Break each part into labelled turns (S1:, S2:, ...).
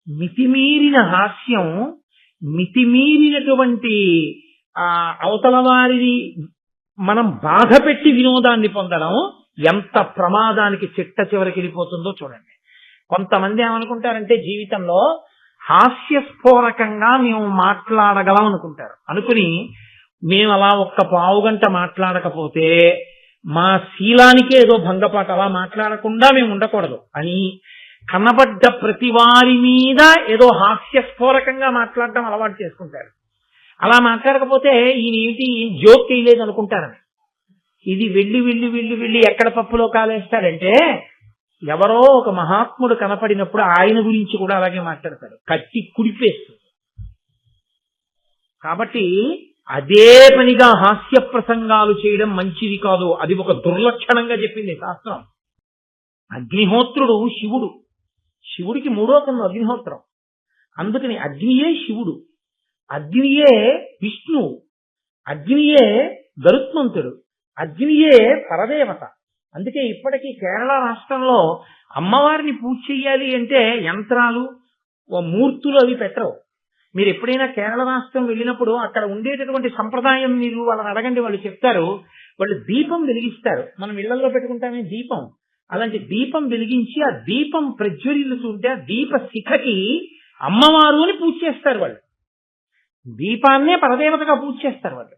S1: మితిమీరిన హాస్యం, మితిమీరినటువంటి అవతల వారిని మనం బాధ పెట్టి వినోదాన్ని పొందడం ఎంత ప్రమాదానికి చిట్ట చివరికి వెళ్ళిపోతుందో చూడండి. కొంతమంది ఏమనుకుంటారంటే జీవితంలో హాస్యస్ఫోరకంగా మేము మాట్లాడగలం అనుకుంటారు. అనుకుని మేము అలా ఒక్క పావుగంట మాట్లాడకపోతే మా శీలానికే ఏదో భంగపాటు, అలా మాట్లాడకుండా మేము ఉండకూడదు అని కనబడ్డ ప్రతి వారి మీద ఏదో హాస్యస్ఫోరకంగా మాట్లాడడం అలవాటు చేసుకుంటారు. అలా మాట్లాడకపోతే ఈయనేంటి జోక్ చేయలేదు అనుకుంటారని. ఇది వెళ్ళి వెళ్ళి వెళ్ళి వెళ్ళి ఎక్కడ పప్పులో కాలేస్తాడంటే, ఎవరో ఒక మహాత్ముడు కనపడినప్పుడు ఆయన గురించి కూడా అలాగే మాట్లాడతాడు, కత్తి కుడిపేస్తుంది. కాబట్టి అదే పనిగా హాస్య ప్రసంగాలు చేయడం మంచిది కాదు. అది ఒక దుర్లక్షణంగా చెప్పింది శాస్త్రం. అగ్నిహోత్రుడు శివుడు, శివుడికి మూడో కన్ను అగ్నిహోత్రం. అందుకని అగ్నియే శివుడు, అగ్నియే విష్ణువు, అగ్నియే గరుత్మంతుడు, అగ్నియే పరదేవత. అందుకే ఇప్పటికీ కేరళ రాష్ట్రంలో అమ్మవారిని పూజ చెయ్యాలి అంటే యంత్రాలు, మూర్తులు అవి పెట్టరు. మీరు ఎప్పుడైనా కేరళ రాష్ట్రం వెళ్ళినప్పుడు అక్కడ ఉండేటటువంటి సంప్రదాయం మీరు వాళ్ళని అడగండి, వాళ్ళు చెప్తారు. వాళ్ళు దీపం వెలిగిస్తారు. మనం ఇళ్లలో పెట్టుకుంటామే దీపం, అలాంటి దీపం వెలిగించి ఆ దీపం ప్రజ్వరిల్లుతుంటే ఆ దీప శిఖకి అమ్మవారు అని పూజ చేస్తారు. వాళ్ళు దీపాన్నే పరదేవతగా పూజ చేస్తారు. వాళ్ళు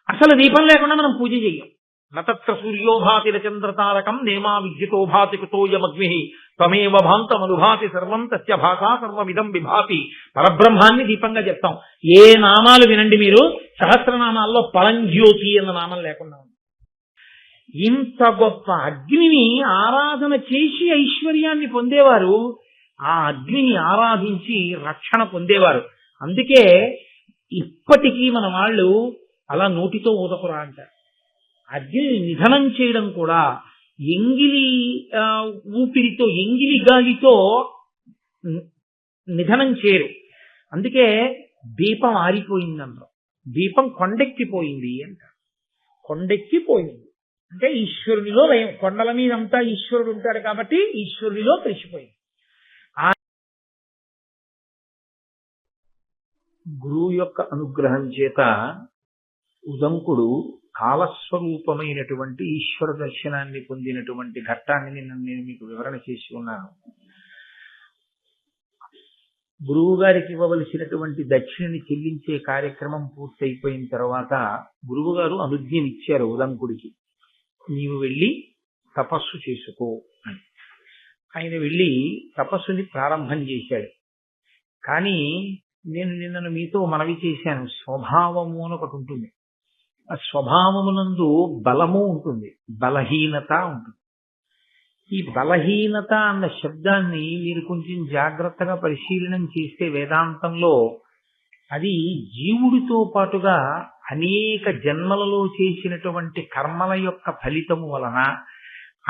S1: అసలు దీపం లేకుండా మనం పూజ చెయ్యం. నతత్ర సూర్యోభాతి చంద్రతారకం నేమా విద్యుతో భాతి కుతోయమగ్ని త్వమేవ భాంతమనుభాతి సర్వం తస్య భాషా సర్వమిదం విభాతి. పరబ్రహ్మాన్ని దీపంగా చెప్తాం. ఏ నామాలు వినండి మీరు, సహస్రనామాల్లో పరంజ్యోతి అన్న నామం లేకుండా ఉంది. ఇంత గొప్ప అగ్నిని ఆరాధన చేసి ఐశ్వర్యాన్ని పొందేవారు, ఆ అగ్నిని ఆరాధించి రక్షణ పొందేవారు. అందుకే ఇప్పటికీ మన వాళ్ళు అలా నోటితో ఊదకురా అంటారు. అగ్నిని నిధనం చేయడం కూడా ఎంగిలి ఊపిరితో, ఎంగిలి గాలితో నిధనం చేయరు. అందుకే దీపం ఆరిపోయిందన్నారు, దీపం కొండెక్కిపోయింది అంటారు. కొండెక్కిపోయింది అంటే ఈశ్వరునిలో లయం. కొండల మీద అంతా ఈశ్వరుడు ఉంటాడు కాబట్టి ఈశ్వరునిలో కలిసిపోయింది. గురువు యొక్క అనుగ్రహం చేత ఉదంకుడు కాలస్వరూపమైనటువంటి ఈశ్వర దర్శనాన్ని పొందినటువంటి ఘట్టాన్ని నేను మీకు వివరణ చేసి ఉన్నాను. గురువు గారికి ఇవ్వవలసినటువంటి దక్షిణని చెల్లించే కార్యక్రమం పూర్తయిపోయిన తర్వాత గురువు గారు అనుజ్ఞనిచ్చారు ఉదంకుడికి, నీవు వెళ్ళి తపస్సు చేసుకో అని. ఆయన వెళ్ళి తపస్సుని ప్రారంభం చేశాడు. కానీ నేను నిన్న మీతో మనవి చేశాను, స్వభావము అని ఒకటి ఉంటుంది. ఆ స్వభావమునందు బలము ఉంటుంది, బలహీనత ఉంటుంది. ఈ బలహీనత అన్న శబ్దాన్ని మీరు కొంచెం జాగ్రత్తగా పరిశీలనం చేస్తే వేదాంతంలో అది జీవుడితో పాటుగా అనేక జన్మలలో చేసినటువంటి కర్మల యొక్క ఫలితము వలన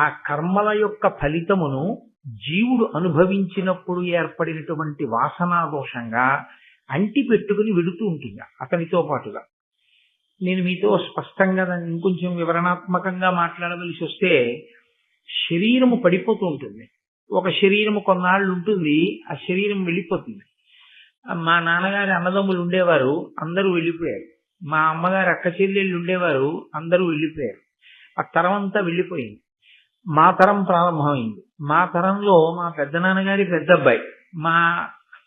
S1: ఆ కర్మల యొక్క ఫలితమును జీవుడు అనుభవించినప్పుడు ఏర్పడినటువంటి వాసనా దోషంగా అంటి పెట్టుకుని వెడుతూ ఉంటుంది అతనితో పాటుగా. నేను మీతో స్పష్టంగా దాన్ని ఇంకొంచెం వివరణాత్మకంగా మాట్లాడవలసి వస్తే, శరీరము పడిపోతూ ఉంటుంది. ఒక శరీరము కొన్నాళ్ళు ఉంటుంది, ఆ శరీరం వెళ్ళిపోతుంది. మా నాన్నగారి అన్నదమ్ములు ఉండేవారు, అందరూ వెళ్ళిపోయారు. మా అమ్మగారి అక్క చెల్లెళ్ళు ఉండేవారు, అందరూ వెళ్ళిపోయారు. ఆ తరం అంతా వెళ్ళిపోయింది. మా తరం ప్రారంభమైంది. మా తరంలో మా పెద్దనాన్నగారి పెద్ద అబ్బాయి, మా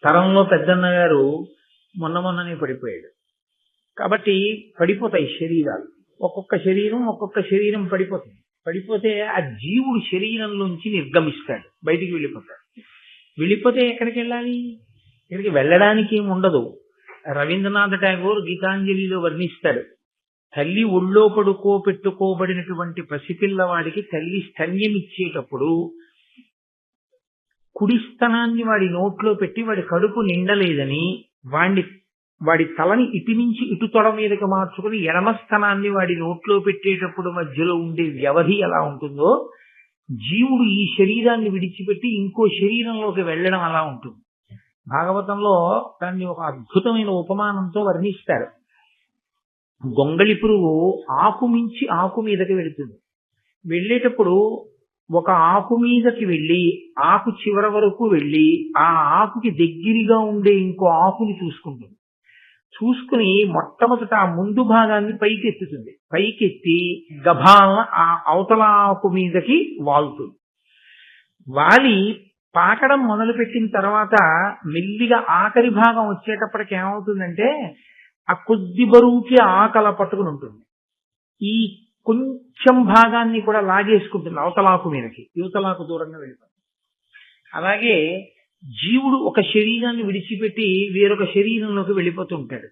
S1: తరంలో పెద్దన్నగారు మొన్ననే పడిపోయాడు. కాబట్టి పడిపోతాయి శరీరాలు, ఒక్కొక్క శరీరం పడిపోతుంది. పడిపోతే ఆ జీవుడు శరీరంలోంచి నిర్గమిస్తాడు, బయటికి వెళ్ళిపోతాడు. వెళ్ళిపోతే ఎక్కడికి వెళ్ళాలి? ఇక్కడికి వెళ్ళడానికి ఏమి ఉండదు. రవీంద్రనాథ్ ఠాగూర్ గీతాంజలిలో వర్ణిస్తాడు, తల్లి ఒళ్ళో పెట్టుకోబడినటువంటి పసిపిల్లవాడికి తల్లి స్తన్యం ఇచ్చేటప్పుడు కుడి స్తనాన్ని వాడి నోట్లో పెట్టి వాడి కడుపు నిండలేదని వాడి తలని ఇటు నుంచి ఇటు తొడ మీదకి మార్చుకుని ఎడమ స్తనాన్ని వాడి నోట్లో పెట్టేటప్పుడు మధ్యలో ఉండే వ్యవధి ఎలా ఉంటుందో, జీవుడు ఈ శరీరాన్ని విడిచిపెట్టి ఇంకో శరీరంలోకి వెళ్ళడం అలా ఉంటుంది. భాగవతంలో దాన్ని ఒక అద్భుతమైన ఉపమానంతో వర్ణిస్తారు. గొంగళి పురుగు ఆకు మించి ఆకు మీదకి వెళుతుంది. వెళ్ళేటప్పుడు ఒక ఆకు మీదకి వెళ్ళి ఆకు చివర వరకు వెళ్ళి ఆ ఆకుకి దగ్గరగా ఉండే ఇంకో ఆకుని చూసుకుంటుంది. చూసుకుని మొట్టమొదట ఆ ముందు భాగాన్ని పైకెత్తుతుంది. పైకెత్తి గభాల ఆ అవతల ఆకు మీదకి వాలుతుంది. వాలి పాకడం మొదలుపెట్టిన తర్వాత మెల్లిగా ఆఖరి భాగం వచ్చేటప్పటికి ఏమవుతుందంటే ఆ కొద్ది బరువుకి ఆకల పట్టుకుని ఉంటుంది. ఈ కొంచెం భాగాన్ని కూడా లాగేసుకుంటుంది అవతలాకు మీదకి, యువతలాకు దూరంగా వెళ్ళిపోతుంది. అలాగే జీవుడు ఒక శరీరాన్ని విడిచిపెట్టి వేరొక శరీరంలోకి వెళ్ళిపోతూ ఉంటాడు.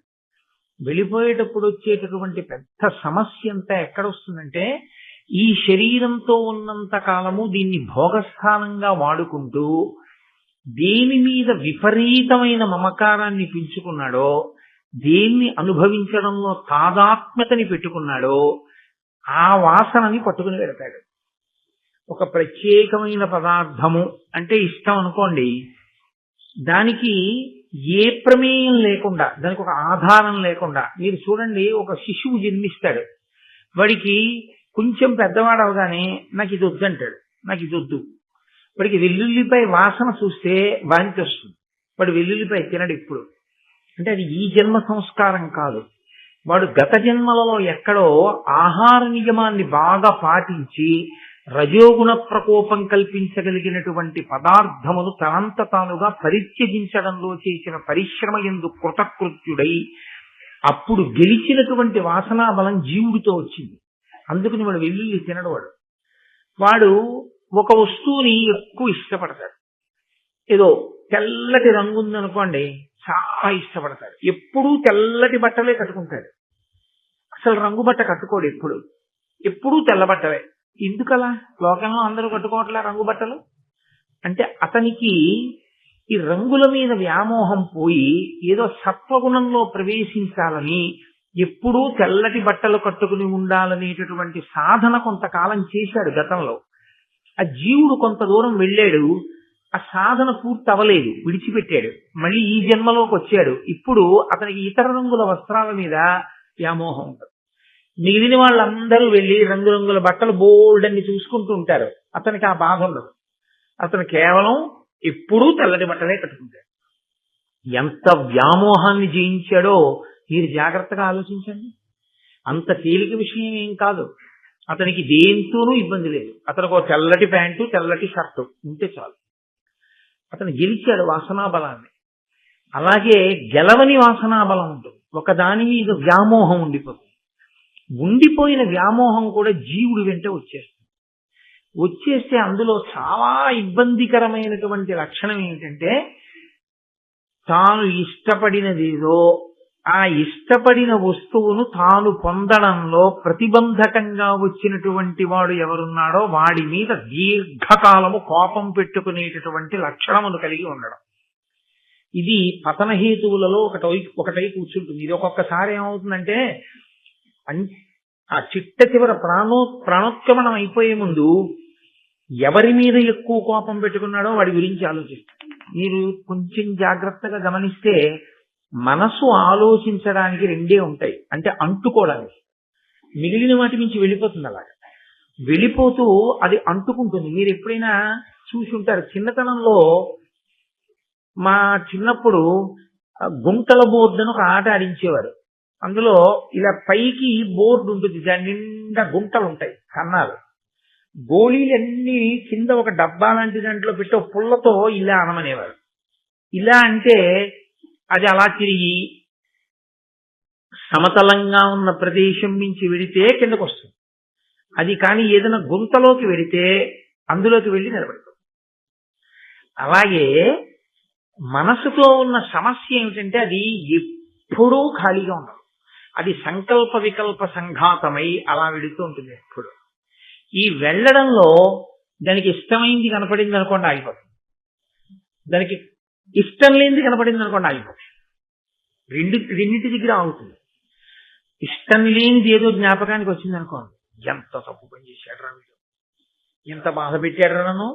S1: వెళ్ళిపోయేటప్పుడు వచ్చేటటువంటి పెద్ద సమస్య అంతా ఎక్కడొస్తుందంటే ఈ శరీరంతో ఉన్నంత కాలము దీన్ని భోగస్థానంగా వాడుకుంటూ దేని మీద విపరీతమైన మమకారాన్ని పెంచుకున్నాడో, దేన్ని అనుభవించడంలో తాదాత్మ్యతని పెట్టుకున్నాడో ఆ వాసనని పట్టుకుని వెళ్తాడు. ఒక ప్రత్యేకమైన పదార్థము అంటే ఇష్టం అనుకోండి, దానికి ఏ ప్రమేయం లేకుండా, దానికి ఒక ఆధారం లేకుండా, మీరు చూడండి ఒక శిశువు జన్మిస్తాడు, వాడికి కొంచెం పెద్దవాడు అవగానే నాకు ఇది వద్దంటాడు, నాకు ఇది వద్దు. వాడికి వెల్లుల్లిపై వాసన చూస్తే వాంతి వస్తుంది, వాడు వెల్లుల్లిపై తినడు ఇప్పుడు. అంటే అది ఈ జన్మ సంస్కారం కాదు, వాడు గత జన్మలలో ఎక్కడో ఆహార నియమాన్ని బాగా పాటించి రజోగుణ ప్రకోపం కల్పించగలిగినటువంటి పదార్థమును తనంత తానుగా పరిత్యజించడంలో చేసిన పరిశ్రమ యందు కృతకృత్యుడై అప్పుడు గెలిచినటువంటి వాసనా బలం జీవుడితో వచ్చింది. అందుకని వాడు వెల్లుల్లి తినడు. వాడు ఒక వస్తువుని ఎక్కువ ఇష్టపడతాడు. ఏదో తెల్లటి రంగు ఉందనుకోండి, చాలా ఇష్టపడతాడు. ఎప్పుడూ తెల్లటి బట్టలే కట్టుకుంటాడు, అసలు రంగు బట్ట కట్టుకోడు. ఎప్పుడూ తెల్ల బట్టలే. ఎందుకలా? లోకంలో అందరూ కట్టుకోవట్లే రంగు బట్టలు. అంటే అతనికి ఈ రంగుల మీద వ్యామోహం పోయి ఏదో సత్వగుణంలో ప్రవేశించాలని ఎప్పుడూ తెల్లటి బట్టలు కట్టుకుని ఉండాలనేటటువంటి సాధన కొంతకాలం చేశాడు గతంలో. ఆ జీవుడు కొంత దూరం వెళ్ళాడు, ఆ సాధన పూర్తి అవ్వలేదు, విడిచిపెట్టాడు. మళ్ళీ ఈ జన్మలోకి వచ్చాడు. ఇప్పుడు అతనికి ఇతర రంగుల వస్త్రాల మీద వ్యామోహం ఉంటుంది. మిగిలిన వాళ్ళందరూ వెళ్ళి రంగురంగుల బట్టలు బోల్డ్ అని చూసుకుంటూ ఉంటారు, అతనికి ఆ బాధ ఉండదు. అతను కేవలం ఎప్పుడూ తెల్లటి బట్టలే కట్టుకుంటాడు. ఎంత వ్యామోహాన్ని జయించాడో మీరు జాగ్రత్తగా ఆలోచించండి. అంత తేలిక విషయం ఏం కాదు. అతనికి దేంతోనూ ఇబ్బంది లేదు. అతనికి ఒక తెల్లటి ప్యాంటు, తెల్లటి షర్టు ఉంటే చాలు. అతను గెలిచాడు వాసనా బలాన్ని. అలాగే గెలవని వాసనా బలం ఉంటుంది. ఒక దాని మీద వ్యామోహం ఉండిపోతుంది. ఉండిపోయిన వ్యామోహం కూడా జీవుడి వెంట వచ్చేస్తే అందులో చాలా ఇబ్బందికరమైనటువంటి లక్షణం ఏమిటంటే తాను ఇష్టపడినదేదో ఆ ఇష్టపడిన వస్తువును తాను పొందడంలో ప్రతిబంధకంగా వచ్చినటువంటి వాడు ఎవరున్నాడో వాడి మీద దీర్ఘకాలము కోపం పెట్టుకునేటటువంటి లక్షణమును కలిగి ఉండడం. ఇది పతనహేతువులలో ఒకటై కూర్చుంటుంది. ఇది ఒక్కొక్కసారి ఏమవుతుందంటే ఆ చిట్ట చివర ప్రాణోత్క్రమణం అయిపోయే ముందు ఎవరి మీద ఎక్కువ కోపం పెట్టుకున్నాడో వాడి గురించి ఆలోచిస్తాడు. మీరు కొంచెం జాగ్రత్తగా గమనిస్తే మనసు ఆలోచించడానికి రెండే ఉంటాయి, అంటే అంటుకోవడానికి. మిగిలిన వాటి నుంచి వెళ్ళిపోతుంది. అలాగా వెళ్ళిపోతూ అది అంటుకుంటుంది. మీరు ఎప్పుడైనా చూసి ఉంటారు, చిన్నతనంలో మా చిన్నప్పుడు గుంటల బోర్డు అని ఒక ఆట ఆడించేవారు. అందులో ఇలా పైకి బోర్డు ఉంటుంది, దాని నిండా గుంటలు ఉంటాయి, కన్నాలు. గోళీలన్నీ కింద ఒక డబ్బా లాంటి దాంట్లో పెట్టి ఒక పుల్లతో ఇలా అనమనేవారు. ఇలా అంటే అది అలా తిరిగి సమతలంగా ఉన్న ప్రదేశం నుంచి వెడితే కిందకు వస్తుంది. అది కానీ ఏదైనా గుంతలోకి వెడితే అందులోకి వెళ్ళి నిలబడుతుంది. అలాగే మనసుతో ఉన్న సమస్య ఏమిటంటే అది ఎప్పుడూ ఖాళీగా ఉండదు. అది సంకల్ప వికల్ప సంఘాతమై అలా వెళుతూ ఉంటుంది ఎప్పుడు. ఈ వెళ్ళడంలో దానికి ఇష్టమైంది కనపడింది అనుకోండి ఆగిపోతుంది, దానికి ఇష్టం లేనిది కనపడింది అనుకోండి ఆగిపోతుంది. రెండింటి దగ్గర ఆగుతుంది. ఇష్టం లేనిది ఏదో జ్ఞాపకానికి వచ్చింది అనుకోండి, ఎంత తప్పు పని చేశాడు రా వీడు, ఎంత బాధ పెట్టాడు రా నన్ను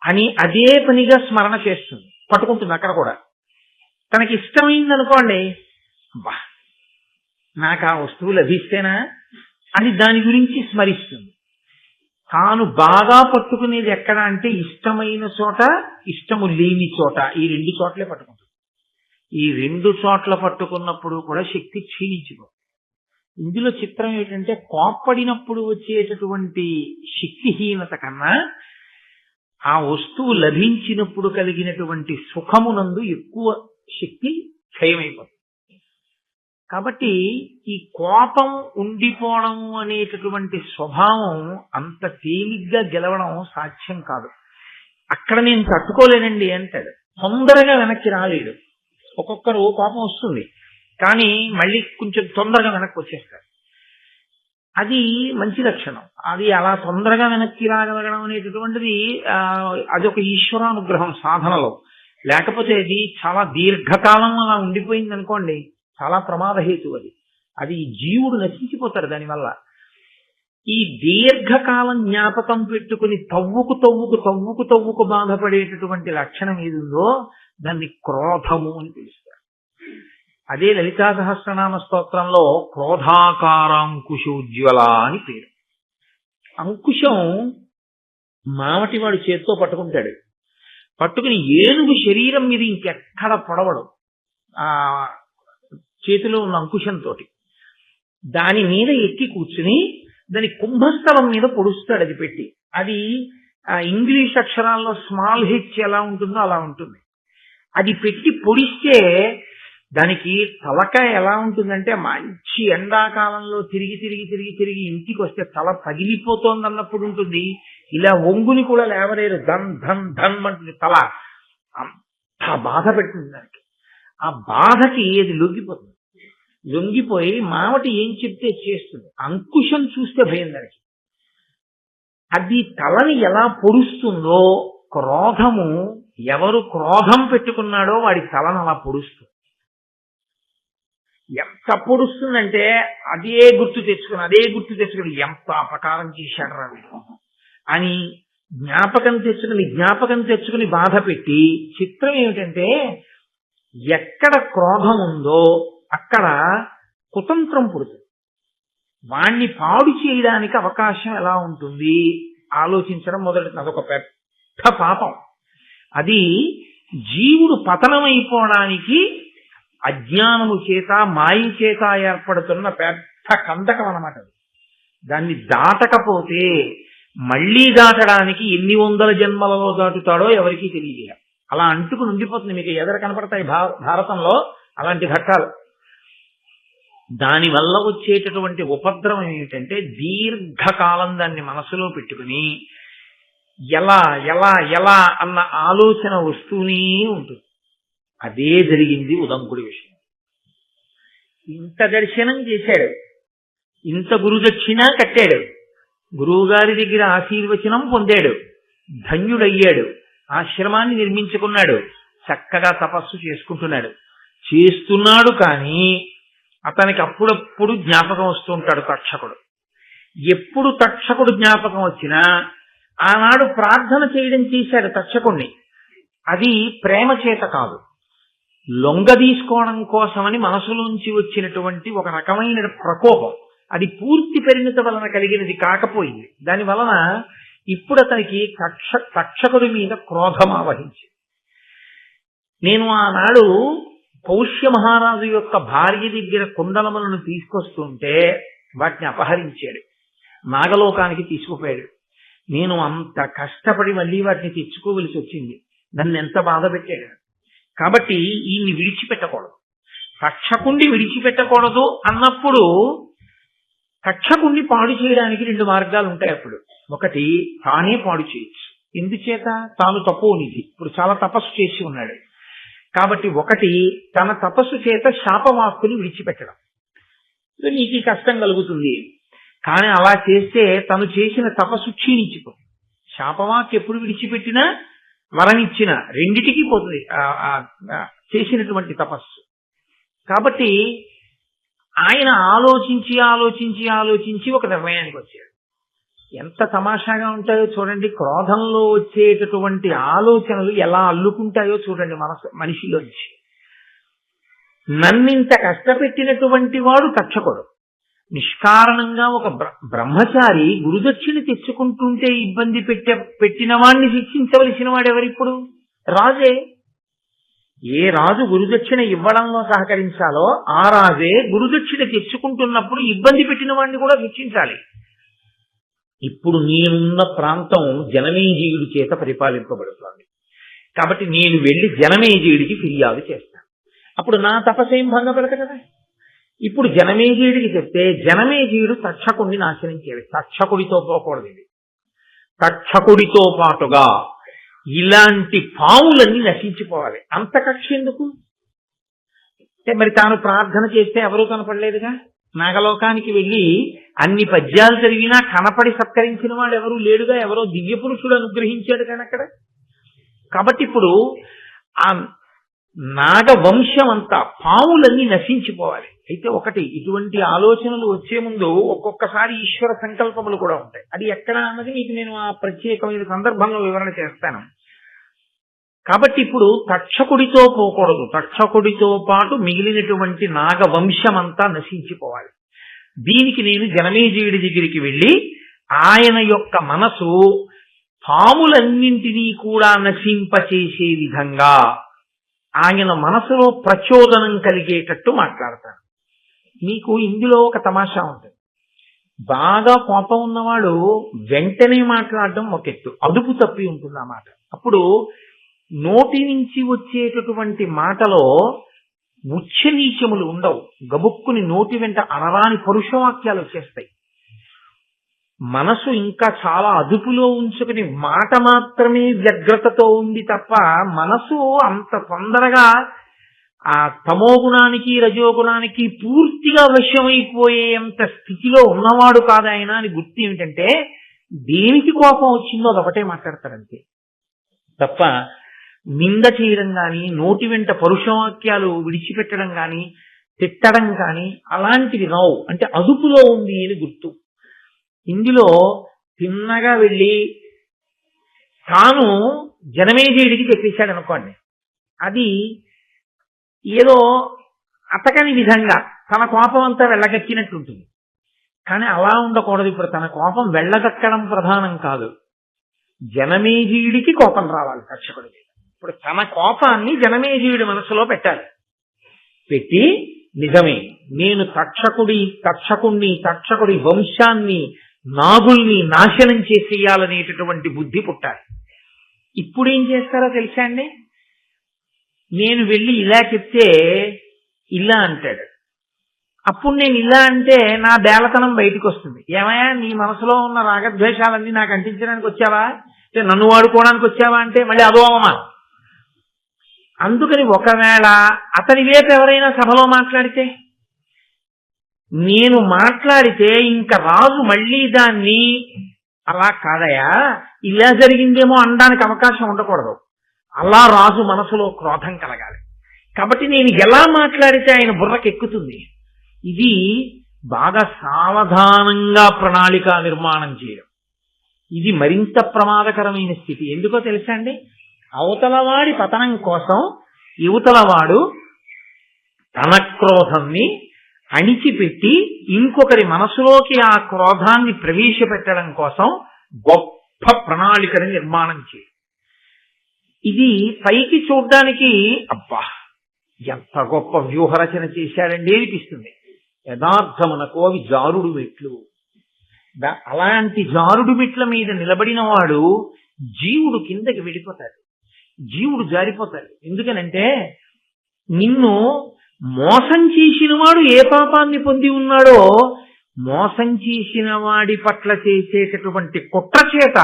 S1: అని అదే పనిగా స్మరణ చేస్తుంది, పట్టుకుంటుంది అక్కడ కూడా. తనకి ఇష్టమైంది అనుకోండి, బా నాకు ఆ వస్తువు లభిస్తేనా అని దాని గురించి స్మరిస్తుంది. తాను బాగా పట్టుకునేది ఎక్కడ అంటే ఇష్టమైన చోట, ఇష్టము లేని చోట, ఈ రెండు చోట్లే పట్టుకుంటుంది. ఈ రెండు చోట్ల పట్టుకున్నప్పుడు కూడా శక్తి క్షీణించిపో. ఇందులో చిత్రం ఏంటంటే కోప్పడినప్పుడు వచ్చేటటువంటి శక్తిహీనత కన్నా ఆ వస్తువు లభించినప్పుడు కలిగినటువంటి సుఖమునందు ఎక్కువ శక్తి క్షయమైపోతుంది. కాబట్టి ఈ కోపం ఉండిపోవడం అనేటటువంటి స్వభావం అంత తేలిగ్గా గెలవడం సాధ్యం కాదు. అక్కడ నేను తట్టుకోలేనండి అంటాడు, తొందరగా వెనక్కి రాలేడు. ఒక్కొక్కరు కోపం వస్తుంది కానీ మళ్ళీ కొంచెం తొందరగా వెనక్కి వచ్చేస్తారు. అది మంచి లక్షణం. అది అలా తొందరగా వెనక్కి రాగలగడం అనేటటువంటిది అది ఒక ఈశ్వరానుగ్రహం సాధనలో. లేకపోతే అది చాలా దీర్ఘకాలం అలా ఉండిపోయింది అనుకోండి, చాలా ప్రమాదహేతు. అది జీవుడు నశించిపోతాడు దానివల్ల. ఈ దీర్ఘకాలం జ్ఞాపకం పెట్టుకుని తవ్వుకు బాధపడేటటువంటి లక్షణం ఏది ఉందో దాన్ని క్రోధము అని పిలుస్తారు. అదే లలితా సహస్రనామ స్తోత్రంలో క్రోధాకారాంకుశోజ్వల అని పేరు. అంకుశం మావటివాడు చేత్తో పట్టుకుంటాడు, పట్టుకుని ఏనుగు శరీరం మీద ఇంకెక్కడ పొడవడు ఆ చేతిలో ఉన్న అంకుశంతో. దాని మీద ఎక్కి కూర్చుని దాని కుంభస్థలం మీద పొడుస్తాడు అది పెట్టి. అది ఇంగ్లీష్ అక్షరాల్లో స్మాల్ హెచ్ ఎలా ఉంటుందో అలా ఉంటుంది. అది పెట్టి పొడిస్తే దానికి తలకాయ ఎలా ఉంటుందంటే మంచి ఎండాకాలంలో తిరిగి ఇంటికి వస్తే తల పగిలిపోతోంది అన్నప్పుడు ఉంటుంది. ఇలా ఒంగుని కూడా లేవలేరు, ధన్ ధన్ ధన్ అంటుంది తల. అంత బాధ పెడుతుంది దానికి. ఆ బాధకి అది లొంగిపోయి మావటి ఏం చెప్తే చేస్తుంది. అంకుశం చూస్తే భయం దానికి. అది తలని ఎలా పొడుస్తుందో క్రోధము, ఎవరు క్రోధం పెట్టుకున్నాడో వాడి తలను అలా పొడుస్తుంది. ఎంత పొడుస్తుందంటే అదే గుర్తు తెచ్చుకుని ఎంత అపకారం చేశాడు రా అని జ్ఞాపకం తెచ్చుకుని బాధ పెట్టి. చిత్రం ఏమిటంటే ఎక్కడ క్రోధం ఉందో అక్కడ కుతంత్రం పుడుతుంది. వాణ్ణి పాడు చేయడానికి అవకాశం ఎలా ఉంటుంది ఆలోచించడం మొదలెడుతుంది. అదొక పెద్ద పాపం. అది జీవుడు పతనమైపోవడానికి అజ్ఞానము చేత, మాయ చేత ఏర్పడుతున్న పెద్ద కందకం అన్నమాట. దాన్ని దాటకపోతే మళ్లీ దాటడానికి ఎన్ని వందల జన్మలలో దాటుతాడో ఎవరికీ తెలియదు. అలా అంటుకుని ఉండిపోతుంది. మీకు ఎదురు కనపడతాయి భారతంలో అలాంటి ఘట్టాలు. దానివల్ల వచ్చేటటువంటి ఉపద్రవం ఏమిటంటే దీర్ఘకాలం దాన్ని మనసులో పెట్టుకుని ఎలా ఎలా ఎలా అన్న ఆలోచన వస్తూనే ఉంటుంది. అదే జరిగింది ఉదంకుడి విషయం. ఇంత దర్శనం చేశాడు, ఇంత గురుదక్షిణ కట్టాడు, గురువుగారి దగ్గర ఆశీర్వచనం పొందాడు, ధన్యుడయ్యాడు, ఆశ్రమాన్ని నిర్మించుకున్నాడు, చక్కగా తపస్సు చేస్తున్నాడు. కానీ అతనికి అప్పుడప్పుడు జ్ఞాపకం వస్తూ ఉంటాడు తక్షకుడు. ఎప్పుడు తక్షకుడు జ్ఞాపకం వచ్చినా ఆనాడు ప్రార్థన చేయడం చేశాడు తక్షకుణ్ణి. అది ప్రేమ చేత కాదు, లొంగ తీసుకోవడం కోసమని మనసులోంచి వచ్చినటువంటి ఒక రకమైన ప్రకోపం. అది పూర్తి పరిణిత వలన కలిగినది కాకపోయింది. దాని వలన ఇప్పుడు అతనికి తక్షకుడి మీద క్రోధం ఆవహించి. నేను ఆనాడు పౌష్య మహారాజు యొక్క భార్య దగ్గర కుండలములను తీసుకొస్తుంటే వాటిని అపహరించాడు, నాగలోకానికి తీసుకుపోయాడు. నేను అంత కష్టపడి మళ్ళీ వాటిని తెచ్చుకోవలసి వచ్చింది. నన్ను ఎంత బాధ పెట్టాడు. కాబట్టి ఈయన్ని విడిచిపెట్టకూడదు, తక్షకుణ్ణి విడిచిపెట్టకూడదు అన్నప్పుడు తక్షకుణ్ణి పాడు చేయడానికి రెండు మార్గాలు ఉంటాయి. అప్పుడు ఒకటి తానే పాడు చేయొచ్చు. ఎందుచేత? తాను తపోనిధి, ఇప్పుడు చాలా తపస్సు చేసి ఉన్నాడు కాబట్టి. ఒకటి తన తపస్సు చేత శాపవాక్కుని విడిచిపెట్టడం. నీకు కష్టం కలుగుతుంది, కానీ అలా చేస్తే తను చేసిన తపస్సు క్షీణించిపోతుంది. శాపవాక్కు ఎప్పుడు విడిచిపెట్టినా వరమిచ్చిన రెండిటికి పోతుంది చేసినటువంటి తపస్సు. కాబట్టి ఆయన ఆలోచించి ఒక నిర్ణయానికి వచ్చాడు. ఎంత తమాషాగా ఉంటాయో చూడండి. క్రోధంలో వచ్చేటటువంటి ఆలోచనలు ఎలా అల్లుకుంటాయో చూడండి మనిషిలోంచి. నన్నింత కష్టపెట్టినటువంటి వాడు తక్షకుడు, నిష్కారణంగా ఒక బ్రహ్మచారి గురుదక్షిణ తెచ్చుకుంటుంటే ఇబ్బంది పెట్టిన వాడిని శిక్షించవలసిన వాడెవరిప్పుడు? రాజే. ఏ రాజు గురుదక్షిణ ఇవ్వడంలో సహకరించాలో ఆ రాజే గురుదక్షిణ తెచ్చుకుంటున్నప్పుడు ఇబ్బంది పెట్టిన వాడిని కూడా శిక్షించాలి. ఇప్పుడు నేనున్న ప్రాంతం జనమేజయుడి చేత పరిపాలింపబడుతోంది కాబట్టి నేను వెళ్లి జనమేజయుడికి ఫిర్యాదు చేస్తాను. అప్పుడు నా తపస్సేం భంగపడదు కదా. ఇప్పుడు జనమేజయుడికి చెప్తే జనమేజయుడు తక్షకుడిని నాశనం చేయాలి. తక్షకుడితో పోకూడదు. ఇది తక్షకుడితో పాటుగా ఇలాంటి పావులన్నీ నశించిపోవాలి. అంత కక్ష ఎందుకు? మరి తాను ప్రార్థన చేస్తే ఎవరూ కనపడలేదుగా. నాగలోకానికి వెళ్ళి అన్ని పద్యాలు చదివినా కనపడి సత్కరించిన వాడు ఎవరూ లేడుగా. ఎవరో దివ్య పురుషుడు అనుగ్రహించాడు కానీ అక్కడ. కాబట్టి ఇప్పుడు ఆ నాగవంశం అంతా పావులన్నీ నశించిపోవాలి. అయితే ఒకటి, ఇటువంటి ఆలోచనలు వచ్చే ముందు ఒక్కొక్కసారి ఈశ్వర సంకల్పములు కూడా ఉంటాయి. అది ఎక్కడ అన్నది మీకు నేను ఆ ప్రత్యేకమైన సందర్భంలో వివరణ చేస్తాను. కాబట్టి ఇప్పుడు తక్షకుడితో పోకూడదు. తక్షకుడితో పాటు మిగిలినటువంటి నాగవంశం అంతా నశించిపోవాలి. దీనికి నేను జనమేజయుడి దగ్గరికి వెళ్ళి ఆయన యొక్క మనసు పాములన్నింటినీ కూడా నశింపచేసే విధంగా ఆయన మనసులో ప్రచోదనం కలిగేటట్టు మాట్లాడతాను. మీకు ఇందులో ఒక తమాషా ఉంటుంది. బాగా కోపం ఉన్నవాడు వెంటనే మాట్లాడడం ఒక ఎత్తు, అదుపు తప్పి ఉంటుంది ఆ మాట. అప్పుడు నోటి నుంచి వచ్చేటటువంటి మాటలో ఉచ్చనీచములు ఉండవు. గబుక్కుని నోటి వెంట అనరాని పరుషవాక్యాలు వచ్చేస్తాయి. మనసు ఇంకా చాలా అదుపులో ఉంచుకుని మాట మాత్రమే వ్యగ్రతతో ఉంది తప్ప మనసు అంత తొందరగా ఆ తమోగుణానికి రజోగుణానికి పూర్తిగా వశమైపోయేంత స్థితిలో ఉన్నవాడు కాదు ఆయన అని గుర్తు ఏమిటంటే దేనికి కోపం వచ్చిందో అదొకటే మాట్లాడతారంతే తప్ప నింద చేయడం కానీ నోటి వెంట పరుషవాక్యాలు విడిచిపెట్టడం కానీ తిట్టడం కానీ అలాంటివి రావు. అంటే అదుపులో ఉంది అని గుర్తు. ఇందులో తిన్నగా వెళ్ళి తాను జనమేజయుడికి చెప్పేశాడు అనుకోండి, అది ఏదో అతకని విధంగా తన కోపం అంతా వెళ్ళగక్కినట్టుంటుంది. కానీ అలా ఉండకూడదు. ఇప్పుడు తన కోపం వెళ్ళగక్కడం ప్రధానం కాదు, జనమేజయుడికి కోపం రావాలి తక్షకుడికి. ఇప్పుడు తన కోపాన్ని జనమేజయుడి మనసులో పెట్టాలి. పెట్టి నిజమే నేను తక్షకుడి వంశాన్ని నాగుల్ని నాశనం చేసేయాలనేటటువంటి బుద్ధి పుట్టాలి. ఇప్పుడేం చేస్తారో తెలుసా అండి? నేను వెళ్ళి ఇలా చెప్తే ఇలా అంటాడు. అప్పుడు నేను ఇలా అంటే నా బేలతనం బయటకు వస్తుంది. ఏమయ్యా నీ మనసులో ఉన్న రాగద్వేషాలన్నీ నాకు అంటించడానికి వచ్చావా, నన్ను వాడుకోవడానికి వచ్చావా అంటే మళ్ళీ అదో అవమానం. అందుకని ఒకవేళ అతని వైపు ఎవరైనా సభలో మాట్లాడితే, నేను మాట్లాడితే ఇంకా రాజు మళ్ళీ దాన్ని అలా కాదయా ఇలా జరిగిందేమో అనడానికి అవకాశం ఉండకూడదు. అలా రాజు మనసులో క్రోధం కలగాలి. కాబట్టి నేను ఎలా మాట్లాడితే ఆయన బుర్రకెక్కుతుంది. ఇది బాగా సావధానంగా ప్రణాళిక నిర్మాణం చేయడం. ఇది మరింత ప్రమాదకరమైన స్థితి. ఎందుకో తెలుసా అండి? అవతలవాడి పతనం కోసం యువతలవాడు తన క్రోధాన్ని అణిచిపెట్టి ఇంకొకరి మనసులోకి ఆ క్రోధాన్ని ప్రవేశపెట్టడం కోసం గొప్ప ప్రణాళికని నిర్మాణం చేయడం. ఇది పైకి చూడ్డానికి అబ్బా ఎంత గొప్ప వ్యూహరచన చేశాడండి అనిపిస్తుంది. యథార్థమునకు అవి జారుడు మెట్లు. అలాంటి జారుడు మెట్ల మీద నిలబడిన వాడు జీవుడు కిందకి వెళ్ళిపోతాడు, జీవుడు జారిపోతాడు. ఎందుకనంటే నిన్ను మోసం చేసిన వాడు ఏ పాపాన్ని పొంది ఉన్నాడో మోసం చేసిన వాడి పట్ల చేసేటటువంటి కుట్ర చేత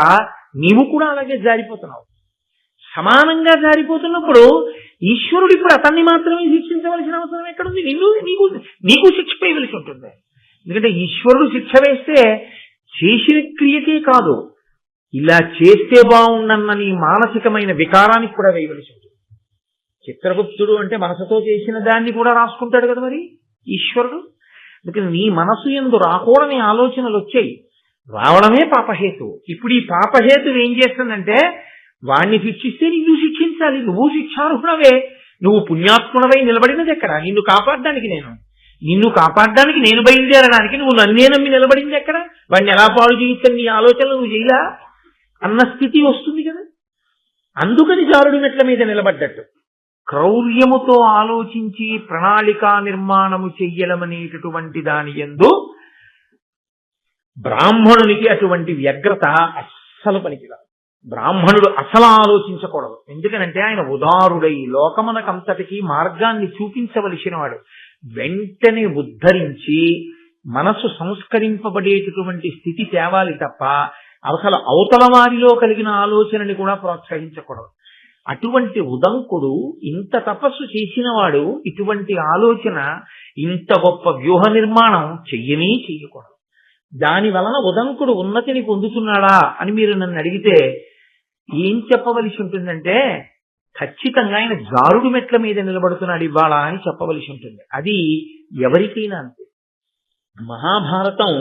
S1: నీవు కూడా అలాగే జారిపోతున్నావు. సమానంగా జారిపోతున్నప్పుడు ఈశ్వరుడు ఇప్పుడు అతన్ని మాత్రమే శిక్షించవలసిన అవసరం ఎక్కడుంది? నీకు శిక్ష వేయవలసి ఉంటుంది. ఎందుకంటే ఈశ్వరుడు శిక్ష వేస్తే చేసిన క్రియకే కాదు, ఇలా చేస్తే బాగుండన్న నీ మానసికమైన వికారానికి కూడా వేయవలసి ఉంటుంది. చిత్రగుప్తుడు అంటే మనసుతో చేసిన దాన్ని కూడా రాసుకుంటాడు కదా మరి ఈశ్వరుడు. అందుకని నీ మనసు యందు రాకూడని ఆలోచనలు వచ్చాయి, రావడమే పాపహేతు. ఇప్పుడు ఈ పాపహేతు ఏం చేస్తుందంటే వాణ్ణి శిక్షిస్తే నిన్ను శిక్షించాలి. నువ్వు శిక్షార్హుడవే, నువ్వు పుణ్యాత్ముడవై నిలబడినది ఎక్కడ? నిన్ను కాపాడడానికి నేను నిన్ను కాపాడడానికి నేను బయలుదేరడానికి నువ్వు నన్నే నమ్మి నిలబడింది ఎక్కడ? వాడిని ఎలా పాడు చేయిస్తాను నీ ఆలోచనలు నువ్వు చేయలా అన్న స్థితి వస్తుంది కదా. అందుకని జారుడు మెట్ల మీద నిలబడ్డట్టు క్రౌర్యముతో ఆలోచించి ప్రణాళికా నిర్మాణము చెయ్యడం అనేటటువంటి దాని యందు బ్రాహ్మణునికి అటువంటి వ్యగ్రత అస్సలు పనికిరాదు. బ్రాహ్మణుడు అసలు ఆలోచించకూడదు. ఎందుకనంటే ఆయన ఉదారుడై లోకమునకంతటికి మార్గాన్ని చూపించవలసిన వాడు. వెంటనే ఉద్ధరించి మనసు సంస్కరింపబడేటటువంటి స్థితి తేవాలి తప్ప అసలు అవతల వారిలో కలిగిన ఆలోచనని కూడా ప్రోత్సహించకూడదు. అటువంటి ఉదంకుడు ఇంత తపస్సు చేసిన వాడు ఇటువంటి ఆలోచన ఇంత గొప్ప వ్యూహ నిర్మాణం చెయ్యకూడదు. దాని వలన ఉదంకుడు ఉన్నతిని పొందుతున్నాడా అని మీరు నన్ను అడిగితే ఏం చెప్పవలసి ఉంటుందంటే ఖచ్చితంగా ఆయన జారుడు మెట్ల మీద నిలబడుతున్నాడు ఇవాళ అని చెప్పవలసి ఉంటుంది. అది ఎవరికైనా అంతే. మహాభారతం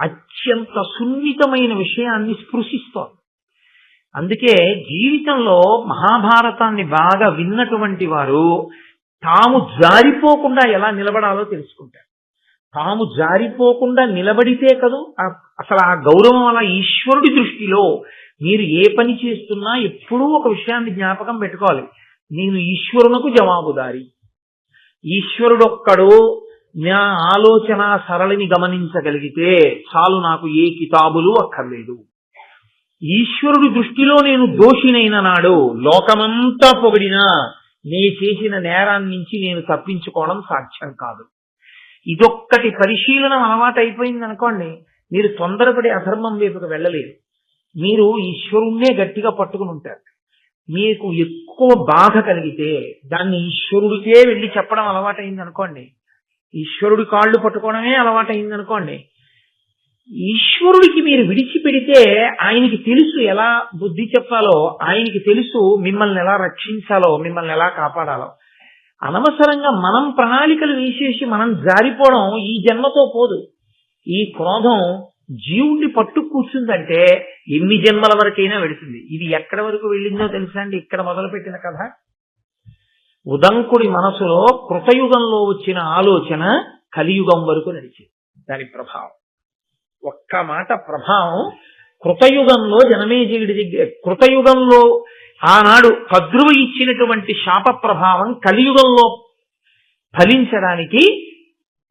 S1: అత్యంత సున్నితమైన విషయాన్ని స్పృశిస్తోంది. అందుకే జీవితంలో మహాభారతాన్ని బాగా విన్నటువంటి వారు తాము జారిపోకుండా ఎలా నిలబడాలో తెలుసుకుంటారు. తాము జారిపోకుండా నిలబడితే కదూ అసలు ఆ గౌరవం అలా ఈశ్వరుడి దృష్టిలో మీరు ఏ పని చేస్తున్నా ఎప్పుడూ ఒక విషయాన్ని జ్ఞాపకం పెట్టుకోవాలి. నేను ఈశ్వరునకు జవాబుదారి. ఈశ్వరుడొక్కడు నా ఆలోచన సరళిని గమనించగలిగితే చాలు, నాకు ఏ కితాబులు అక్కర్లేదు. ఈశ్వరుడి దృష్టిలో నేను దోషినైన నాడు లోకమంతా పొగిడినా నే చేసిన నేరాన్ని నుంచి నేను తప్పించుకోవడం సాధ్యం కాదు. ఇదొక్కటి పరిశీలన అలవాటైపోయింది అనుకోండి, మీరు తొందరపడి అధర్మం వైపుకు వెళ్ళలేరు. మీరు ఈశ్వరుణ్ణే గట్టిగా పట్టుకుని ఉంటారు. మీకు ఎక్కువ బాధ కలిగితే దాన్ని ఈశ్వరుడికే వెళ్ళి చెప్పడం అలవాటైంది అనుకోండి, ఈశ్వరుడి కాళ్ళు పట్టుకోవడమే అలవాటైంది అనుకోండి, ఈశ్వరుడికి మీరు విడిచిపెడితే ఆయనకి తెలుసు ఎలా బుద్ధి చెప్పాలో, ఆయనకి తెలుసు మిమ్మల్ని ఎలా రక్షించాలో, మిమ్మల్ని ఎలా కాపాడాలో. అనవసరంగా మనం ప్రణాళికలు వేసేసి మనం జారిపోవడం ఈ జన్మతో పోదు. ఈ క్రోధం జీవుణ్ణి పట్టు కూర్చుందంటే ఎన్ని జన్మల వరకైనా వెళుతుంది. ఇది ఎక్కడి వరకు వెళ్ళిందో తెలుసా అండి? ఇక్కడ మొదలుపెట్టిన కథ. ఉదంకుడి మనసులో కృతయుగంలో వచ్చిన ఆలోచన కలియుగం వరకు నడిచింది. దాని ప్రభావం ఒక్క మాట ప్రభావం కృతయుగంలో జనమేజయుడి దగ్గర, కృతయుగంలో ఆనాడు కద్రువు ఇచ్చినటువంటి శాప ప్రభావం కలియుగంలో ఫలించడానికి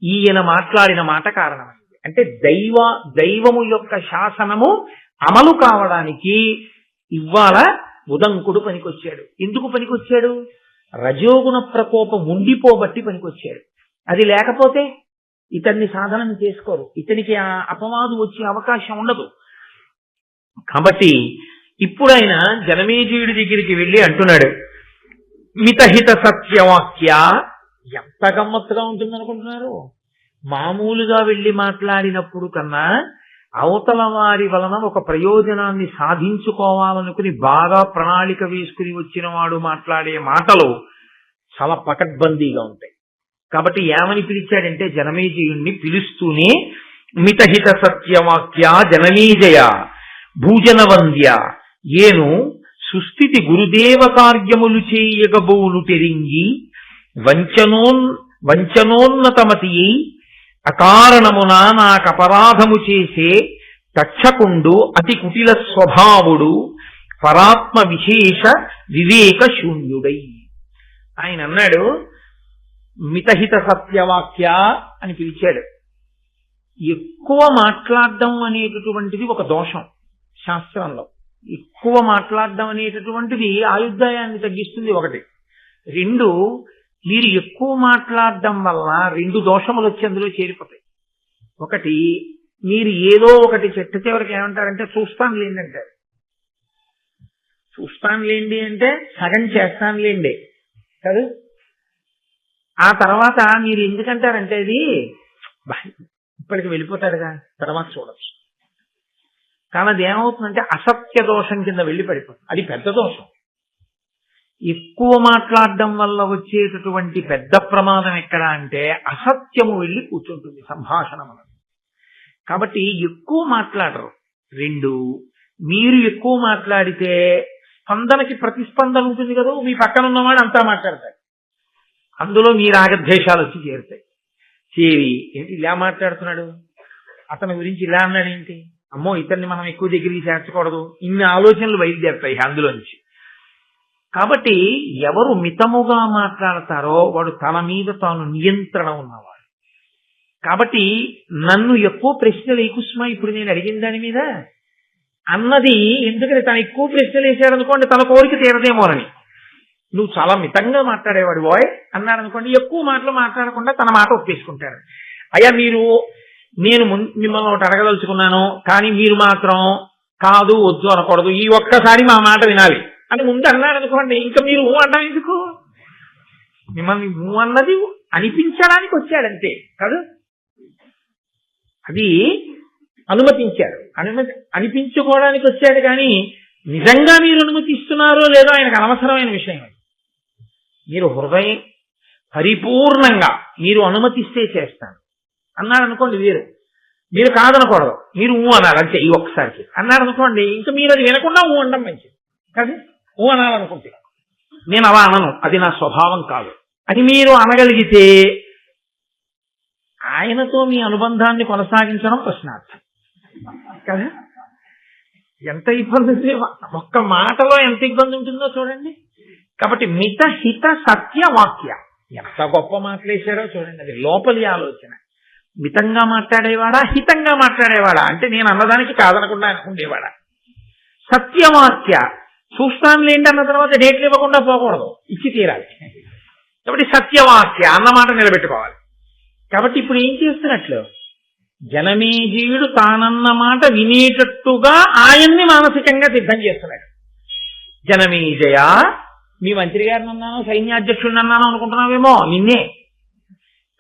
S1: ఈయన మాట్లాడిన మాట కారణమైంది. అంటే దైవము యొక్క శాసనము అమలు కావడానికి ఇవాళ ఉదంకుడు పనికొచ్చాడు. ఎందుకు పనికొచ్చాడు? రజోగుణ ప్రకోపం ఉండిపోబట్టి పనికొచ్చాడు. అది లేకపోతే ఇతన్ని సాధనం చేసుకోరు, ఇతనికి ఆ అపవాదు వచ్చే అవకాశం ఉండదు. కాబట్టి ఇప్పుడు ఆయన జనమేజయుడి దగ్గరికి వెళ్ళి అంటున్నాడు, మితహిత సత్యవాక్య. ఎంత గమ్మత్తుగా ఉంటుందనుకుంటున్నారు? మామూలుగా వెళ్ళి మాట్లాడినప్పుడు కన్నా అవతల వారి వలన ఒక ప్రయోజనాన్ని సాధించుకోవాలనుకుని బాగా ప్రణాళిక వేసుకుని వచ్చిన వాడు మాట్లాడే మాటలు చాలా పకడ్బందీగా ఉంటాయి. కాబట్టి ఏమని పిలిచాడంటే జనమేజయుణ్ణి పిలుస్తూనే మితహిత సత్యవాక్య జనమేజయ భూజనవంద్య ఏను సుస్థితి గురుదేవ కార్యములు చేయగబోలు తెరింగి వంచనోన్నతమతి అకారణమున నాకపరాధము చేసే తక్షకుండు అతి కుటిల స్వభావుడు పరాత్మ విశేష వివేక శూన్యుడై. ఆయన అన్నాడు మితహిత సత్యవాక్య అని పిలిచాడు. ఎక్కువ మాట్లాడడం అనేటటువంటిది ఒక దోషం శాస్త్రంలో. ఎక్కువ మాట్లాడడం అనేటటువంటిది ఆయుర్దాయాన్ని తగ్గిస్తుంది ఒకటి. రెండు, మీరు ఎక్కువ మాట్లాడడం వల్ల రెండు దోషములు వచ్చి అందులో చేరిపోతాయి. ఒకటి, మీరు ఏదో ఒకటి చెట్ట చివరికి ఏమంటారంటే చూస్తాను లేండి అంటారు. చూస్తాను లేండి అంటే సగం చేస్తాను లేండి కాదు. ఆ తర్వాత మీరు ఎందుకంటారంటే అది ఇప్పటికి వెళ్ళిపోతాడుగా తర్వాత చూడచ్చు. కానీ అది ఏమవుతుందంటే అసత్య దోషం కింద వెళ్ళి పడిపోతుంది. అది పెద్ద దోషం. ఎక్కువ మాట్లాడడం వల్ల వచ్చేటటువంటి పెద్ద ప్రమాదం ఎక్కడ అంటే అసత్యము వెళ్ళి కూర్చుంటుంది సంభాషణ. కాబట్టి ఎక్కువ మాట్లాడరు. రెండు, మీరు ఎక్కువ మాట్లాడితే స్పందనకి ప్రతిస్పందన ఉంటుంది కదా, మీ పక్కన ఉన్నవాడు అంతా మాట్లాడతాడు, అందులో మీ రాగద్వేషాలు వచ్చి చేరుతాయి. చేరి ఏంటి ఇలా మాట్లాడుతున్నాడు, అతని గురించి ఇలా అన్నాడేంటి, అమ్మో ఇతన్ని మనం ఎక్కువ దగ్గరికి చేర్చకూడదు, ఇన్ని ఆలోచనలు బయలుదేరుతాయి అందులోంచి. కాబట్టి ఎవరు మితముగా మాట్లాడతారో వాడు తన మీద తాను నియంత్రణ ఉన్నవాడు. కాబట్టి నన్ను ఎక్కువ ప్రశ్నలు ఏకుస్మా ఇప్పుడు నేను అడిగిన దాని మీద అన్నది ఎందుకని తను ఎక్కువ ప్రశ్నలు వేసాడనుకోండి తన కోరిక తీరదేమోనని. నువ్వు చాలా మితంగా మాట్లాడేవాడు బాయ్ అన్నాడు అనుకోండి, ఎక్కువ మాటలు మాట్లాడకుండా తన మాట ఒప్పేసుకుంటాడు. అయ్యా నేను మిమ్మల్ని ఒకటి అడగదలుచుకున్నాను కానీ మీరు మాత్రం కాదు వద్దు అనకూడదు, ఈ ఒక్కసారి మా మాట వినాలి అని ముందు అన్నాడు అనుకోండి, ఇంకా మీరు ఊ అంటాం ఎందుకు? మిమ్మల్ని ఊ అన్నది అనిపించడానికి వచ్చాడంతే కాదు, అది అనుమతించాడు, అనిపించుకోవడానికి వచ్చాడు. కానీ నిజంగా మీరు అనుమతిస్తున్నారో లేదో ఆయనకు అనవసరమైన విషయం. మీరు హృదయం పరిపూర్ణంగా మీరు అనుమతిస్తే చేస్తాను అన్నాడు అనుకోండి వేరు, మీరు కాదనకూడదు, మీరు ఊ అనాలి అంతే ఈ ఒక్కసారికి అన్నాడు అనుకోండి, ఇంకా మీరు అది వినకుండా ఊ అనడం మంచిది కాదు. ఊ అనాలనుకుంటే నేను అలా అనను, అది నా స్వభావం కాదు అని మీరు అనగలిగితే ఆయనతో మీ అనుబంధాన్ని కొనసాగించడం ప్రశ్నార్థం కదా. ఎంత ఇబ్బంది, ఒక్క మాటలో ఎంత ఇబ్బంది ఉంటుందో చూడండి. కాబట్టి మిత హిత సత్య వాక్య, ఎంత గొప్ప మాట్లాడేశారో చూడండి. అది లోపలి ఆలోచన. మితంగా మాట్లాడేవాడా హితంగా మాట్లాడేవాడా అంటే నేను అన్నదానికి కాదనకుండా అనుకునేవాడా. సత్యవాక్య, చూస్తాను లేండి అన్న తర్వాత డేట్లు ఇవ్వకుండా పోకూడదు, ఇచ్చి తీరాలి. కాబట్టి సత్యవాక్య అన్నమాట నిలబెట్టుకోవాలి. కాబట్టి ఇప్పుడు ఏం చేస్తున్నట్లు జనమేజయుడు తానన్న మాట వినేటట్టుగా ఆయన్ని మానసికంగా సిద్ధం చేస్తున్నాడు. జనమేజయ, మీ మంత్రి గారిని అన్నాను సైన్యాధ్యక్షుడిని అన్నాను అనుకుంటున్నావేమో, నిన్నే.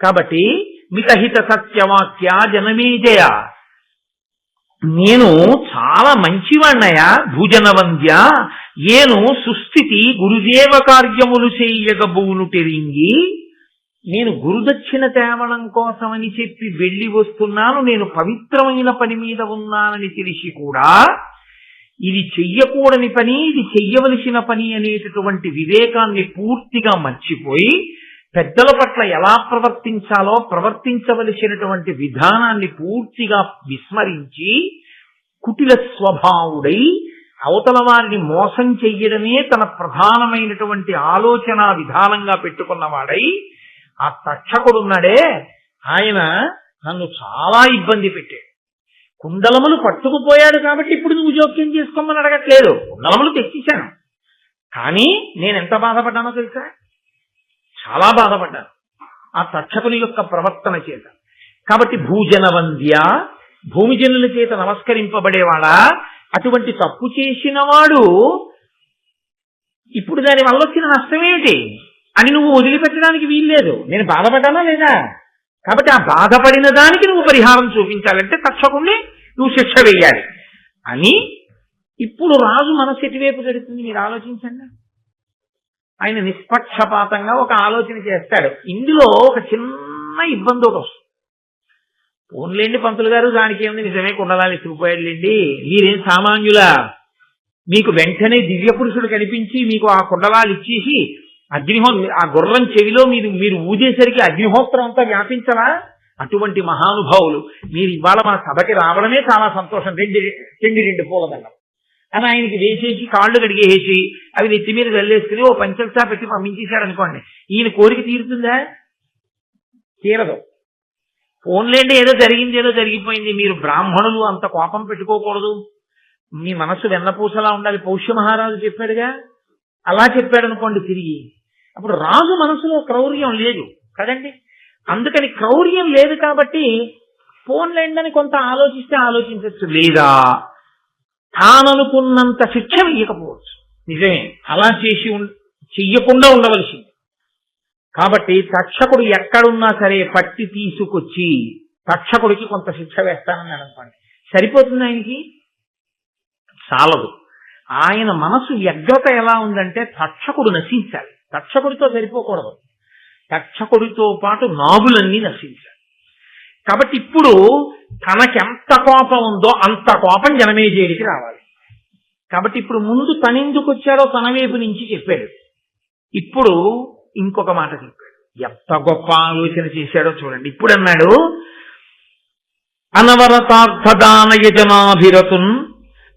S1: కాబట్టి మితహిత సత్యవాక్య జనమేజయ, నేను చాలా మంచివాణ్ణయా భూజనవంద్య, ఏను సుస్థితి గురుదేవ కార్యములు చెయ్యగబూను టెరింగి, నేను గురుదక్షిణ తేవడం కోసమని చెప్పి వెళ్ళి వస్తున్నాను, నేను పవిత్రమైన పని మీద ఉన్నానని తెలిసి కూడా ఇది చెయ్యకూడని పని, ఇది చెయ్యవలసిన పని అనేటటువంటి వివేకాన్ని పూర్తిగా మర్చిపోయి పెద్దల పట్ల ఎలా ప్రవర్తించాలో ప్రవర్తించవలసినటువంటి విధానాన్ని పూర్తిగా విస్మరించి కుటిల స్వభావుడై అవతల వారిని మోసం చెయ్యడమే తన ప్రధానమైనటువంటి ఆలోచన విధానంగా పెట్టుకున్నవాడై ఆ తక్షకుడున్నాడే ఆయన నన్ను చాలా ఇబ్బంది పెట్టాడు. కుండలములు పట్టుకుపోయాడు కాబట్టి ఇప్పుడు నువ్వు జోక్యం చేసుకోమని అడగట్లేదు, కుండలములు తెచ్చేశాను. కానీ నేను ఎంత బాధపడ్డానో తెలుసా, చాలా బాధపడ్డాను ఆ తక్షకుని యొక్క ప్రవర్తన చేత. కాబట్టి భూజనవంద్య, భూమిజనుల చేత నమస్కరింపబడేవాడా, అటువంటి తప్పు చేసిన వాడు ఇప్పుడు దాని వల్ల వచ్చిన నష్టమేమిటి అని నువ్వు వదిలిపెట్టడానికి వీల్లేదు. నేను బాధపడ్డానా లేదా, కాబట్టి ఆ బాధపడిన దానికి నువ్వు పరిహారం చూపించాలంటే తక్షకుణ్ణి నువ్వు శిక్ష వేయాలి అని. ఇప్పుడు రాజు మనసు ఎటువైపు జరుగుతుంది మీరు ఆలోచించండి. ఆయన నిష్పక్షపాతంగా ఒక ఆలోచన చేస్తాడు. ఇందులో ఒక చిన్న ఇబ్బంది ఒకటి వస్తుంది. పోన్లేండి పంతులు గారు, దానికి ఏముంది, నిజమే కుండలాలు ఇసుకుపోయాడులేండి, మీరేం సామాన్యులా, మీకు వెంటనే దివ్య పురుషుడు కనిపించి మీకు ఆ కుండలాలు ఇచ్చేసి ఆ గుర్రం చెవిలో మీరు ఊదేసరికి అగ్నిహోత్రం అంతా వ్యాపించరా? అటువంటి మహానుభావులు మీరు ఇవాళ మన సభకి రావడమే చాలా సంతోషం, రెండు పూలదండం అని ఆయనకి వేసేసి కాళ్ళు కడిగేసి అవి నెత్తి మీద వెళ్ళేసుకుని ఓ పంచల్సా పెట్టి పంపించేశాడు అనుకోండి, ఈయన కోరిక తీరుతుందా? తీరదు. ఫోన్లేండి ఏదో జరిగింది, ఏదో జరిగిపోయింది, మీరు బ్రాహ్మణులు అంత కోపం పెట్టుకోకూడదు, మీ మనస్సు వెన్నపూసలా ఉండాలి, పౌష్య మహారాజు చెప్పాడుగా, అలా చెప్పాడు అనుకోండి తిరిగి. అప్పుడు రాజు మనసులో క్రౌర్యం లేదు కదండి. అందుకని క్రౌర్యం లేదు కాబట్టి ఫోన్లేండని కొంత ఆలోచిస్తే ఆలోచించవచ్చు, లేదా తాననుకున్నంత శిక్ష వేయకపోవచ్చు. నిజమే, అలా చెయ్యకుండా ఉండవలసింది. కాబట్టి తక్షకుడు ఎక్కడున్నా సరే పట్టి తీసుకొచ్చి తక్షకుడికి కొంత శిక్ష వేస్తానని అనుకోండి, సరిపోతుంది. ఆయనకి చాలదు. ఆయన మనసు వ్యగ్రత ఎలా ఉందంటే తక్షకుడు నశించాలి, తక్షకుడితో సరిపోకూడదు, తక్షకుడితో పాటు నాగులన్నీ నశించాలి. కాబట్టి ఇప్పుడు తనకెంత కోపం ఉందో అంత కోపం జనమేజయుడికి రావాలి. కాబట్టి ఇప్పుడు ముందు తనెందుకు వచ్చాడో తన వైపు నుంచి చెప్పాడు, ఇప్పుడు ఇంకొక మాట చెప్పాడు. ఎంత గొప్ప ఆలోచన చేశాడో చూడండి. ఇప్పుడు అన్నాడు, అనవరతార్థదాన యజనాభిరతున్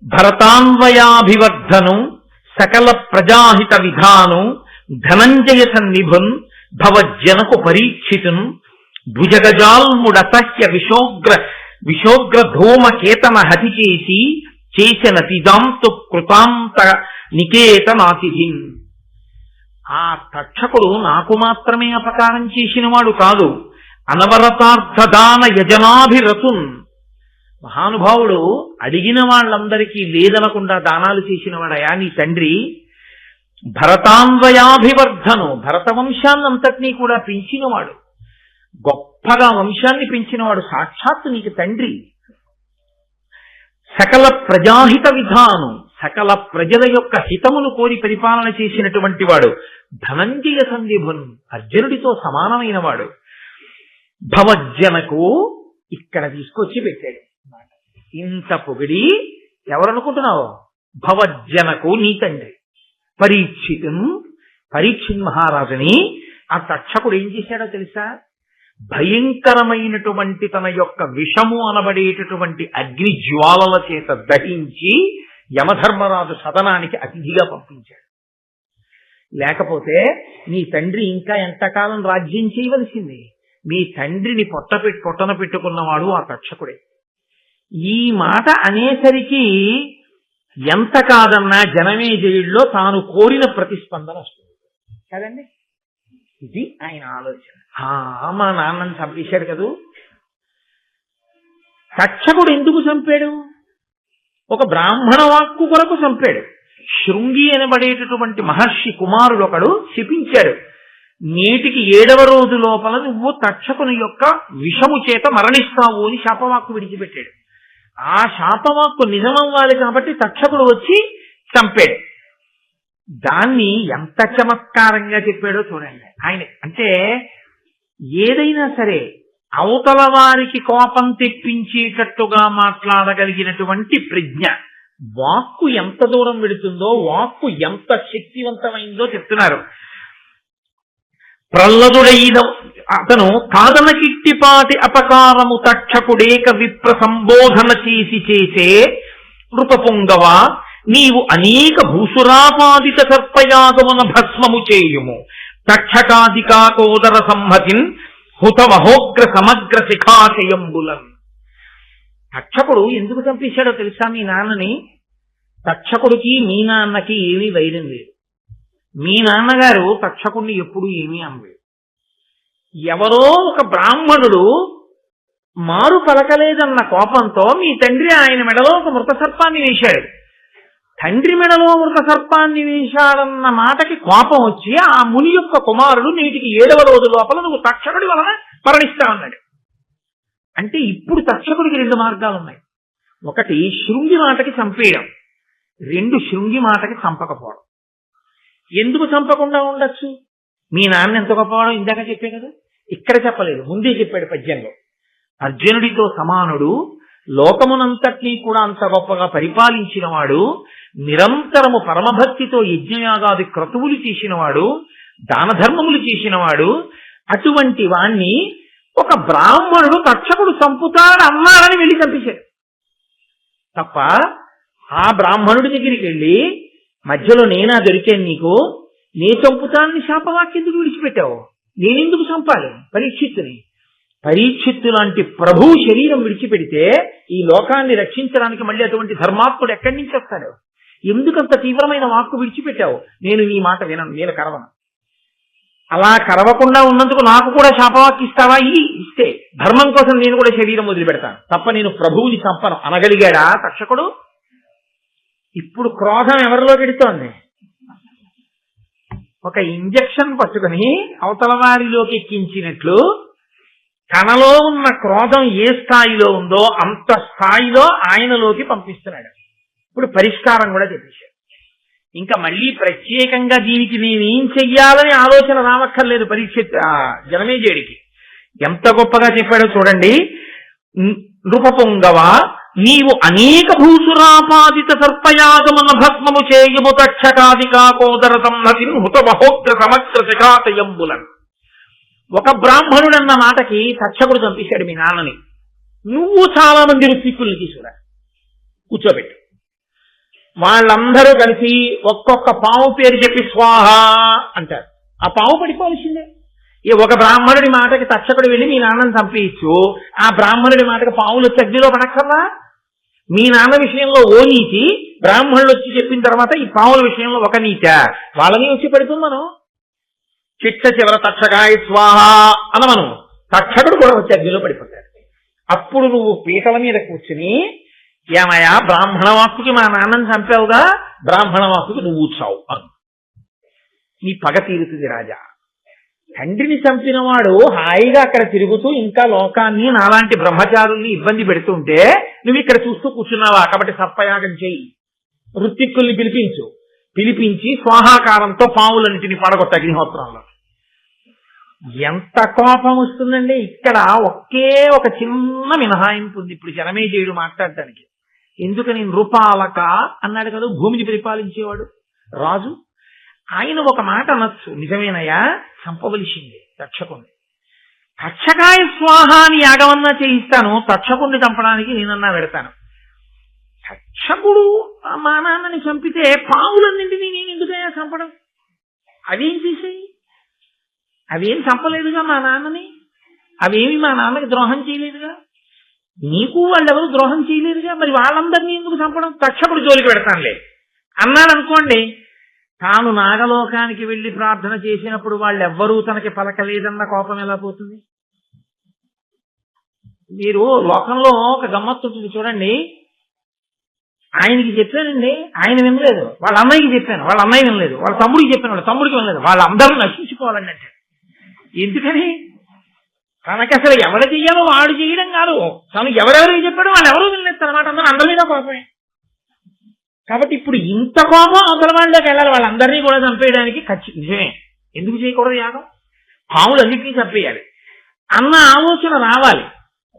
S1: భరతాన్వయాభివర్ధను సకల ప్రజాహిత విధాను ధనంజయ సన్నిభున్ భవజ్జనకు పరీక్షితున్ భుజగజాల్ముడసహ్య విశోగ్ర ధూమకేతన హతి చేసిన తిదాంతు కృతాంత నికేతనాతిథిన్. ఆ తక్షకుడు నాకు మాత్రమే అపకారం చేసినవాడు కాదు, అనవరతార్థదాన యజనాభిరతున్, మహానుభావుడు అడిగిన వాళ్ళందరికీ లేదనకుండా దానాలు చేసినవాడయా నీ తండ్రి. భరతాన్వయాభివర్ధను, భరత వంశాన్నంతటినీ కూడా పెంచినవాడు, గొప్పగా వంశాన్ని పెంచినవాడు, సాక్షాత్తు నీకు తండ్రి. సకల ప్రజాహిత విధానం, సకల ప్రజల యొక్క హితమును కోరి పరిపాలన చేసినటువంటి వాడు. ధనంజయ సంధిభున్, అర్జునుడితో సమానమైన వాడు. భవజ్జనకు, ఇక్కడ తీసుకొచ్చి పెట్టాడు. ఇంత పొగిడి ఎవరనుకుంటున్నావు? భవజ్జనకు, నీ తండ్రి. పరీక్షిత్ మహారాజుని ఆ తక్షకుడు ఏం చేశాడో తెలుసా? భయంకరమైనటువంటి తన యొక్క విషము అనబడేటటువంటి అగ్ని జ్వాలల చేత దహించి యమధర్మరాజు సదనానికి అతిథిగా పంపించాడు. లేకపోతే నీ తండ్రి ఇంకా ఎంతకాలం రాజ్యం చేయవలసింది? మీ తండ్రిని పొట్టన పెట్టుకున్నవాడు ఆ తక్షకుడే. ఈ మాట అనేసరికి ఎంత కాదన్నా జనమేజయుడిలో తాను కోరిన ప్రతిస్పందన వస్తుంది కదండి. ఇది ఆయన ఆలోచన. మా నాన్నని చంపేశాడు కదూ. తక్షకుడు ఎందుకు చంపాడు? ఒక బ్రాహ్మణ వాక్కు కొరకు చంపాడు. శృంగి అనబడేటటువంటి మహర్షి కుమారుడు ఒకడు శపించాడు, నేటికి 7వ రోజు లోపల నువ్వు తక్షకుని యొక్క విషము చేత మరణిస్తావు అని శాపవాక్కు విడిచిపెట్టాడు. ఆ శాపవాక్కు నిజమవ్వాలి కాబట్టి తక్షకుడు వచ్చి చంపాడు. దాన్ని ఎంత చమత్కారంగా చెప్పాడో చూడండి ఆయన. అంటే ఏదైనా సరే అవతల వారికి కోపం తెప్పించేటట్టుగా మాట్లాడగలిగినటువంటి ప్రజ్ఞ, వాక్కు ఎంత దూరం వెడుతుందో, వాక్కు ఎంత శక్తివంతమైందో చెప్తున్నారు. ప్రహ్లదుడైన అతను కాదనకిట్టిపాటి అపకారము తక్షకుడేక విప్ర సంబోధన చేసే నృపపుంగవ, నీవు అనేక భూసురాపాదిత సర్పయాగమున భస్మము చేయుము తక్షకాదికాకోదర సంహతిన్ హుతమహోగ్ర సమగ్ర శిఖాశయంబులన్. తక్షకుడు ఎందుకు చంపేశాడో తెలుసా మీ నాన్నని? తక్షకుడికి మీ నాన్నకి ఏమీ వైరం లేదు. మీ నాన్నగారు తక్షకుడిని ఎప్పుడూ ఏమీ అనలేదు. ఎవరో ఒక బ్రాహ్మణుడు మారు పలకలేదన్న కోపంతో మీ తండ్రి ఆయన మెడలో ఒక మృత సర్పాన్ని వేశాడు. తండ్రి మెడలో మృత సర్పాన్ని వేశాడన్న మాటకి కోపం వచ్చి ఆ ముని యొక్క కుమారుడు నేటికి 7వ రోజు లోపల నువ్వు తక్షకుడి వలన మరణిస్తా అన్నాడు. అంటే ఇప్పుడు తక్షకుడికి 2 మార్గాలు ఉన్నాయి. ఒకటి శృంగి మాటకి చంపేయడం, 2 శృంగి మాటకి చంపకపోవడం. ఎందుకు చంపకుండా ఉండొచ్చు? మీ నాన్న ఎంత గొప్పవాడో ఇందాక చెప్పే కదా, ఇక్కడ చెప్పలేదు, ముందే చెప్పాడు పద్యంలో. అర్జునుడితో సమానుడు, లోకమునంతటినీ కూడా అంత గొప్పగా పరిపాలించిన వాడు, నిరంతరము పరమభక్తితో యజ్ఞయాగాది క్రతువులు చేసినవాడు, దాన ధర్మములు చేసినవాడు. అటువంటి వాణ్ణి ఒక బ్రాహ్మణుడు తక్షకుడు చంపుతాడు అన్నాడని వెళ్ళి చంపేశాడు తప్ప, ఆ బ్రాహ్మణుడి దగ్గరికి వెళ్ళి మధ్యలో నేనా దొరికాను నీకు, నే చంపుతానని శాపవాక్యెందుకు విడిచిపెట్టావు? నేనెందుకు చంపాలి పరీక్షిత్తుని? పరీక్షిత్తు లాంటి ప్రభు శరీరం విడిచిపెడితే ఈ లోకాన్ని రక్షించడానికి మళ్ళీ అటువంటి ధర్మాత్ముడు ఎక్కడి నుంచి వస్తాడు? ఎందుకంత తీవ్రమైన వాక్కు విడిచిపెట్టావు? నేను ఈ మాట వినను, నేను కరవను. అలా కరవకుండా ఉన్నందుకు నాకు కూడా శాపవాక్య ఇస్తావా? ఇస్తే ధర్మం కోసం నేను కూడా శరీరం వదిలిపెడతాను తప్ప నేను ప్రభువుని చంపను అనగలిగాడా తక్షకుడు? ఇప్పుడు క్రోధం ఎవరిలో పెడుతోంది? ఒక ఇంజెక్షన్ పట్టుకుని అవతల వారిలోకి ఎక్కించినట్లు తనలో ఉన్న క్రోధం ఏ స్థాయిలో ఉందో అంత స్థాయిలో ఆయనలోకి పంపిస్తున్నాడు. ఇప్పుడు పరిష్కారం కూడా చెప్పేశాడు. ఇంకా మళ్ళీ ప్రత్యేకంగా దీనికి నేనేం చెయ్యాలని ఆలోచన రావక్కర్లేదు జనమేజయుడికి. ఎంత గొప్పగా చెప్పాడో చూడండి. నృపపుంగవ, నీవు అనేక భూసురాపాదిత సర్పయాగమున భస్మము చేయము తక్షకాదికాకోదర సంహతిన్ హుతమహోగ్ర సమగ్ర శిఖాశయంబులన్. ఒక బ్రాహ్మణుడు అన్న మాటకి తక్షకుడు చంపేశాడు మీ నాన్నని. నువ్వు చాలా మంది ఋత్విక్కుల్ని తీసుకురా, కూర్చోబెట్టు. వాళ్ళందరూ కలిసి ఒక్కొక్క పాము పేరు చెప్పి స్వాహ అంటారు. ఆ పాము పడిపోవలసిందే. ఈ ఒక బ్రాహ్మణుడి మాటకి తక్షకుడు వెళ్ళి మీ నాన్నని చంపేయచ్చు, ఆ బ్రాహ్మణుడి మాటకి పాములు వచ్చి అగ్నిలో పడక్కర్లా? మీ నాన్న విషయంలో ఓ నీతి, బ్రాహ్మణులు వచ్చి చెప్పిన తర్వాత ఈ పాముల విషయంలో ఒక నీత, వాళ్ళని వచ్చి పడుతుంది. మనం చిట్ట చివర తక్షకాయ స్వాహ అన మనం తక్షకుడు కూడా వచ్చి అగ్నిలో పడిపోతాడు. అప్పుడు నువ్వు పీటల మీద కూర్చుని, ఏమయ్యా బ్రాహ్మణ వాక్కుకి మా నాన్నని చంపావుగా, బ్రాహ్మణ వాక్కుకి నువ్వు చావు అను. నీ పగ తీరుతుంది రాజా. తండ్రిని చంపినవాడు హాయిగా అక్కడ తిరుగుతూ ఇంకా లోకాన్ని నాలాంటి బ్రహ్మచారుల్ని ఇబ్బంది పెడుతుంటే నువ్వు ఇక్కడ చూస్తూ కూర్చున్నావా? కాబట్టి సర్పయాగం చేయి, ఋత్విక్కుల్ని పిలిపించి స్వాహాకారంతో పావులన్నింటినీ పడగొట్ట అగ్నిహోత్రంలో. ఎంత కోపం వస్తుందండి. ఇక్కడ ఒకే ఒక చిన్న మినహాయింపు ఉంది ఇప్పుడు జనమేజయుడు మాట్లాడటానికి. ఎందుకని? నృపాలక అన్నాడు కదా భూమిని పరిపాలించేవాడు రాజు. ఆయన ఒక మాట అనొచ్చు, నిజమేనయ్యా చంపవలసింది తక్షకుణ్ణి. తక్షకాయ స్వాహాని యాగమన్నా చేయిస్తాను, తక్షకుణ్ణి చంపడానికి నేనన్నా పెడతాను. తక్షకుడు మా నాన్నని చంపితే పావులన్నింటినీ నేను ఎందుకయ్యా చంపడం? అవేం చేసాయి? అవేం చంపలేదుగా మా నాన్నని, అవేమి మా నాన్నకి ద్రోహం చేయలేదుగా, నీకు వాళ్ళెవరు ద్రోహం చేయలేదుగా, మరి వాళ్ళందరినీ ఎందుకు చంపడం? తక్షకుడు జోలికి పెడతానులే అన్నాడు అనుకోండి. తాను నాగలోకానికి వెళ్లి ప్రార్థన చేసినప్పుడు వాళ్ళెవ్వరూ తనకి పలకలేదన్న కోపం ఎలా పోతుంది? మీరు లోకంలో ఒక గమ్మత్తు ఉంటుంది చూడండి. ఆయనకి చెప్పానండి, ఆయన వినలేదు. వాళ్ళ అన్నయ్యకి చెప్పాను, వాళ్ళ అన్నయ్య వినలేదు. వాళ్ళ తమ్ముడికి చెప్పాను, వాళ్ళ తమ్ముడికి వినలేదు. వాళ్ళందరూ నశించుకోవాలండి అంటే. ఎందుకని? తనకి అసలు ఎవరు చెయ్యాలో వాడు చేయడం కాదు, తను ఎవరెవరికి చెప్పాడో వాళ్ళు ఎవరూ వినలేదు అనమాట. అందరి మీద కోపమే. కాబట్టి ఇప్పుడు ఇంత కోపం అవతల వాళ్ళకి వెళ్ళాలి, వాళ్ళందరినీ కూడా చంపేయడానికి. నిజమే, ఎందుకు చేయకూడదు యాగం? పాములన్నింటినీ చంపేయాలి అన్న ఆలోచన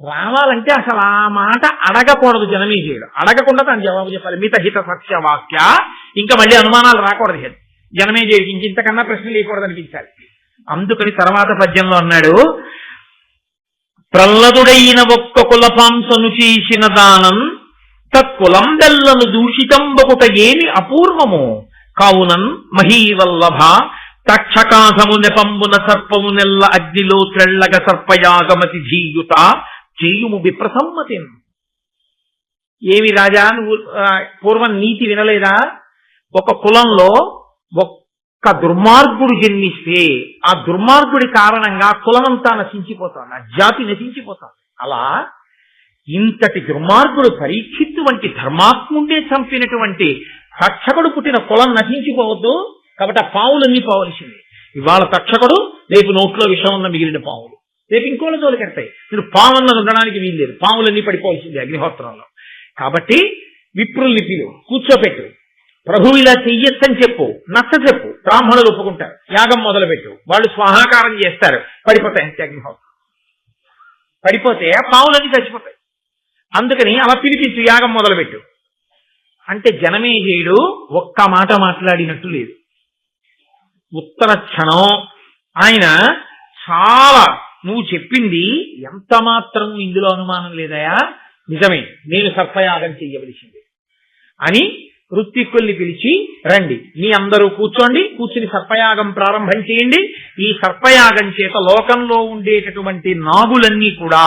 S1: రావాలంటే అసలు ఆ మాట అడగకూడదు జనమేజయుడు. అడగకుండా తను జవాబు చెప్పాలి. మిత హిత సత్య వాక్య. ఇంకా మళ్ళీ అనుమానాలు రాకూడదు జనమేజయుడికి, ఇంతకన్నా ప్రశ్న లేకూడదు అనిపించాలి. అందుకని తర్వాత పద్యంలో అన్నాడు, ప్రహ్లదుడైన ఒక్క కులపాంసను చేసిన దానం తత్కులం బెల్లను దూషితంబకుట ఏమి అపూర్వము కావునన్ మహీవల్లభ తక్షకాసము నెపంబున సర్పము నెల్ల అగ్నిలో త్రెళ్ళగ సర్పయాగమతి జీయుత చేయుము విప్రసమ్మతి. ఏమి రాజా నువ్వు పూర్వం నీతి వినలేదా? ఒక కులంలో ఒక్క దుర్మార్గుడు జన్మిస్తే ఆ దుర్మార్గుడి కారణంగా కులమంతా నశించిపోతాడు, ఆ జాతి నశించిపోతాడు. అలా ఇంతటి దుర్మార్గుడు పరీక్షిత్తు వంటి ధర్మాత్ముండే చంపినటువంటి తక్షకుడు పుట్టిన కులం నశించిపోవద్దు. కాబట్టి ఆ పావులన్నీ పోవలసింది. ఇవాళ తక్షకుడు, రేపు నోట్లో విషం ఉన్న మిగిలిన పావులు, రేపు ఇంకోళ్ళ జోలికెడతాయి. మీరు పావులను ఉండడానికి వీల్లేదు, పావులన్నీ పడిపోవలసింది అగ్నిహోత్రంలో. కాబట్టి విప్రుల్ని పిలు, కూర్చోపెట్టు, ప్రభు ఇలా చెయ్యొచ్చని చెప్పు, నచ్చ చెప్పు, బ్రాహ్మణులు ఒప్పుకుంటారు. యాగం మొదలుపెట్టు, వాళ్ళు స్వాహాకారం చేస్తారు, పడిపోతాయి అంతే అగ్నిహోత్రం. పడిపోతే ఆ పావులన్నీ చచ్చిపోతాయి. అందుకని అలా పిలిపించు, యాగం మొదలుపెట్టు అంటే జనమేజయుడు ఒక్క మాట మాట్లాడినట్టు లేదు. ఉత్తర క్షణం ఆయన చాలా, నువ్వు చెప్పింది ఎంత మాత్రం ఇందులో అనుమానం లేదయా, నిజమే, నేను సర్పయాగం చెయ్యవలసింది అని ఋత్విక్కుల్ని పిలిచి, రండి మీ అందరూ కూర్చోండి, కూర్చుని సర్పయాగం ప్రారంభం చేయండి. ఈ సర్పయాగం చేత లోకంలో ఉండేటటువంటి నాగులన్నీ కూడా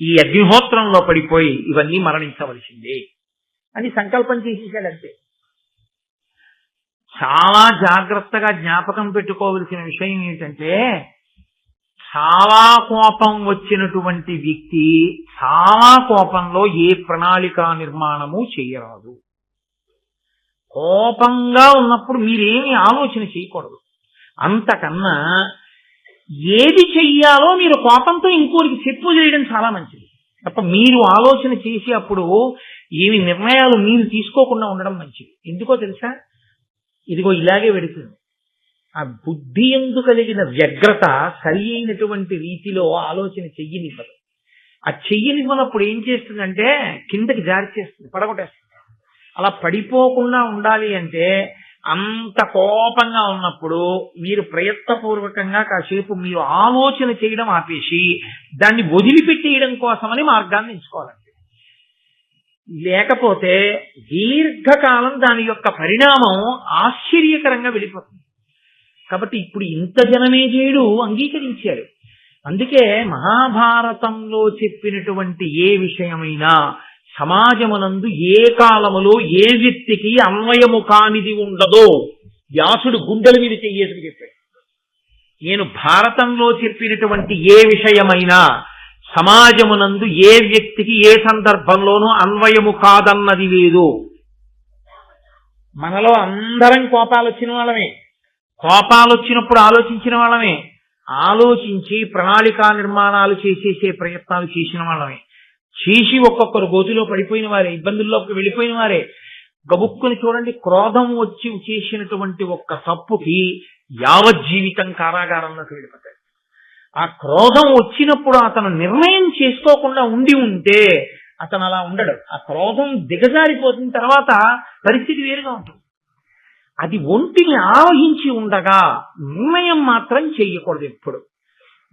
S1: ఈ అగ్నిహోత్రంలో పడిపోయి ఇవన్నీ మరణించవలసిందే అని సంకల్పం చేసేసాడంతే. చాలా జాగ్రత్తగా జ్ఞాపకం పెట్టుకోవలసిన విషయం ఏంటంటే, చాలా కోపం వచ్చినటువంటి వ్యక్తి చాలా కోపంలో ఏ ప్రణాళిక నిర్మాణము చేయరాదు. కోపంగా ఉన్నప్పుడు మీరేమీ ఆలోచన చేయకూడదు. అంతకన్నా ఏది చెయ్యాలో మీరు కోపంతో ఇంకోరికి చెప్పు చేయడం చాలా మంచిది తప్ప మీరు ఆలోచన చేసి అప్పుడు ఏమి నిర్ణయాలు మీరు తీసుకోకుండా ఉండడం మంచిది. ఎందుకో తెలుసా? ఇదిగో ఇలాగే వెడుతుంది. ఆ బుద్ధి ఎందు కలిగిన వ్యగ్రత సరి అయినటువంటి రీతిలో ఆలోచన చెయ్యనివ్వదు. ఆ చెయ్యనివ్వనప్పుడు ఏం చేస్తుందంటే కిందకి జారి చేస్తుంది, పడగొట్టేస్తుంది. అలా పడిపోకుండా ఉండాలి అంటే అంత కోపంగా ఉన్నప్పుడు మీరు ప్రయత్నపూర్వకంగా కాసేపు మీరు ఆలోచన చేయడం ఆపేసి దాన్ని వదిలిపెట్టేయడం కోసమని మార్గాన్ని ఎంచుకోవాలండి. లేకపోతే దీర్ఘకాలం దాని యొక్క పరిణామం ఆశ్చర్యకరంగా వెళ్ళిపోతుంది. కాబట్టి ఇప్పుడు ఇంత జనమేజయుడు అంగీకరించాడు. అందుకే మహాభారతంలో చెప్పినటువంటి ఏ విషయమైనా సమాజమునందు ఏ కాలములో ఏ వ్యక్తికి అన్వయము కానిది ఉండదో వ్యాసుడు గుండెల మీద చెయ్యేసి చెప్పాడు. నేను భారతంలో చెప్పినటువంటి ఏ విషయమైనా సమాజమునందు ఏ వ్యక్తికి ఏ సందర్భంలోనూ అన్వయము కాదన్నది లేదు. మనలో అందరం కోపాలు వచ్చిన వాళ్ళమే, కోపాలు వచ్చినప్పుడు ఆలోచించిన వాళ్ళమే, ఆలోచించి ప్రణాళికా నిర్మాణాలు చేసేసే ప్రయత్నాలు చేసిన వాళ్ళమే, చేసి ఒక్కొక్కరు గోతిలో పడిపోయిన వారే, ఇబ్బందుల్లోకి వెళ్ళిపోయిన వారే. గబుక్కుని చూడండి, క్రోధం వచ్చి చేసినటువంటి ఒక్క తప్పుకి యావజ్జీవితం కారాగారంలోకి వెళ్ళిపోతాడు. ఆ క్రోధం వచ్చినప్పుడు అతను నిర్ణయం చేసుకోకుండా ఉంటే అతను అలా ఉండడు. ఆ క్రోధం దిగజారిపోతున్న తర్వాత పరిస్థితి వేరుగా ఉంటుంది. అది ఒంటిని ఆవహించి ఉండగా నిర్ణయం మాత్రం చెయ్యకూడదు. ఎప్పుడు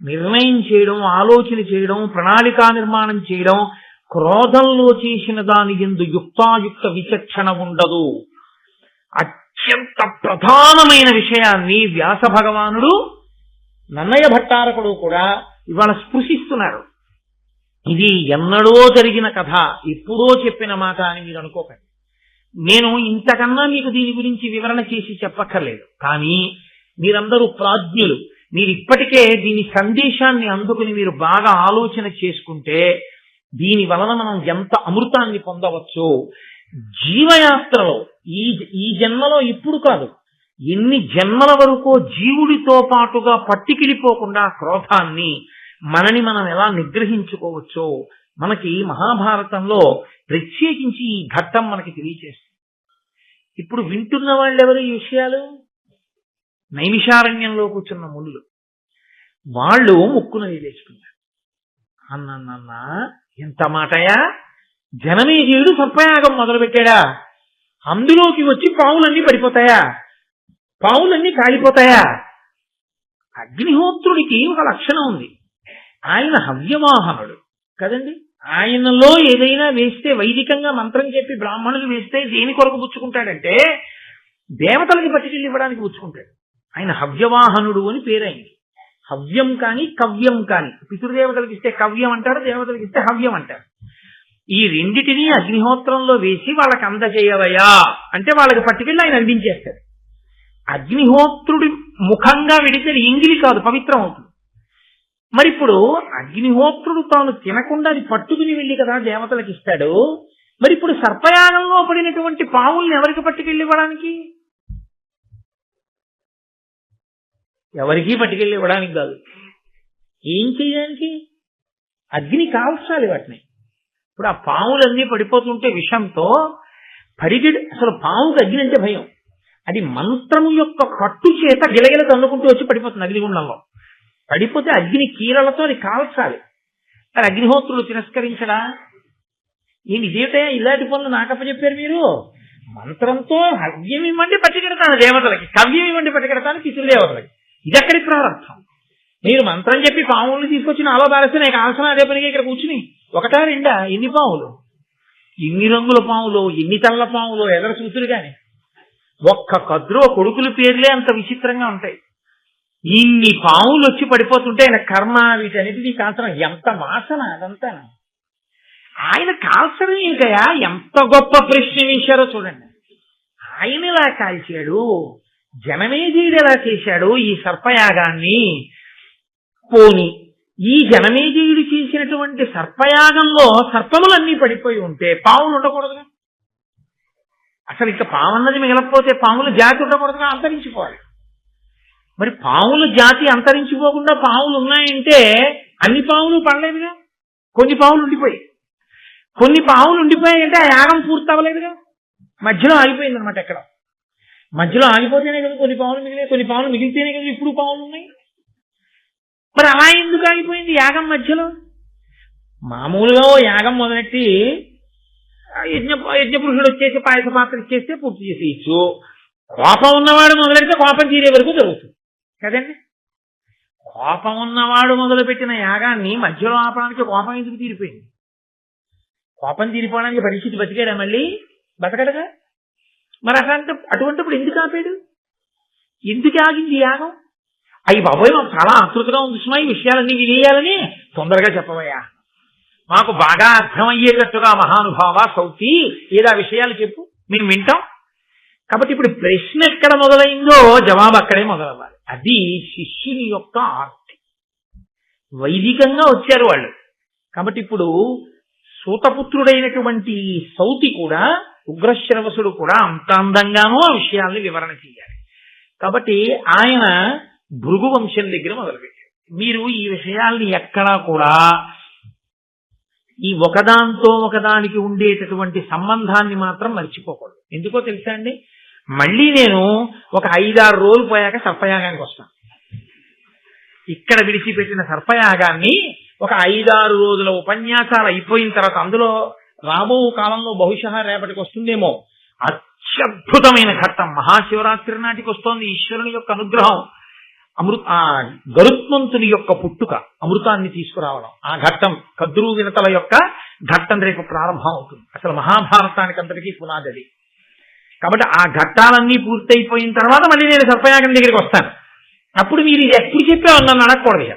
S1: నిర్ణయం చేయడం, ఆలోచన చేయడం, ప్రణాళికా నిర్మాణం చేయడం, క్రోధంలో చేసిన దాని యందు యుక్తాయుక్త విచక్షణ ఉండదు. అత్యంత ప్రధానమైన విషయాన్ని వ్యాస భగవానుడు, నన్నయ్య భట్టారకుడు కూడా ఇవాళ స్పృశిస్తున్నారు. ఇది ఎన్నడో జరిగిన కథ, ఎప్పుడో చెప్పిన మాట అని మీరు అనుకోకండి. నేను ఇంతకన్నా మీకు దీని గురించి వివరణ చేసి చెప్పక్కర్లేదు. కానీ మీరందరూ ప్రాజ్ఞులు, మీరు ఇప్పటికే దీని సందేశాన్ని అందుకుని మీరు బాగా ఆలోచన చేసుకుంటే దీని వలన మనం ఎంత అమృతాన్ని పొందవచ్చో జీవయాత్రలో ఈ జన్మలో ఇప్పుడు కాదు, ఎన్ని జన్మల వరకు జీవుడితో పాటుగా పట్టికిడిపోకుండా క్రోధాన్ని మనని మనం ఎలా నిగ్రహించుకోవచ్చో మనకి మహాభారతంలో ప్రత్యేకించి ఈ ఘట్టం మనకి తెలియచేస్తుంది. ఇప్పుడు వింటున్న వాళ్ళు ఎవరు ఈ విషయాలు? నైమిషారణ్యంలో కూర్చున్న మునులు. వాళ్ళు ముక్కున వేలేసుకున్నారు. అన్న ఎంత మాటయా, జనమేజయుడు సర్పయాగం మొదలుపెట్టాడా? అందులోకి వచ్చి పావులన్నీ పడిపోతాయా? పావులన్నీ కాలిపోతాయా? అగ్నిహోత్రుడికి ఒక లక్షణం ఉంది. ఆయన హవ్యవాహనుడు కదండి. ఆయనలో ఏదైనా వేస్తే, వైదికంగా మంత్రం చెప్పి బ్రాహ్మణులు వేస్తే దేని కొరకు పుచ్చుకుంటాడంటే దేవతలకి పట్టుకెళ్ళి ఇవ్వడానికి పుచ్చుకుంటాడు. ఆయన హవ్యవాహనుడు అని పేరు ఆయనకి. హవ్యం కాని కవ్యం కాని, పితృదేవతలకు ఇస్తే కవ్యం అంటారు, దేవతలకు ఇస్తే హవ్యం అంటారు. ఈ రెండిటినీ అగ్నిహోత్రంలో వేసి వాళ్ళకి అందజేయవయా అంటే వాళ్ళకి పట్టుకెళ్ళి ఆయన అందించేస్తాడు. అగ్నిహోత్రుడి ముఖంగా వెడితే ఎంగిలి కాదు, పవిత్రం అవుతుంది. మరి ఇప్పుడు అగ్నిహోత్రుడు తాను తినకుండా అది పట్టుకుని వెళ్ళి కదా దేవతలకు ఇస్తాడు. మరి ఇప్పుడు సర్పయాగంలో పడినటువంటి పావుల్ని ఎవరికి పట్టుకెళ్ళి ఇవ్వడానికి? ఎవరికీ పట్టుకెళ్ళి ఇవ్వడానికి కాదు. ఏం చేయడానికి? అగ్ని కాల్చాలి వాటిని. ఇప్పుడు ఆ పావులన్నీ పడిపోతుంటే విషంతో అసలు పావుకి అగ్ని అంటే భయం. అది మంత్రము యొక్క కట్టు చేత గిలగిల తన్నుకుంటూ వచ్చి పడిపోతుంది అగ్నిగుండంలో. పడిపోతే అగ్ని కీలలతో అది కాల్చాలి. మరి అగ్నిహోత్రుడు తిరస్కరించడా? ఇదేమిటయా ఇలాంటి పనులు నాకప్ప చెప్పారు మీరు? మంత్రంతో హవ్యం ఇవ్వండి పట్టుకెడతాను దేవతలకి, కవ్యం ఇవ్వండి పట్టుకెడతాను పితృదేవతలకి. ఇది ఎక్కడి ప్రారంభం? మీరు మంత్రం చెప్పి పావుల్ని తీసుకొచ్చి నాలో బారేస్తే నాకు కాల్సిన అదే పనిగా ఇక్కడ కూర్చుని ఒకటా రెండా ఎన్ని పావులు, ఎన్ని రంగుల పావులు, ఎన్ని తల్ల పావులు ఎదర చూతురు కానీ ఒక్క కద్రో కొడుకుల పేర్లే అంత విచిత్రంగా ఉంటాయి. ఇన్ని పావులు వచ్చి పడిపోతుంటే ఆయన కర్మ వీటన్నిటినీ కాల్చడం ఎంత వాసన అదంతా. ఆయన కాల్చడం ఏంటయా, ఎంత గొప్ప ప్రశ్న వేశారో చూడండి. ఆయన ఇలా కాల్చాడు, జనమేజయుడు ఎలా చేశాడు ఈ సర్పయాగాన్ని. పోని ఈ జనమేజయుడు చేసినటువంటి సర్పయాగంలో సర్పములన్నీ పడిపోయి ఉంటే పావులు ఉండకూడదుగా? అసలు ఇంకా పావున్నది మిగలకపోతే పాముల జాతి ఉండకూడదుగా, అంతరించిపోవాలి. మరి పావుల జాతి అంతరించిపోకుండా పావులు ఉన్నాయంటే అన్ని పావులు పడలేదుగా, కొన్ని పావులు ఉండిపోయాయి. కొన్ని పావులు ఉండిపోయాయంటే ఆ యాగం పూర్తి అవ్వలేదుగా, మధ్యలో ఆగిపోయింది అనమాట. ఎక్కడ మధ్యలో ఆగిపోతేనే కదా కొన్ని పావులు మిగిలినాయి, కొన్ని పావులు మిగిలితేనే కదా ఇప్పుడు పావులు ఉన్నాయి. మరి అలా ఎందుకు ఆగిపోయింది యాగం మధ్యలో? మామూలుగా యాగం మొదలెట్టి యజ్ఞపురుషుడు వచ్చేసి పాయస పాత్ర ఇచ్చేస్తే పూర్తి చేసేయచ్చు. కోపం ఉన్నవాడు మొదలెడితే కోపం తీరే వరకు జరుగుతుంది కదండి. కోపం ఉన్నవాడు మొదలుపెట్టిన యాగాన్ని మధ్యలో ఆపడానికి కోపం ఎందుకు తీరిపోయింది? కోపం తీరిపోవడానికి పరిస్థితి బతికాడా? మళ్ళీ బతకడగా. మరి అటువంటిప్పుడు ఎందుకు ఆపాడు? ఎందుకు ఆగింది యాగం? అయ్యి బాబోయ్, మాకు చాలా ఆతృతగా ఉంది సుమా ఈ విషయాలన్నీ వినేయాలని. తొందరగా చెప్పవయ్యా, మాకు బాగా అర్థమయ్యేటట్టుగా మహానుభావ సౌతి ఏదా విషయాలు చెప్పు, మేము వింటాం. కాబట్టి ఇప్పుడు ప్రశ్న ఎక్కడ మొదలైందో జవాబు అక్కడే మొదలవ్వాలి. అది శిష్యుని యొక్క ఆర్తి. వైదికంగా వచ్చారు వాళ్ళు. కాబట్టి ఇప్పుడు సూతపుత్రుడైనటువంటి సౌతి కూడా, ఉగ్రశ్రవసుడు కూడా అంత అందంగానూ ఆ విషయాల్ని వివరణ చేయాలి. కాబట్టి ఆయన భృగు వంశం దగ్గర మొదలుపెట్టారు. మీరు ఈ విషయాల్ని ఎక్కడా కూడా ఈ ఒకదాంతో ఒకదానికి ఉండేటటువంటి సంబంధాన్ని మాత్రం మర్చిపోకూడదు. ఎందుకో తెలుసా అండి, మళ్ళీ నేను ఒక 5-6 రోజులు పోయాక సర్పయాగానికి వస్తాను. ఇక్కడ విడిచిపెట్టిన సర్పయాగాన్ని ఒక 5-6 రోజుల ఉపన్యాసాలు అయిపోయిన తర్వాత, అందులో రాబో కాలంలో బహుశా రేపటికి వస్తుందేమో అత్యద్భుతమైన ఘట్టం. మహాశివరాత్రి నాటికి వస్తోంది. ఈశ్వరుని యొక్క అనుగ్రహం, గరుత్మంతుని యొక్క పుట్టుక, అమృతాన్ని తీసుకురావడం, ఆ ఘట్టం కద్రు వినతల యొక్క ఘట్టం రేపు ప్రారంభం అవుతుంది. అసలు మహాభారతానికి అంతటికీ పునాది అది. కాబట్టి ఆ ఘట్టాలన్నీ పూర్తయిపోయిన తర్వాత మళ్ళీ నేను సర్పయాగం దగ్గరికి వస్తాను. అప్పుడు మీరు ఇది ఎప్పుడు చెప్పావు నన్ను అడగకూడదు,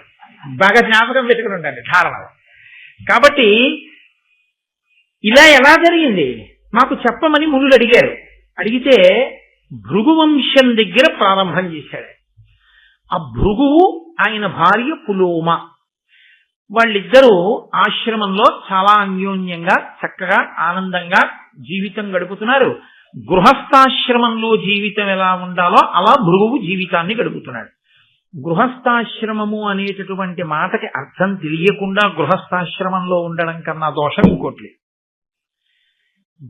S1: బాగా జ్ఞాపకం పెట్టుకుని ఉండండి ధారణలో. కాబట్టి ఇలా ఎలా జరిగింది మాకు చెప్పమని మునులు అడిగారు. అడిగితే భృగువంశం దగ్గర ప్రారంభం చేశాడు. ఆ భృగువు ఆయన భార్య పులోమ, వాళ్ళిద్దరూ ఆశ్రమంలో చాలా అన్యోన్యంగా చక్కగా ఆనందంగా జీవితం గడుపుతున్నారు. గృహస్థాశ్రమంలో జీవితం ఎలా ఉండాలో అలా భృగువు జీవితాన్ని గడుపుతున్నాడు. గృహస్థాశ్రమము అనేటటువంటి మాటకి అర్థం తెలియకుండా గృహస్థాశ్రమంలో ఉండడం కన్నా దోషం ఇంకోట్లేదు.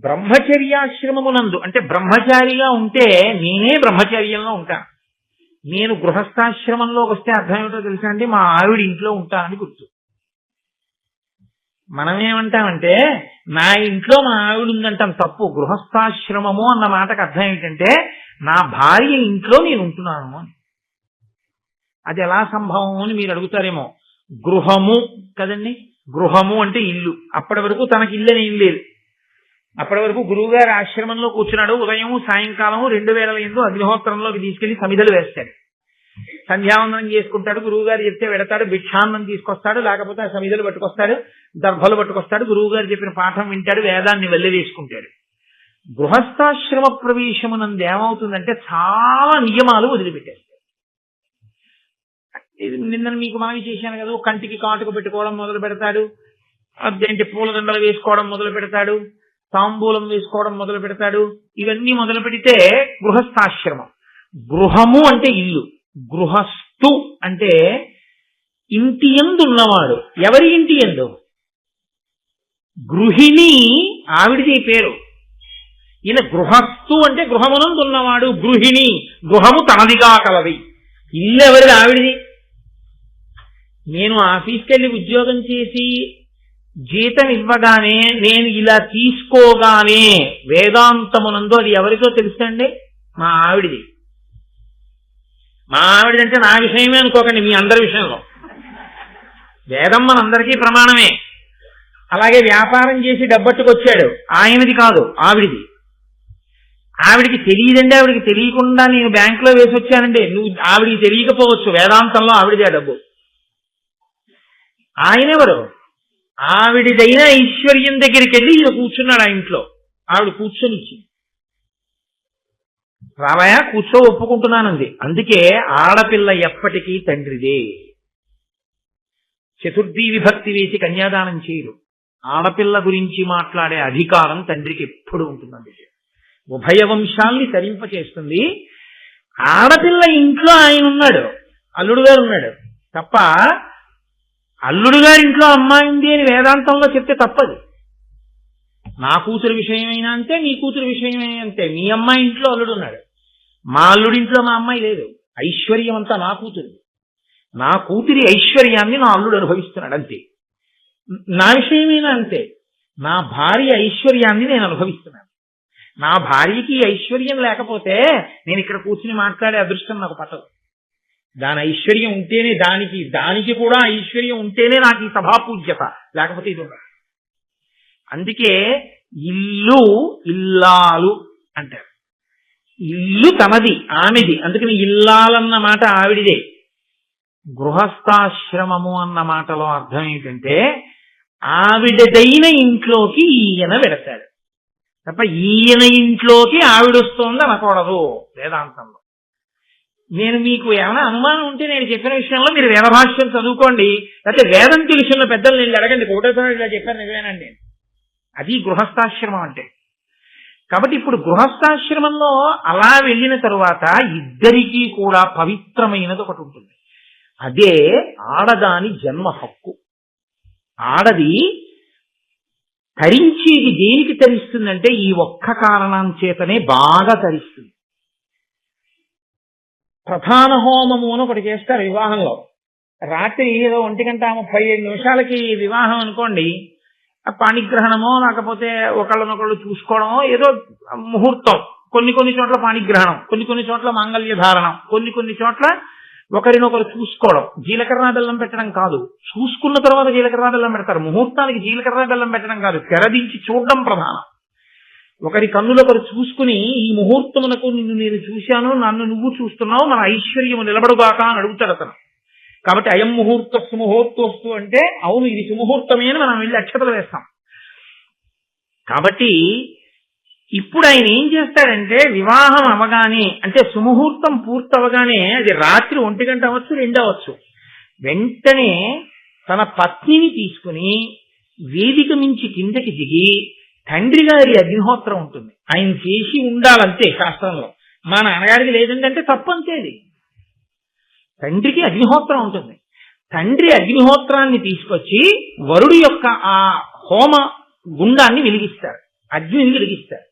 S1: బ్రహ్మచర్యాశ్రమమునందు అంటే బ్రహ్మచారిగా ఉంటే నేనే బ్రహ్మచర్యంలో ఉంటాను. నేను గృహస్థాశ్రమంలోకి వస్తే అర్థం ఏమిటో తెలుసా అండి, మా ఆవిడ ఇంట్లో ఉంటానని గుర్తు. మనమేమంటామంటే నా ఇంట్లో మా ఆవిడ ఉందంటాం, తప్పు. గృహస్థాశ్రమము అన్న మాటకు అర్థం ఏమిటంటే నా భార్య ఇంట్లో నేను ఉంటున్నాను అని. అది ఎలా సంభవం అని మీరు అడుగుతారేమో. గృహము కదండి, గృహము అంటే ఇల్లు. అప్పటి వరకు తనకి ఇల్లు అనేం లేదు. అప్పటి వరకు గురువు గారి ఆశ్రమంలో కూర్చున్నాడు. ఉదయం సాయంకాలం 2 వేళల ఎందు అగ్నిహోత్రంలోకి తీసుకెళ్లి సమిధలు వేస్తాడు. సంధ్యావందనం చేసుకుంటాడు. గురువు గారు చెప్తే వెడతాడు, భిక్షాన్నం తీసుకొస్తాడు, లేకపోతే ఆ సమిధలు పట్టుకొస్తాడు, దర్భలు పట్టుకొస్తాడు. గురువు గారు చెప్పిన పాఠం వింటాడు, వేదాన్ని వెళ్ళి వేసుకుంటాడు. గృహస్థాశ్రమ ప్రవేశమునందు ఏమవుతుందంటే చాలా నియమాలు వదిలిపెట్టారు. నిన్న మీకు మనవి చేశాను కదా, కంటికి కాటుకు పెట్టుకోవడం మొదలు పెడతాడు, అదేంటి పూలదండలు వేసుకోవడం మొదలు పెడతాడు, తాంబూలం వేసుకోవడం మొదలు పెడతాడు. ఇవన్నీ మొదలు పెడితే గృహస్థాశ్రమం. గృహము అంటే ఇల్లు, గృహస్థు అంటే ఇంటి యందు ఉన్నవాడు. ఎవరి ఇంటి యందు? గృహిణి ఆవిడిది పేరు. ఈయన గృహస్థు అంటే గృహమునందు ఉన్నవాడు. గృహిణి గృహము తనదిగా కలది. ఇల్లు ఎవరిది? ఆవిడిది. నేను ఆఫీస్కి వెళ్ళి ఉద్యోగం చేసి జీతం ఇవ్వగానే నేను ఇలా తీసుకోగానే వేదాంతమునందు అది ఎవరితో తెలుసండి? మా ఆవిడిది. మా ఆవిడిదంటే నా విషయమే అనుకోకండి, మీ అందరి విషయంలో. వేదం మనందరికీ ప్రమాణమే. అలాగే వ్యాపారం చేసి డబ్బట్టుకొచ్చాడు, ఆయనది కాదు, ఆవిడిది. ఆవిడికి తెలియదండి, ఆవిడికి తెలియకుండా నేను బ్యాంకులో వేసి వచ్చానండి. ఆవిడికి తెలియకపోవచ్చు, వేదాంతంలో ఆవిడిదే డబ్బు. ఆయనెవరు? ఆవిడిదైన ఐశ్వర్యం దగ్గరికి వెళ్ళి ఈయన కూర్చున్నాడు ఆ ఇంట్లో. ఆవిడ కూర్చొనిచ్చి రావయా కూర్చో ఒప్పుకుంటున్నానంది. అందుకే ఆడపిల్ల ఎప్పటికీ తండ్రిదే. చతుర్థీ విభక్తి వేసి కన్యాదానం చేయరు. ఆడపిల్ల గురించి మాట్లాడే అధికారం తండ్రికి ఎప్పుడు ఉంటుందండి. ఉభయ వంశాల్ని తరింపచేస్తుంది. ఆడపిల్ల ఇంట్లో ఆయన ఉన్నాడు, అల్లుడు గారు ఉన్నాడు తప్ప అల్లుడు గారింట్లో అమ్మాయి ఉంది అని వేదాంతంలో చెప్తే తప్పదు. నా కూతురు విషయమైనా అంతే, నీ కూతురు విషయమైనా అంతే. మీ అమ్మాయి ఇంట్లో అల్లుడు ఉన్నాడు, మా అల్లుడింట్లో మా అమ్మాయి లేదు. ఐశ్వర్యం అంతా నా కూతురు. నా కూతురి ఐశ్వర్యాన్ని నా అల్లుడు అనుభవిస్తున్నాడు అంతే. నా విషయమైనా అంతే, నా భార్య ఐశ్వర్యాన్ని నేను అనుభవిస్తున్నాను. నా భార్యకి ఐశ్వర్యం లేకపోతే నేను ఇక్కడ కూర్చుని మాట్లాడే అదృష్టం నాకు పట్టదు. దాని ఐశ్వర్యం ఉంటేనే, దానికి కూడా ఐశ్వర్యం ఉంటేనే నాకు ఈ సభాపూజ్యత, లేకపోతే ఇది ఉండదు. అందుకే ఇల్లు ఇల్లాలు అంటారు. ఇల్లు తనది, ఆమెది, అందుకని ఇల్లాలన్న మాట ఆవిడిదే. గృహస్థాశ్రమము అన్న మాటలో అర్థం ఏంటంటే ఆవిడదైన ఇంట్లోకి ఈయన వెడతాడు తప్ప ఈయన ఇంట్లోకి ఆవిడొస్తోంది అనకూడదు వేదాంతంలో. నేను మీకు ఏమైనా అనుమానం ఉంటే నేను చెప్పిన విషయంలో మీరు వేదభాష్యం చదువుకోండి, లేకపోతే వేదం తెలిసిన పెద్దలు నేను అడగండి, ఒకటేసారి ఇలా చెప్పాను నిజమేనండి. అది గృహస్థాశ్రమం అంటే. కాబట్టి ఇప్పుడు గృహస్థాశ్రమంలో అలా వెళ్ళిన తరువాత ఇద్దరికీ కూడా పవిత్రమైనది ఒకటి ఉంటుంది. అదే ఆడదాని జన్మ హక్కు. ఆడది తరించేది దేనికి తరిస్తుందంటే ఈ ఒక్క కారణం చేతనే బాగా తరిస్తుంది. ప్రధాన హోమము అని ఒకటి చేస్తారు వివాహంలో. రాత్రి ఏదో 1:35 వివాహం అనుకోండి, పాణిగ్రహణమో లేకపోతే ఒకళ్ళనొకళ్ళు చూసుకోవడమో, ఏదో ముహూర్తం. కొన్ని చోట్ల పాణిగ్రహణం, కొన్ని చోట్ల మాంగళ్య ధారణం, కొన్ని చోట్ల ఒకరినొకరు చూసుకోవడం. జీలకర్ర బెల్లం పెట్టడం కాదు, చూసుకున్న తర్వాత జీలకర్ర బెల్లం పెడతారు. ముహూర్తానికి జీలకర్ర బెల్లం పెట్టడం కాదు, తెరదించి చూడడం ప్రధానం. ఒకరి కన్నులొకరు చూసుకుని ఈ ముహూర్తమునకు నిన్ను నేను చూశాను, నన్ను నువ్వు చూస్తున్నావు, మన ఐశ్వర్యము నిలబడుగాక అని అడుగుతాడు అతను. కాబట్టి అయం ముహూర్తోస్తు అంటే అవును ఇది సుముహూర్తమే అని మనం వెళ్ళి అక్షతలు వేస్తాం. కాబట్టి ఇప్పుడు ఆయన ఏం చేస్తాడంటే వివాహం అవగానే, అంటే సుముహూర్తం పూర్తవగానే, అది రాత్రి 1 గంట అవ్వచ్చు 2 అవ్వచ్చు, వెంటనే తన పత్నిని తీసుకుని వేదిక మించి కిందకి దిగి తండ్రి గారి అగ్నిహోత్రం ఉంటుంది, ఆయన చేసి ఉండాలంతే శాస్త్రంలో. మా నాన్నగారికి లేదంటే తప్పంతేది. తండ్రికి అగ్నిహోత్రం ఉంటుంది. తండ్రి అగ్నిహోత్రాన్ని తీసుకొచ్చి వరుడు యొక్క ఆ హోమ గుండాన్ని వెలిగిస్తారు, అగ్నిని వెలిగిస్తారు.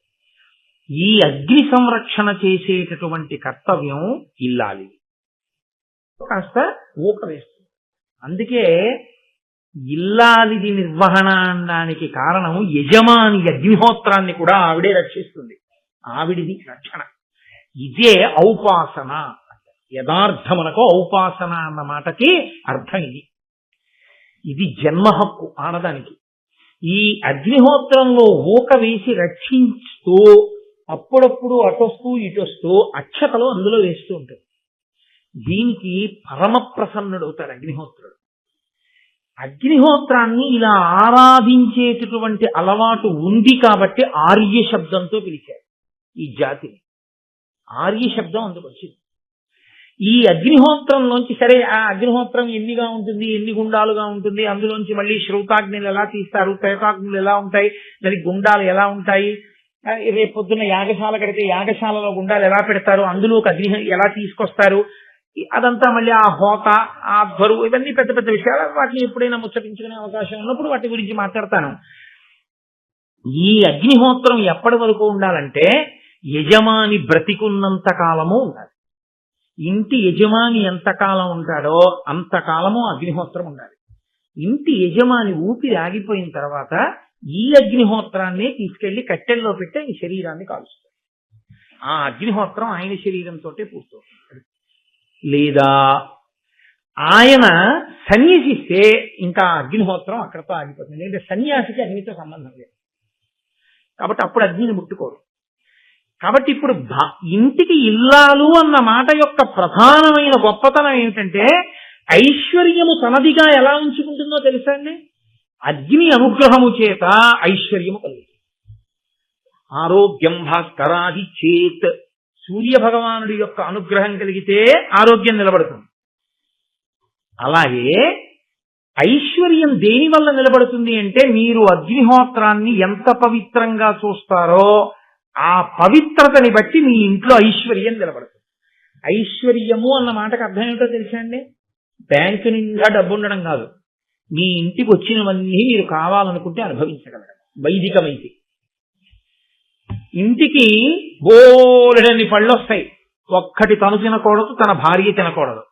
S1: ఈ అగ్ని సంరక్షణ చేసేటటువంటి కర్తవ్యం ఇల్లాలి. కాస్త ఊక వేస్తుంది. అందుకే ఇల్లాలిది నిర్వహణ అనడానికి కారణం యజమాని అగ్నిహోత్రాన్ని కూడా ఆవిడే రక్షిస్తుంది, ఆవిడిది రక్షణ. ఇదే ఔపాసన. యథార్థమునకు ఔపాసన అన్న మాటకి అర్థం ఇది. ఇది జన్మ హక్కు ఆడదానికి. ఈ అగ్నిహోత్రంలో ఊక వేసి రక్షిస్తూ అప్పుడప్పుడు అటొస్తూ ఇటొస్తూ అక్షతలు అందులో వేస్తూ ఉంటాడు. దీనికి పరమ ప్రసన్నుడవుతాడు అగ్నిహోత్రుడు. అగ్నిహోత్రాన్ని ఇలా ఆరాధించేటటువంటి అలవాటు ఉంది కాబట్టి ఆర్య శబ్దంతో పిలిచారు ఈ జాతిని. ఆర్య శబ్దం అందుకు వచ్చింది. ఈ అగ్నిహోత్రంలోంచి, సరే ఆ అగ్నిహోత్రం ఎన్నిగా ఉంటుంది, ఎన్ని గుండాలుగా ఉంటుంది, అందులోంచి మళ్ళీ శ్రౌతాగ్నిలు ఎలా తీస్తారు, ప్రేతాగ్నులు ఎలా ఉంటాయి, దానికి గుండాలు ఎలా ఉంటాయి, రేపు పొద్దున్న యాగశాల కడితే యాగశాలలో గుండాలు ఎలా పెడతారు, అందులోకి అగ్ని ఎలా తీసుకొస్తారు, అదంతా మళ్ళీ ఆ హోత, ఆ బరువు, ఇవన్నీ పెద్ద పెద్ద విషయాలు. వాటిని ఎప్పుడైనా ముచ్చటించుకునే అవకాశం ఉన్నప్పుడు వాటి గురించి మాట్లాడతాను. ఈ అగ్నిహోత్రం ఎప్పటి వరకు ఉండాలంటే యజమాని బ్రతికున్నంత కాలము ఉండాలి. ఇంటి యజమాని ఎంతకాలం ఉంటాడో అంతకాలము అగ్నిహోత్రం ఉండాలి. ఇంటి యజమాని ఊపిరి ఆగిపోయిన తర్వాత ఈ అగ్నిహోత్రాన్ని తీసుకెళ్లి కట్టెల్లో పెట్టి ఆయన శరీరాన్ని కాలుస్తాడు. ఆ అగ్నిహోత్రం ఆయన శరీరంతో పూర్తవుతుంది. లేదా ఆయన సన్యసిస్తే ఇంకా అగ్నిహోత్రం అక్కడతో ఆగిపోతుంది. లేదా సన్యాసికి అగ్నితో సంబంధం లేదు కాబట్టి అప్పుడు అగ్నిని ముట్టుకోరు. కాబట్టి ఇప్పుడు ఇంటికి ఇల్లాలు అన్న మాట యొక్క ప్రధానమైన గొప్పతనం ఏమిటంటే ఐశ్వర్యము తనదిగా ఎలా ఉంచుకుంటుందో తెలుసా అండి? అగ్ని అనుగ్రహము చేత ఐశ్వర్యము కలుగుతుంది. ఆరోగ్యం భాస్కరాది చేత్, సూర్య భగవానుడి యొక్క అనుగ్రహం కలిగితే ఆరోగ్యం నిలబడుతుంది. అలాగే ఐశ్వర్యం దేని వల్ల నిలబడుతుంది అంటే మీరు అగ్నిహోత్రాన్ని ఎంత పవిత్రంగా చూస్తారో ఆ పవిత్రతని బట్టి మీ ఇంట్లో ఐశ్వర్యం నిలబడుతుంది. ఐశ్వర్యము అన్న మాటకు అర్థం ఏమిటో తెలుసా అండి? బ్యాంకు నిండా డబ్బు ఉండడం కాదు, మీ ఇంటికి వచ్చినవన్నీ మీరు కావాలనుకుంటే అనుభవించగలగడం. వైదికమైతే ఇంటికి బోలెడన్ని పళ్ళు వస్తాయి, ఒక్కటి తను తినకూడదు, తన భార్య తినకూడదు,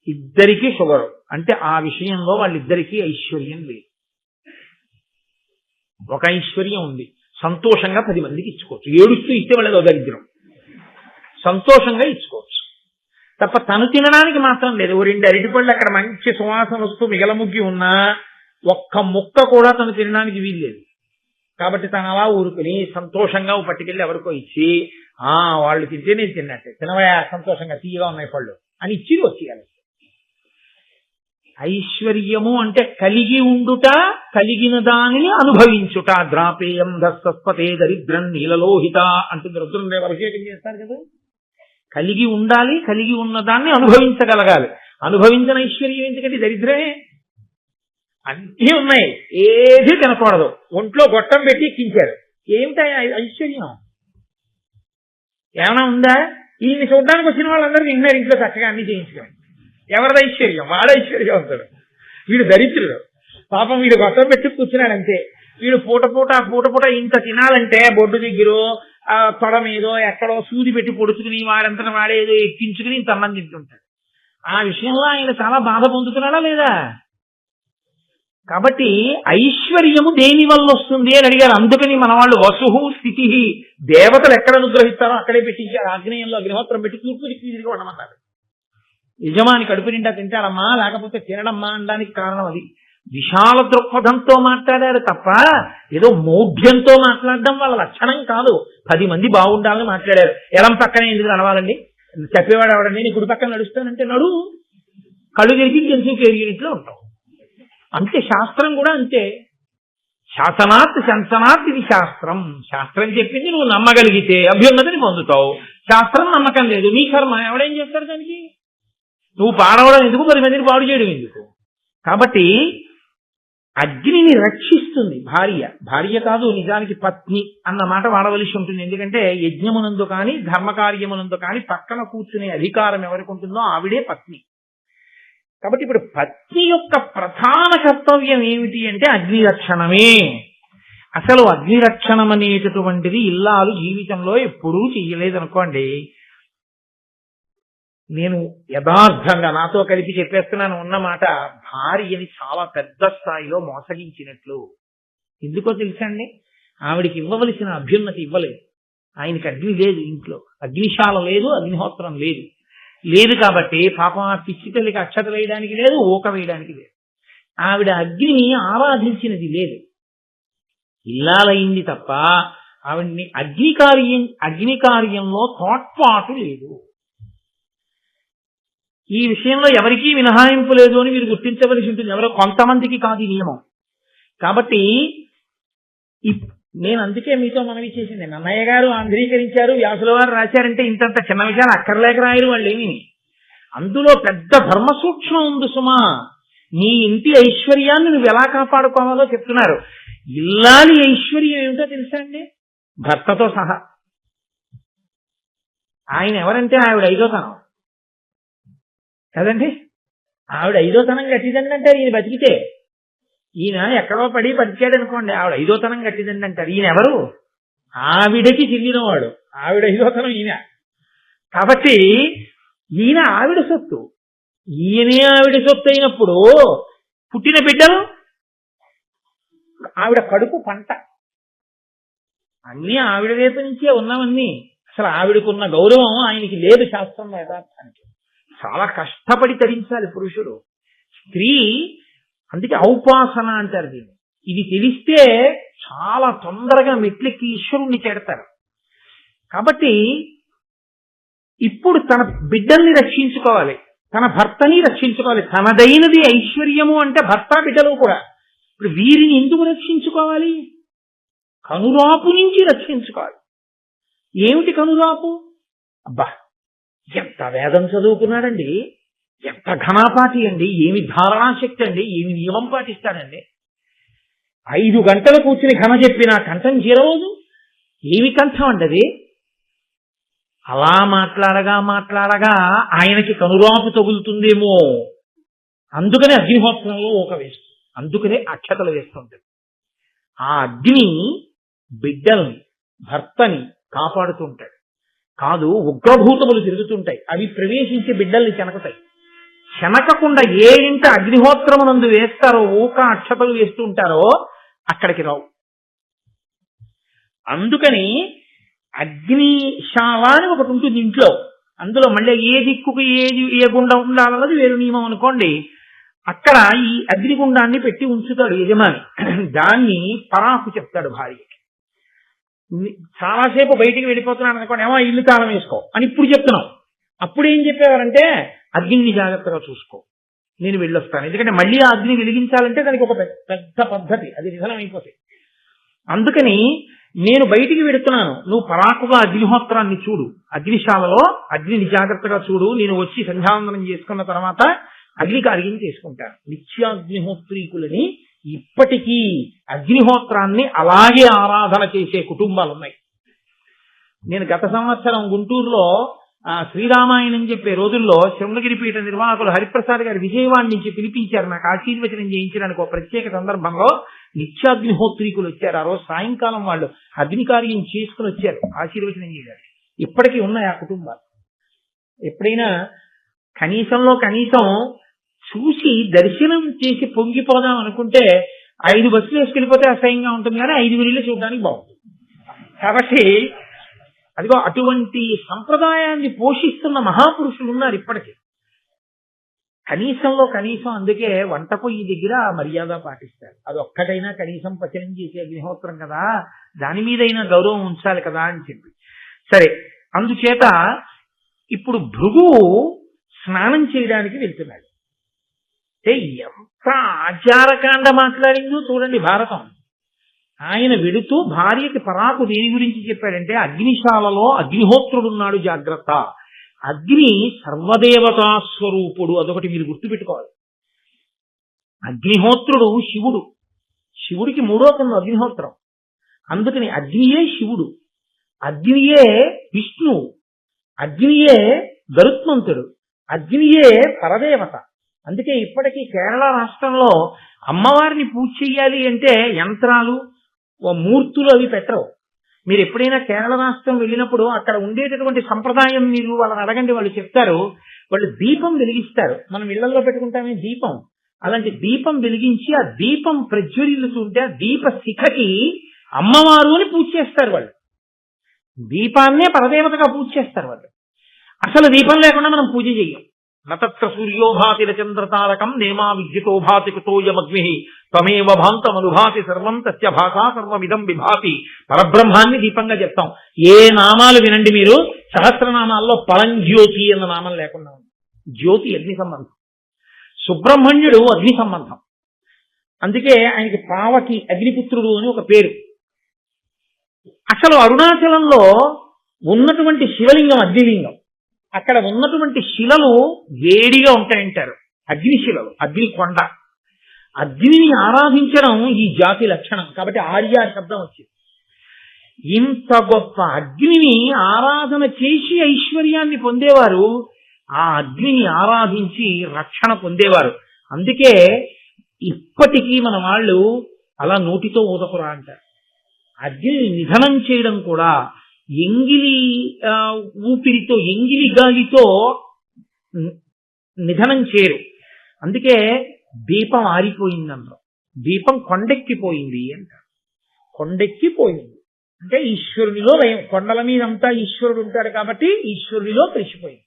S1: ఇద్దరికీ షుగరు. అంటే ఆ విషయంలో వాళ్ళిద్దరికీ ఐశ్వర్యం లేదు. ఒక ఐశ్వర్యం ఉంది, సంతోషంగా 10 మందికి ఇచ్చుకోవచ్చు. ఏడుస్తూ ఇస్తే వాళ్ళది దరిద్రం. సంతోషంగా ఇచ్చుకోవచ్చు తప్ప తను తినడానికి మాత్రం లేదు. ఓ 2 అరటిపళ్ళు అక్కడ మంచి సువాసన వస్తూ మిగలముగ్గి ఉన్నా ఒక్క ముక్క కూడా తను తినడానికి వీల్లేదు. కాబట్టి తను అలా ఊరుకుని సంతోషంగా పట్టుకెళ్ళి ఎవరికో ఇచ్చి వాళ్ళు తింటే నేను తిన్నట్టే, తినవయా సంతోషంగా తీయగా ఉన్నాయి పళ్ళు అని ఇచ్చి వచ్చేయాలి. ఐశ్వర్యము అంటే కలిగి ఉండుట, కలిగిన దానిని అనుభవించుట. ద్రాపేయం దస్పతే దరిద్రం నీలలోహిత అంటుంది రుద్రుని అభిషేకం చేస్తారు కదా. కలిగి ఉండాలి, కలిగి ఉన్న దాన్ని అనుభవించగలగాలి. అనుభవించిన ఐశ్వర్యం ఎందుకంటే దరిద్రమే. అన్నీ ఉన్నాయి, ఏది తినకూడదు, ఒంట్లో గొట్టం పెట్టి ఎక్కించారు. ఏమిటా ఐశ్వర్యం? ఏమైనా ఉందా? ఈయన్ని చూడడానికి వచ్చిన వాళ్ళందరూ తిన్నారు ఇంట్లో చక్కగా అన్ని చేయించుకోండి. ఎవరిది ఐశ్వర్యం? వాడు ఐశ్వర్యవంతుడు, వీడు దరిద్రుడు. పాపం వీడు గొట్టం పెట్టి కూర్చున్నాడంతే. వీడు పూట పూట ఇంత తినాలంటే బొడ్డు దగ్గర తొడ మీదో ఎక్కడో సూది పెట్టి పొడుచుకుని వాడంతటా వాడేదో ఎక్కించుకుని ఇంత అన్నం తింటుంటాడు. ఆ విషయంలో ఆయన చాలా బాధ పొందుతున్నాడా లేదా? కాబట్టి ఐశ్వర్యము దేని వల్ల వస్తుంది అని అడిగారు. అందుకని మన వాళ్ళు వసుహు స్థితి, దేవతలు ఎక్కడ అనుగ్రహిస్తారో అక్కడే పెట్టించారు. ఆగ్నేయంలో అగ్నిహోత్రం పెట్టి తూర్పు దిక్కు తిరిగి ఉండమన్నారు. యజమాని కడుపు నిండా తింటారమ్మా, లేకపోతే తినడమ్మా అనడానికి కారణం అది. విశాల దృక్పథంతో మాట్లాడారు తప్ప ఏదో మౌఢ్యంతో మాట్లాడడం వాళ్ళ లక్షణం కాదు. 10 మంది బాగుండాలని మాట్లాడారు. ఎడం పక్కనే ఎందుకు నడవాలండి? చెప్పేవాడు ఎవడండి? నీ కుడి పక్కన నడుస్తానంటే నడు, కళ్ళు తెరిచి జంతువు యూనిట్లో ఉంటావు. అంతే. శాస్త్రం కూడా అంతే. శాసనాత్ శంసనాత్ ఇది శాస్త్రం. శాస్త్రం చెప్పింది నువ్వు నమ్మగలిగితే అభ్యున్నతిని పొందుతావు. శాస్త్రం నమ్మకం లేదు, నీ కర్మ. ఎవడేం చేస్తారు దానికి? నువ్వు పాడవడం ఎందుకు, 10 మందిని పాడు చేయడం ఎందుకు? కాబట్టి అగ్నిని రక్షిస్తుంది భార్య కాదు, నిజానికి పత్ని అన్న మాట వాడవలసి ఉంటుంది. ఎందుకంటే యజ్ఞమునందు కానీ ధర్మకార్యమునందు కానీ పక్కన కూర్చునే అధికారం ఎవరికి ఉంటుందో ఆవిడే పత్ని. కాబట్టి ఇప్పుడు పత్ని యొక్క ప్రధాన కర్తవ్యం ఏమిటి అంటే అగ్ని రక్షణమే. అసలు అగ్ని రక్షణం అనేటటువంటిది ఇల్లాలు జీవితంలో ఎప్పుడూ చెయ్యలేదనుకోండి. నేను యథార్థంగా నాతో కలిపి చెప్పేస్తున్నాను ఉన్నమాట, భార్యని చాలా పెద్ద స్థాయిలో మోసగించినట్లు. ఎందుకో తెలుసండి? ఆవిడికి ఇవ్వవలసిన అభ్యున్నతి ఇవ్వలేదు. ఆయనకి అగ్ని లేదు, ఇంట్లో అగ్నిశాల లేదు, అగ్నిహోత్రం లేదు కాబట్టి పాపం ఆ పిచ్చి తల్లికి అక్షత వేయడానికి లేదు, ఊక వేయడానికి లేదు. ఆవిడ అగ్నిని ఆరాధించినది లేదు, ఇల్లాలైంది తప్ప ఆవిడ్ని అగ్ని కార్యంలో తోడ్పాటు లేదు. ఈ విషయంలో ఎవరికీ మినహాయింపు లేదు అని మీరు గుర్తించవలసి ఉంటుంది. ఎవరో కొంతమందికి కాదు ఈ నియమం. కాబట్టి నేను అందుకే మీతో మనవి చేసింది, నన్నయ్య గారు ఆంధ్రీకరించారు, వ్యాసుల వారు రాశారంటే ఇంతంత చిన్న విషయాలు అక్కర్లేక రాయరు వాళ్ళు ఏమి. అందులో పెద్ద ధర్మ సూక్ష్మం ఉంది సుమా. నీ ఇంటి ఐశ్వర్యాన్ని నువ్వు ఎలా కాపాడుకోవాలో చెప్తున్నారు. ఇల్లాలి ఐశ్వర్యం ఏమిటో తెలుసా అండి? భర్తతో సహా. ఆయన ఎవరంటే ఆవిడ 5వ తనం కదండి. ఆవిడ 5వ తనం గట్టిదండి అంటారు. ఈయన బతికితే, ఈయన ఎక్కడో పడి బతికాడు అనుకోండి, ఆవిడ 5వ తనం గట్టిదండి అంటారు. ఈయన ఎవరు? ఆవిడకి చెందినవాడు. ఆవిడ 5వ తనం ఈయన. కాబట్టి ఈయన ఆవిడ సొత్తు, ఈయనే ఆవిడ సొత్తు అయినప్పుడు పుట్టిన బిడ్డలు ఆవిడ కడుపు పంట, అన్నీ ఆవిడ వైపు నుంచే ఉన్నవన్నీ. అసలు ఆవిడకున్న గౌరవం ఆయనకి లేదు శాస్త్రంలో. యథార్థానికి చాలా కష్టపడి తరించాలి పురుషుడు. స్త్రీ అందుకే ఔపాసన అంటారు దీన్ని. ఇది తెలిస్తే చాలా తొందరగా మెట్లెక్కి ఈశ్వరుణ్ణి చేడతారు. కాబట్టి ఇప్పుడు తన బిడ్డల్ని రక్షించుకోవాలి, తన భర్తని రక్షించుకోవాలి. తనదైనది ఐశ్వర్యము అంటే భర్త బిడ్డలు కూడా. ఇప్పుడు వీరిని ఎందుకు రక్షించుకోవాలి? కనురాపు నుంచి రక్షించుకోవాలి. ఏమిటి కనురాపు? అబ్బా, ఎంత వేదం చదువుకున్నాడండి, ఎంత ఘనాపాఠి అండి, ఏమి ధారణాశక్తి అండి, ఏమి నియమం పాటిస్తాడండి. 5 గంటలు కూర్చుని ఘన చెప్పి నా కంఠం చేరవదు. ఏమి కంఠం అండి అది? అలా మాట్లాడగా ఆయనకి కనురాపు తగులుతుందేమో. అందుకనే అగ్నిహోత్రంలో ఊక వేస్తుంది, అందుకనే అక్షతలు వేస్తుంటాడు. ఆ అగ్ని బిడ్డల్ని భర్తని కాపాడుతుంటాడు. కాదు, ఉగ్రభూతములు తిరుగుతుంటాయి, అవి ప్రవేశించి బిడ్డల్ని చెనకతాయి. చెనకకుండా ఏ ఇంట అగ్నిహోత్రమునందు వేస్తారో, ఊక అక్షతలు వేస్తూ ఉంటారో అక్కడికి రావు. అందుకని అగ్నిశాల అని ఒకటి ఉంటుంది ఇంట్లో. అందులో మళ్ళీ ఏ దిక్కుకు ఏ గుండం ఉండాలన్నది వేరు నియమం అనుకోండి. అక్కడ ఈ అగ్నిగుండాన్ని పెట్టి ఉంచుతాడు యజమాని. దాన్ని పరాకు చెప్తాడు భార్యకి. చాలాసేపు బయటికి వెళ్ళిపోతున్నాడు అనుకోండి, ఏమో ఇల్లు తాళం వేసుకో అని ఇప్పుడు చెప్తున్నాం. అప్పుడు ఏం చెప్పేవారంటే అగ్నిని జాగ్రత్తగా చూసుకో, నేను వెళ్ళొస్తాను. ఎందుకంటే మళ్ళీ ఆ అగ్ని వెలిగించాలంటే దానికి ఒక పెద్ద పద్ధతి, అది నిధనం అయిపోతాయి. అందుకని నేను బయటికి వెడుతున్నాను, నువ్వు పరాకుగా అగ్నిహోత్రాన్ని చూడు, అగ్నిశాలలో అగ్నిని జాగ్రత్తగా చూడు, నేను వచ్చి సంధ్యావందనం చేసుకున్న తర్వాత అగ్ని కార్యం చేసుకుంటాను. నిత్యాగ్నిహోత్రీకులని ఇప్పటికీ అగ్నిహోత్రాన్ని అలాగే ఆరాధన చేసే కుటుంబాలు ఉన్నాయి. నేను గత సంవత్సరం గుంటూరులో శ్రీరామాయణం చెప్పే రోజుల్లో శృంగగిరి పీఠ నిర్వాహకులు హరిప్రసాద్ గారు విజయవాడ నుంచి పిలిపించారు నాకు ఆశీర్వచనం చేయించడానికి. ఒక ప్రత్యేక సందర్భంలో నిత్యాగ్నిహోత్రీకులు వచ్చారు. ఆ రోజు సాయంకాలం వాళ్ళు అగ్ని కార్యం చేసుకుని వచ్చారు ఆశీర్వచనం చేయడానికి. ఇప్పటికీ ఉన్నాయి ఆ కుటుంబాలు. ఎప్పుడైనా కనీసంలో కనీసం చూసి దర్శనం చేసి పొంగిపోదాం అనుకుంటే 5 బస్సులు వేసుకెళ్ళిపోతే అసహ్యంగా ఉంటుంది, కానీ 5 వెళ్ళి చూడడానికి బాగుంటుంది. కాబట్టి అదిగో అటువంటి సంప్రదాయాన్ని పోషిస్తున్న మహాపురుషులు ఉన్నారు ఇప్పటికీ. కనీసంలో కనీసం అందుకే వంట పొయ్యి దగ్గర మర్యాద పాటిస్తారు. అది ఒక్కటైనా కనీసం పచనం చేసే అగ్నిహోత్రం కదా, దాని మీదైనా గౌరవం ఉంచాలి కదా అని చెప్పి. సరే, అందుచేత ఇప్పుడు భృగువు స్నానం చేయడానికి వెళ్తున్నాడు. ఎంత ఆచారకాండ మాట్లాడిందో చూడండి భారతం. ఆయన వెడుతూ భార్యకి పరాకు దేని గురించి చెప్పాడంటే అగ్నిశాలలో అగ్నిహోత్రుడున్నాడు జాగ్రత్త. అగ్ని సర్వదేవతా స్వరూపుడు, అదొకటి మీరు గుర్తుపెట్టుకోవాలి. అగ్నిహోత్రుడు శివుడు, శివుడికి 3వ కన్ను అగ్నిహోత్రం. అందుకని అగ్నియే శివుడు, అగ్నియే విష్ణువు, అగ్నియే గరుత్మంతుడు, అగ్నియే పరదేవత. అందుకే ఇప్పటికీ కేరళ రాష్ట్రంలో అమ్మవారిని పూజ చెయ్యాలి అంటే యంత్రాలు మూర్తులు అవి పెట్టరు. మీరు ఎప్పుడైనా కేరళ రాష్ట్రం వెళ్ళినప్పుడు అక్కడ ఉండేటటువంటి సంప్రదాయం మీరు వాళ్ళని అడగండి, వాళ్ళు చెప్తారు. వాళ్ళు దీపం వెలిగిస్తారు. మనం ఇళ్లలో పెట్టుకుంటామే దీపం, అలాంటి దీపం వెలిగించి ఆ దీపం ప్రజ్వలిల్లుతుంటే ఆ దీప శిఖకి అమ్మవారు అని పూజ చేస్తారు. వాళ్ళు దీపాన్నే పరదేవతగా పూజ చేస్తారు. వాళ్ళు అసలు దీపం లేకుండా మనం పూజ చెయ్యం. నతత్ర సూర్యోభాతి చంద్రతారకం నేమా విద్యుతో భాతి కుతోయమగ్ని త్వమేవ భాంతమనుభాతి సర్వం తస్య భాషా సర్వమిదం విభాతి. పరబ్రహ్మాన్ని దీపంగా చెప్తాం. ఏ నామాలు వినండి మీరు, సహస్రనామాల్లో పరంజ్యోతి అన్న నామం లేకుండా ఉంది. జ్యోతి అగ్ని సంబంధం, సుబ్రహ్మణ్యుడు అగ్ని సంబంధం. అందుకే ఆయనకి పావకి అగ్నిపుత్రుడు అని ఒక పేరు. అసలు అరుణాచలంలో ఉన్నటువంటి శివలింగం అగ్నిలింగం. అక్కడ ఉన్నటువంటి శిలలు వేడిగా ఉంటాయంటారు, అగ్నిశిలలు, అగ్ని కొండ. అగ్నిని ఆరాధించడం ఈ జాతి లక్షణం. కాబట్టి ఆర్య శబ్దం వచ్చింది. ఇంత గొప్ప అగ్నిని ఆరాధన చేసి ఐశ్వర్యాన్ని పొందేవారు, ఆ అగ్నిని ఆరాధించి రక్షణ పొందేవారు. అందుకే ఇప్పటికీ మన వాళ్ళు అలా నోటితో ఊదకురా అంటారు. అగ్నిని నిధనం చేయడం కూడా ఎంగిలి ఊపిరితో, ఎంగిలి గాలితో నిధనం చేయరు. అందుకే దీపం ఆరిపోయింది అన్నారు. దీపం కొండెక్కిపోయింది అంటారు. కొండెక్కిపోయింది అంటే ఈశ్వరునిలో లయం. కొండల మీద అంతా ఈశ్వరుడు ఉంటాడు కాబట్టి ఈశ్వరునిలో కలిసిపోయింది.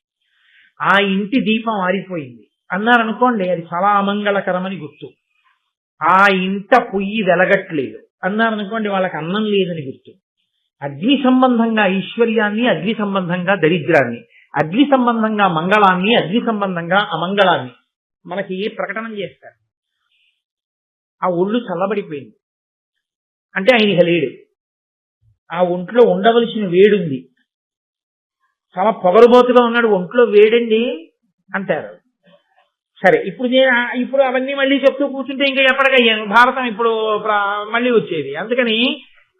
S1: ఆ ఇంటి దీపం ఆరిపోయింది అన్నారనుకోండి, అది చాలా అమంగళకరమని గుర్తు. ఆ ఇంట పొయ్యి వెలగట్లేదు అన్నారనుకోండి, వాళ్ళకి అన్నం లేదని గుర్తు. అగ్ని సంబంధంగా ఐశ్వర్యాన్ని, అగ్ని సంబంధంగా దరిద్రాన్ని, అగ్ని సంబంధంగా మంగళాన్ని, అగ్ని సంబంధంగా అమంగళాన్ని మనకి ప్రకటన చేస్తారు. ఆ ఒళ్ళు చల్లబడిపోయింది అంటే ఆయన ఇక లేడు. ఆ ఒంట్లో ఉండవలసిన వేడుంది. చాలా పొగరుబోతుగా ఉన్నాడు, ఒంట్లో వేడండి అంటారు. సరే, ఇప్పుడు అవన్నీ మళ్ళీ చెప్తూ కూర్చుంటే ఇంకా ఎప్పటికయ్యాను భారతం ఇప్పుడు మళ్ళీ వచ్చేది. అందుకని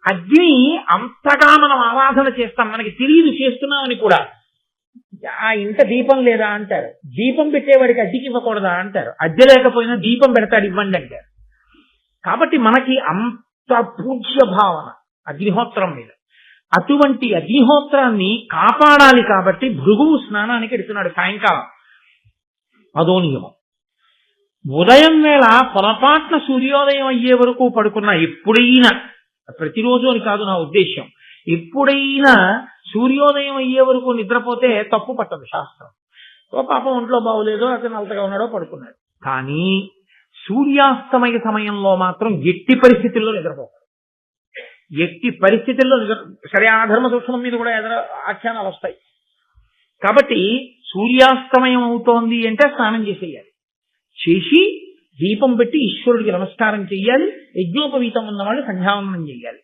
S1: అగ్ని అంతగా మనం ఆరాధన చేస్తాం, మనకి తెలియదు చేస్తున్నామని కూడా. ఆ ఇంట దీపం లేదా అంటారు, దీపం పెట్టేవాడికి అద్దెకి ఇవ్వకూడదా అంటారు, అద్దె లేకపోయినా దీపం పెడతాడు ఇవ్వండి అంటారు. కాబట్టి మనకి అంత పూజ్య భావన అగ్నిహోత్రం మీద. అటువంటి అగ్నిహోత్రాన్ని కాపాడాలి కాబట్టి భృగువు స్నానానికి ఎడుతున్నాడు సాయంకాలం. అదో నియమం. ఉదయం వేళ పొరపాట్న సూర్యోదయం అయ్యే వరకు పడుకున్న ఎప్పుడైనా ప్రతిరోజు అని కాదు నా ఉద్దేశ్యం. ఎప్పుడైనా సూర్యోదయం అయ్యే వరకు నిద్రపోతే తప్పు పట్టదు శాస్త్రం. ఓ పాపం ఒంట్లో బాగోలేదో అతను అలతగా ఉన్నాడో పడుకున్నాడు. కానీ సూర్యాస్తమయ సమయంలో మాత్రం ఎట్టి పరిస్థితుల్లో నిద్రపోతాడు. ఎట్టి పరిస్థితుల్లో సరే, ఆ ధర్మ సూక్ష్మం మీద కూడా ఆఖ్యానాలు వస్తాయి. కాబట్టి సూర్యాస్తమయం అవుతోంది అంటే స్నానం చేసేయాలి. చేసి దీపం పెట్టి ఈశ్వరుడికి నమస్కారం చెయ్యాలి. యజ్ఞోపవీతం ఉన్నవాళ్ళు సంధ్యావందనం చెయ్యాలి.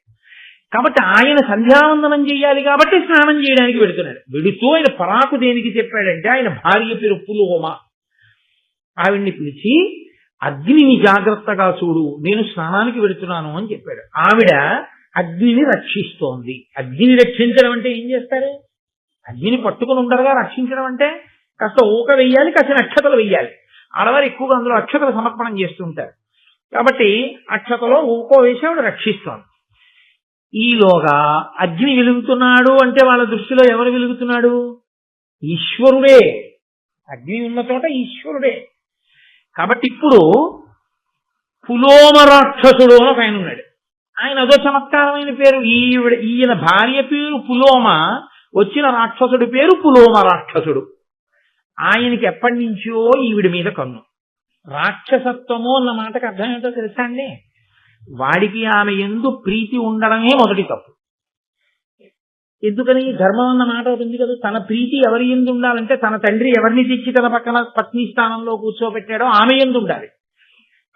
S1: కాబట్టి ఆయన సంధ్యావందనం చెయ్యాలి కాబట్టి స్నానం చేయడానికి వెడుతున్నాడు. వెడుతూ ఆయన పరాకు దేనికి చెప్పాడంటే, ఆయన భార్య పేరు పులోమ. ఆవిడ్ని పిలిచి అగ్నిని జాగ్రత్తగా చూడు, నేను స్నానానికి వెడుతున్నాను అని చెప్పాడు. ఆవిడ అగ్నిని రక్షిస్తోంది. అగ్నిని రక్షించడం అంటే ఏం చేస్తారు? అగ్నిని పట్టుకుని ఉండరుగా. రక్షించడం అంటే కాస్త ఊక వెయ్యాలి, కాస్త అక్షతలు వెయ్యాలి. ఆడవారు ఎక్కువగా అందులో అక్షతలు సమర్పణం చేస్తుంటారు. కాబట్టి అక్షతలో ఊకో వేసి ఆవిడ రక్షిస్తోంది. ఈలోగా అగ్ని వెలుగుతున్నాడు అంటే వాళ్ళ దృష్టిలో ఎవరు వెలుగుతున్నాడు? ఈశ్వరుడే. అగ్ని ఉన్న చోట ఈశ్వరుడే. కాబట్టి ఇప్పుడు పులోమ రాక్షసుడు అని ఒక ఆయన ఉన్నాడు. ఆయన అదో చమత్కారమైన పేరు. ఈయన భార్య పేరు పులోమ, వచ్చిన రాక్షసుడి పేరు పులోమ రాక్షసుడు. ఆయనకి ఎప్పటి నుంచో ఈవిడి మీద కన్ను. రాక్షసత్వము అన్న మాటకు అర్థం ఏంటో తెలుసా అండి? వాడికి ఆమె యందు ప్రీతి ఉండడమే మొదటి తప్పు. ఎందుకని? ధర్మం అన్న మాట ఉంది కదా, తన ప్రీతి ఎవరి యందు ఉండాలంటే తన తండ్రి ఎవరిని తెచ్చి తన పక్కన పత్ని స్థానంలో కూర్చోబెట్టాడో ఆమె యందు ఉండాలి.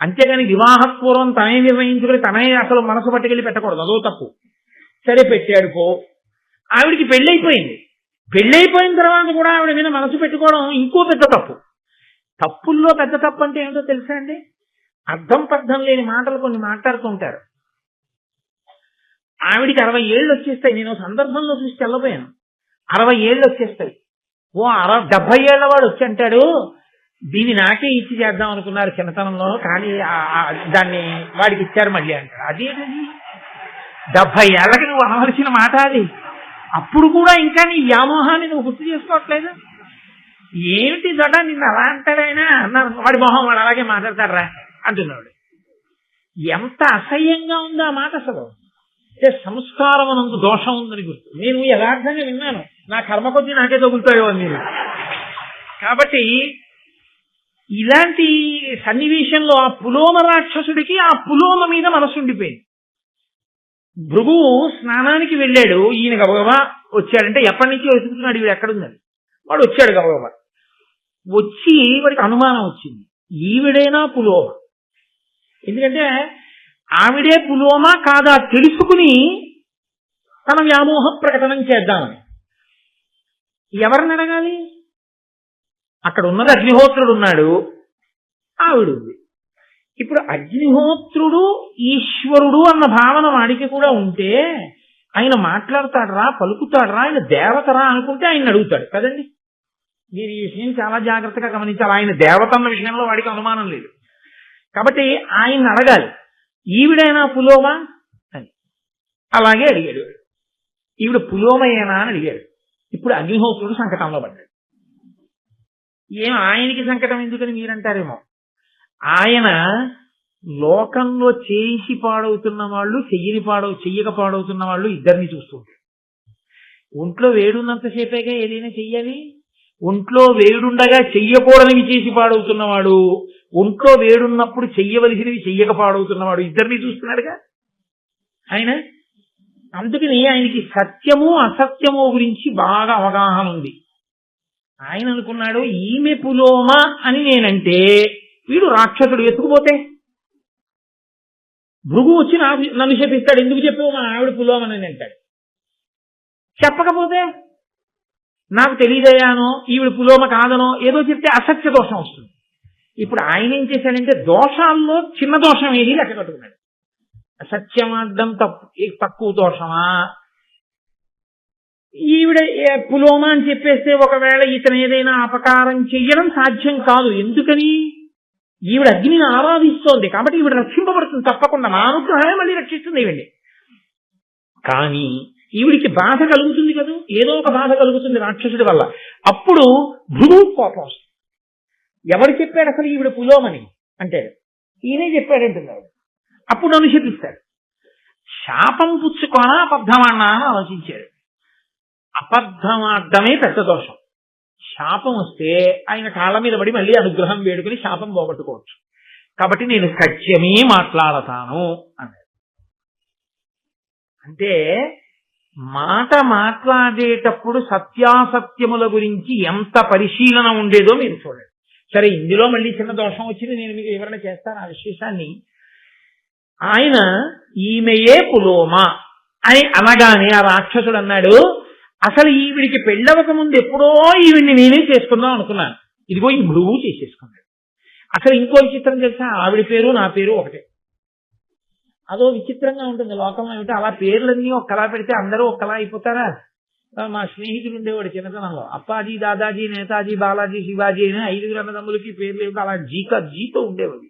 S1: అంతేగాని వివాహపూర్వం తనే నిర్వహించుకుని తనే అసలు మనసు పట్టుకెళ్ళి పెట్టకూడదు, అదో తప్పు. సరే పెట్టాడు పో. ఆవిడికి పెళ్ళైపోయింది. పెళ్ళైపోయిన తర్వాత కూడా ఆవిడ మీద మనసు పెట్టుకోవడం ఇంకో పెద్ద తప్పు. తప్పుల్లో పెద్ద తప్పు అంటే ఏంటో తెలుసా అండి? అర్థం పర్థం లేని మాటలు కొన్ని మాట్లాడుతుంటారు. ఆవిడికి 60 ఏళ్ళు వచ్చేస్తాయి. నేను సందర్భంలో చూసి తెల్లబోయాను. 60 ఏళ్ళు వచ్చేస్తాయి. ఓ 70 ఏళ్ల వాడు వచ్చి అంటాడు, దీన్ని నాకే ఇచ్చి చేద్దాం అనుకున్నారు చిన్నతనంలో, కానీ దాన్ని వాడికి ఇచ్చారు మళ్ళీ అంటారు. అదేంటది? 70 ఏళ్ళకి నువ్వు అనవలసిన మాట అది. అప్పుడు కూడా ఇంకా నీ వ్యామోహాన్ని నువ్వు గుర్తు చేసుకోవట్లేదు. ఏమిటి దొడ నిన్ను అలా అంటాడైనా అన్నారు. వాడి మొహం వాడు అలాగే మాట్లాడతారా అంటున్నాడు. ఎంత అసహ్యంగా ఉందో ఆ మాట అసలు. అంటే సంస్కారం అనంత దోషం ఉందని గుర్తు. నేను యథార్థంగా విన్నాను. నా కర్మ కొద్దీ నాకే తగులుతాయో అని. కాబట్టి ఇలాంటి సన్నివేశంలో ఆ పులోమ రాక్షసుడికి ఆ పులోమ మీద మనసు ఉండిపోయింది. భృగువు స్నానానికి వెళ్ళాడు. ఈయన గబగబా వచ్చాడంటే ఎప్పటి నుంచి వెతుకుతున్నాడు వీడు ఎక్కడుందని. వాడు వచ్చాడు గబగబా. వచ్చి వాడికి అనుమానం వచ్చింది, ఈవిడైనా పులోమ. ఎందుకంటే ఆవిడే పులోమ కాదా తెలుసుకుని తన వ్యామోహ ప్రకటనం చేద్దామని. ఎవరిని అడగాలి? అక్కడ ఉన్నది అగ్నిహోత్రుడు ఉన్నాడు, ఆవిడుంది. ఇప్పుడు అగ్నిహోత్రుడు ఈశ్వరుడు అన్న భావన వాడికి కూడా ఉంటే ఆయన మాట్లాడతాడరా, పలుకుతాడరా, ఆయన దేవతరా అనుకుంటే ఆయన అడుగుతాడు కదండి. మీరు ఈ విషయం చాలా జాగ్రత్తగా గమనించాలి. ఆయన దేవత అన్న విషయంలో వాడికి అనుమానం లేదు. కాబట్టి ఆయన అడగాలి, ఈవిడైనా పులోమ అని. అలాగే అడిగాడు. ఈవిడ పులోమయేనా అని అడిగాడు. ఇప్పుడు అగ్నిహోత్రుడు సంకటంలో పడ్డాడు. ఏం ఆయనకి సంకటం ఎందుకని మీరంటారేమో. ఆయన లోకంలో చేసి పాడవుతున్న వాళ్ళు, చెయ్యక పాడవుతున్న వాళ్ళు ఇద్దరిని చూస్తుంటారు. ఒంట్లో వేడున్నంతసేపేగా ఏదైనా చెయ్యాలి. ఒంట్లో వేడుండగా చెయ్యకూడనివి చేసి పాడవుతున్నవాడు, ఒంట్లో వేడున్నప్పుడు చెయ్యవలసినవి చెయ్యక పాడవుతున్నవాడు, ఇద్దరిని చూస్తున్నాడుగా ఆయన. అందుకని ఆయనకి సత్యము అసత్యము గురించి బాగా అవగాహన ఉంది. ఆయన అనుకున్నాడు, ఈమె పులోమ అని నేనంటే వీడు రాక్షసుడు ఎత్తుకుపోతే భృగు వచ్చి నన్ను చెప్పిస్తాడు. ఎందుకు చెప్పావు మా ఆవిడ పులోమని అంటాడు. చెప్పకపోతే నాకు తెలియదయ్యానో ఈవిడ పులోమ కాదనో ఏదో చెప్తే అసత్య దోషం వస్తుంది. ఇప్పుడు ఆయన ఏం చేశాడంటే దోషాల్లో చిన్న దోషం ఏది లెక్క కట్టుకున్నాడు. అసత్యమార్థం తక్కువ దోషమా, ఈవిడ పులోమ అని చెప్పేస్తే ఒకవేళ ఇతను ఏదైనా అపకారం చెయ్యడం సాధ్యం కాదు. ఎందుకని? ఈవిడ అగ్నిని ఆరాధిస్తోంది కాబట్టి ఈవిడ రక్షింపబడుతుంది తప్పకుండా. నా అనుగ్రహమే మళ్ళీ రక్షిస్తుంది ఈవిడ్ని. కానీ ఈవిడికి బాధ కలుగుతుంది కదా, ఏదో ఒక బాధ కలుగుతుంది రాక్షసుడి వల్ల. అప్పుడు భృగువు కోపం వస్తుంది. ఎవరు చెప్పాడు అసలు ఈవిడ పులోమని అంటే? ఈయనే చెప్పాడంటున్నాడు. అప్పుడు నన్ను శపిస్తాడు. శాపం పుచ్చుకోనా అబద్ధమాడినా అని ఆలోచించాడు. అబద్ధమాడమే పెద్ద దోషం. శాపం వస్తే ఆయన కాళ్ళ మీద పడి మళ్ళీ అనుగ్రహం వేడుకుని శాపం పోగొట్టుకోవచ్చు. కాబట్టి నేను సత్యమే మాట్లాడతాను అన్నాడు. అంటే మాట మాట్లాడేటప్పుడు సత్యాసత్యముల గురించి ఎంత పరిశీలన ఉండేదో మీరు చూడండి. సరే, ఇందులో మళ్ళీ చిన్న దోషం వచ్చింది, నేను మీకు వివరణ చేస్తాను ఆ విశేషాన్ని. ఆయన ఈమెయే పులోమ అని అనగానే ఆ రాక్షసుడు అన్నాడు, అసలు ఈవిడికి పెళ్ళవక ముందు ఎప్పుడో ఈవిడిని నేనే చేసుకుందాం అనుకున్నాను, ఇదిగో ఈ భృగు చేసేసుకున్నాడు. అసలు ఇంకో విచిత్రం తెలుసా, ఆవిడ పేరు నా పేరు ఒకటే. అదో విచిత్రంగా ఉంటుంది లోకంలో. ఏమిటో అలా పేర్లన్నీ ఒక్కలా పెడితే అందరూ ఒక్కలా అయిపోతారా? మా స్నేహితుడు ఉండేవాడు చిన్నతనంలో, అప్పాజీ, దాదాజీ, నేతాజీ, బాలాజీ, శివాజీ అని 5 అన్నదమ్ములకి పేర్లు ఏమిటో అలా జీతో ఉండేవాడు.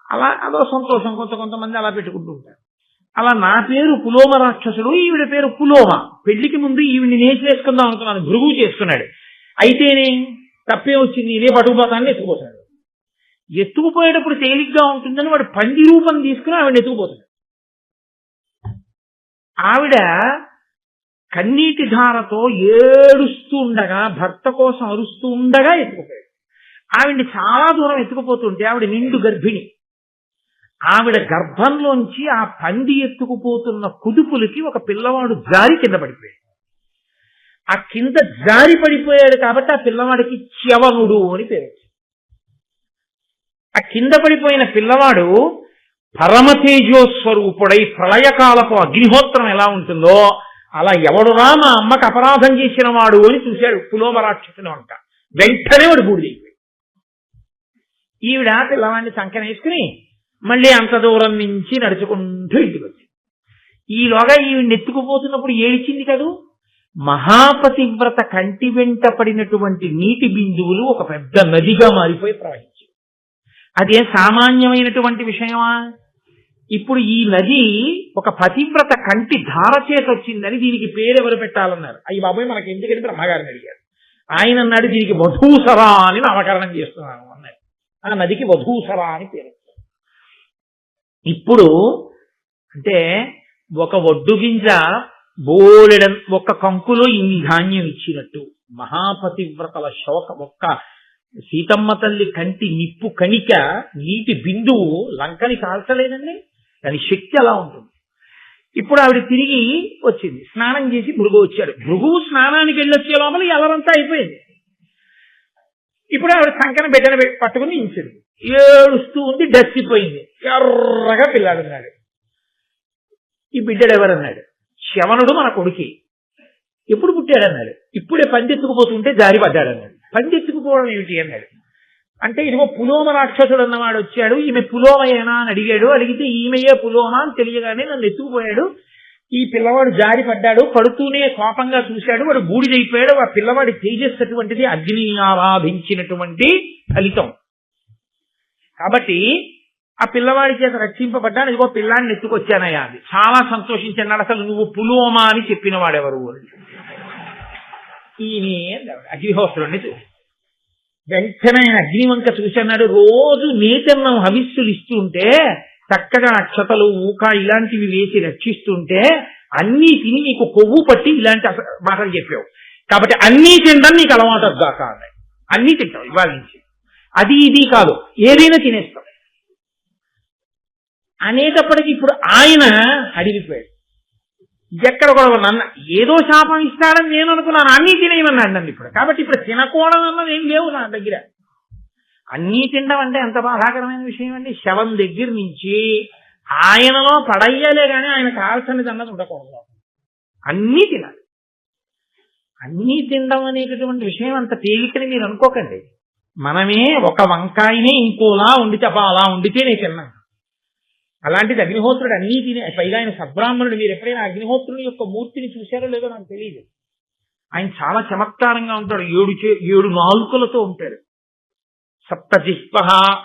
S1: అలా అదో సంతోషం, కొంతమంది అలా పెట్టుకుంటూ ఉంటారు. అలా నా పేరు పులోమ రాక్షసుడు, ఈవిడ పేరు పులోమ. పెళ్లికి ముందు ఈవిడిని నేను చేసుకుందాం అనుకున్నాను, భృగు చేసుకున్నాడు. అయితేనే తప్పే వచ్చింది, ఇదే పట్టుకుపోతానని ఎత్తుకుపోతాడు. ఎత్తుకుపోయేటప్పుడు తేలిగ్గా ఉంటుందని వాడు పంది రూపం తీసుకుని ఆవిడ ఎత్తుకుపోతాడు. ఆవిడ కన్నీటి ధారతో ఏడుస్తూ ఉండగా, భర్త కోసం అరుస్తూ ఉండగా ఎత్తుకుపోయాడు. ఆవిడ్ని చాలా దూరం ఎత్తుకుపోతుంటే ఆవిడ నిండు గర్భిణి. ఆవిడ గర్భంలోంచి ఆ పంది ఎత్తుకుపోతున్న కుదుపులకి ఒక పిల్లవాడు జారి కింద పడిపోయాడు. ఆ కింద జారి పడిపోయాడు కాబట్టి ఆ పిల్లవాడికి చ్యవనుడు అని పేరు. ఆ కింద పడిపోయిన పిల్లవాడు పరమతేజోస్వరూపుడై ప్రళయకాలపు అగ్నిహోత్రం ఎలా ఉంటుందో అలా ఎవడురా మా అమ్మకు అపరాధం చేసిన వాడు అని చూశాడు పులోమ రాక్షసుని వంట. వెంటనే వాడు బూడిదైపోయాడు. ఈవిడ పిల్లవాడిని సంకనేసుకుని మళ్ళీ అంత దూరం నుంచి నడుచుకుంటూ ఇంటికి వచ్చింది. ఈలోగా ఈవిడ ఎత్తుకుపోతున్నప్పుడు ఏడ్చింది కదూ. మహాపతివ్రత కంటి వెంట పడినటువంటి నీటి బిందువులు ఒక పెద్ద నదిగా మారిపోయి ప్రవహించాయి. అదేం సామాన్యమైనటువంటి విషయమా? ఇప్పుడు ఈ నది ఒక పతివ్రత కంటి ధార చేత వచ్చిందని దీనికి పేరెవరు పెట్టాలన్నారు. అయ్యి బాబోయ్ మనకి ఎందుకంటే బ్రహ్మగారిని అడిగారు. ఆయన అన్నాడు దీనికి వధూసరా అని నామకరణం చేస్తున్నాను అన్నారు. ఆ నదికి వధూసరా అని పేరు. ఇప్పుడు అంటే ఒక ఒడ్డు గింజ బోలెడ ఒక కంకులో ఇన్ని ధాన్యం ఇచ్చినట్టు మహాపతివ్రతల శోక ఒక్క సీతమ్మ తల్లి కంటి నిప్పు కణిక నీటి బిందువు లంకని కాల్చలేదండి. దాని శక్తి అలా ఉంటుంది. ఇప్పుడు ఆవిడ తిరిగి వచ్చింది, స్నానం చేసి భృగు వచ్చాడు. భృగువు స్నానానికి వెళ్ళొచ్చే లోపల ఎలరంతా అయిపోయింది. ఇప్పుడు ఆవిడ సంకన బిడ్డను పట్టుకుని ఇంచింది, ఏడుస్తూ ఉంది, డస్సిపోయింది. ఎర్రగా పిల్లాడున్నాడు. ఈ బిడ్డడు ఎవరన్నాడు? శవనుడు మన కొడుకి. ఎప్పుడు పుట్టాడన్నాడు? ఇప్పుడే పందెత్తుకుపోతుంటే జారి పడ్డాడన్నాడు. పందెత్తుకుపోవడం ఏమిటి అన్నాడు. అంటే ఇదిగో పులోమ రాక్షసుడు అన్నవాడు వచ్చాడు, ఈమె పులోమయేనా అని అడిగాడు. అడిగితే ఈమెయే పులోమ అని తెలియగానే నన్ను ఎత్తుకుపోయాడు. ఈ పిల్లవాడు జారి పడ్డాడు, పడుతూనే కోపంగా చూశాడు, వాడు బూడిదైపోయాడు. ఆ పిల్లవాడి తేజస్సు అటువంటిది, అగ్ని ఆరాధించినటువంటి ఫలితం. కాబట్టి ఆ పిల్లవాడి చేత రక్షింపబడ్డాను, ఇదిగో పిల్లాన్ని ఎత్తుకొచ్చానయ్యా అది. చాలా సంతోషించాడు. అసలు నువ్వు పులోమ అని చెప్పిన వాడెవరు అని ఈయనే అగ్నిహోత్రుడిని చూసి వెంటనే అగ్నివంక చూసన్నాడు. రోజు నేతన్నం హవిస్సులు ఇస్తుంటే, చక్కగా అక్షతలు ఊక ఇలాంటివి వేసి రక్షిస్తుంటే అన్నీ తిని నీకు కొవ్వు పట్టి ఇలాంటి మాటలు చెప్పావు. కాబట్టి అన్నీ తినడం నీకు అలవాటు దాకా అన్నాయి. అన్నీ తింటావు ఇవాళ నుంచి, అది ఇది కాదు ఏదైనా తినేస్తావు అనేటప్పటికి ఇప్పుడు ఆయన అడిగిపోయాడు. ఎక్కడ కూడా నన్ను ఏదో శాపం ఇస్తాడని నేను అనుకున్నాను, అన్నీ తినేయమన్నాడు నన్ను ఇప్పుడు. కాబట్టి ఇప్పుడు తినకూడదు అన్నది ఏం లేవు నా దగ్గర. అన్నీ తినడం అంటే ఎంత బాధాకరమైన విషయం అండి. శవం దగ్గర నుంచి ఆయనలో పడయ్యాలే కానీ ఆయన కాల్సనిది అన్నది ఉండకూడదు. అన్నీ తినాలి. అన్నీ తినడం అనేటటువంటి విషయం అంత తేలికని మీరు అనుకోకండి. మనమే ఒక వంకాయనే ఇంకోలా వండితే అలా వండితే నేను తిన్నాను. అలాంటిది అగ్నిహోత్రుడు అన్నీ తినే, పైగా ఆయన సద్బ్రాహ్మణుడు. మీరు ఎప్పుడైనా అగ్నిహోత్రుని యొక్క మూర్తిని చూశారో లేదో నాకు తెలియదు. ఆయన చాలా చమత్కారంగా ఉంటాడు. 7 నాలుకలతో ఉంటాడు. సప్తజిహ్వ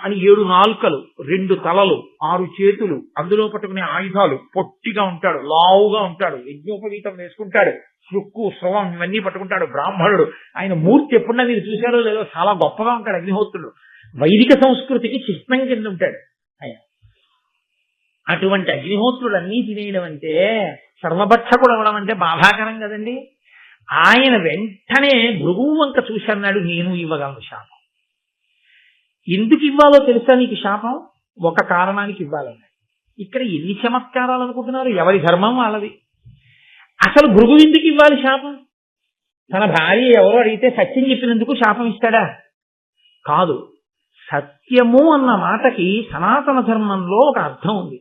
S1: అని 7 నాలుకలు, 2 తలలు, 6 చేతులు, అందులో పట్టుకునే ఆయుధాలు, పొట్టిగా ఉంటాడు, లావుగా ఉంటాడు, యజ్ఞోపవీతం వేసుకుంటాడు, శృక్కు స్రవం ఇవన్నీ పట్టుకుంటాడు. బ్రాహ్మణుడు. ఆయన మూర్తి ఎప్పుడన్నా మీరు చూశారో లేదో చాలా గొప్పగా ఉంటాడు అగ్నిహోత్రుడు. వైదిక సంస్కృతికి చిహ్నం కింద ఉంటాడు ఆయన. అటువంటి అగ్నిహోత్రుడు అన్నీ తినేయడం అంటే సర్వభక్షకుడు అవడం అంటే బాధాకరం కదండి. ఆయన వెంటనే భృగువు వంక చూసన్నాడు, నేను ఇవ్వగలను శాపం. ఎందుకు ఇవ్వాలో తెలుసా నీకు శాపం? ఒక కారణానికి ఇవ్వాలన్నాడు. ఇక్కడ ఎన్ని చమత్కారాలు అనుకుంటున్నారు, ఎవరి ధర్మం వాళ్ళది. అసలు భృగువు ఎందుకు ఇవ్వాలి శాపం? తన భార్య ఎవరో అడిగితే సత్యం చెప్పినందుకు శాపం ఇస్తాడా? కాదు. సత్యము అన్న మాటకి సనాతన ధర్మంలో ఒక అర్థం ఉంది.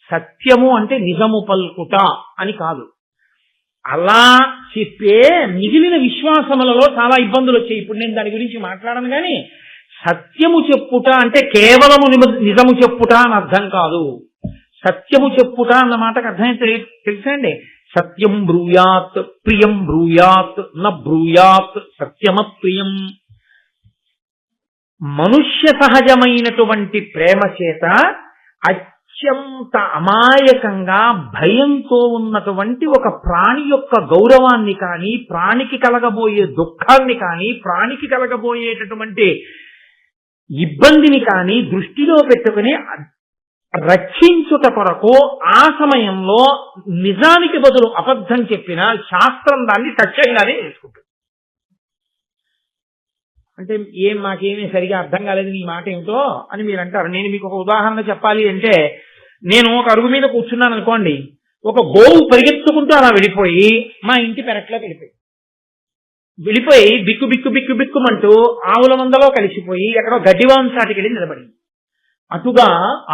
S1: సత్యము అంటే నిజము పల్కుట అని కాదు. అలా చెప్పే మిగిలిన విశ్వాసములలో చాలా ఇబ్బందులు వచ్చాయి. ఇప్పుడు నేను దాని గురించి మాట్లాడను. కానీ సత్యము చెప్పుట అంటే కేవలము నిజము చెప్పుట అని అర్థం కాదు. సత్యము చెప్పుట అన్న మాటకు అర్థం తెలుసా అండి? సత్యం బ్రూయాత్ ప్రియం బ్రూయాత్ న బ్రూయాత్ సత్యమ ప్రియం. మనుష్య సహజమైనటువంటి ప్రేమ చేత అత్యంత అమాయకంగా భయంతో ఉన్నటువంటి ఒక ప్రాణి యొక్క గౌరవాన్ని కానీ, ప్రాణికి కలగబోయే దుఃఖాన్ని కానీ, ప్రాణికి కలగబోయేటటువంటి ఇబ్బందిని కానీ దృష్టిలో పెట్టుకుని రక్షించుట కొరకు ఆ సమయంలో నిజానికి బదులు అబద్ధం చెప్పిన శాస్త్రం దాన్ని సత్యంగానే వేసుకుంటుంది. అంటే మాకేమీ సరిగా అర్థం కాలేదు నీ మాట ఏమిటో అని మీరు అంటారు. నేను మీకు ఒక ఉదాహరణ చెప్పాలి అంటే, నేను ఒక అరుగు మీద కూర్చున్నాను అనుకోండి, ఒక గోవు పరిగెత్తుకుంటూ అలా వెళ్ళిపోయి మా ఇంటి పెరట్లోకి వెళ్ళిపోయి బిక్కు బిక్కు బిక్కు బిక్కుమంటూ ఆవుల మందలో కలిసిపోయి ఎక్కడో గడ్డివాన్ సాటికి వెళ్ళి నిలబడింది. అటుగా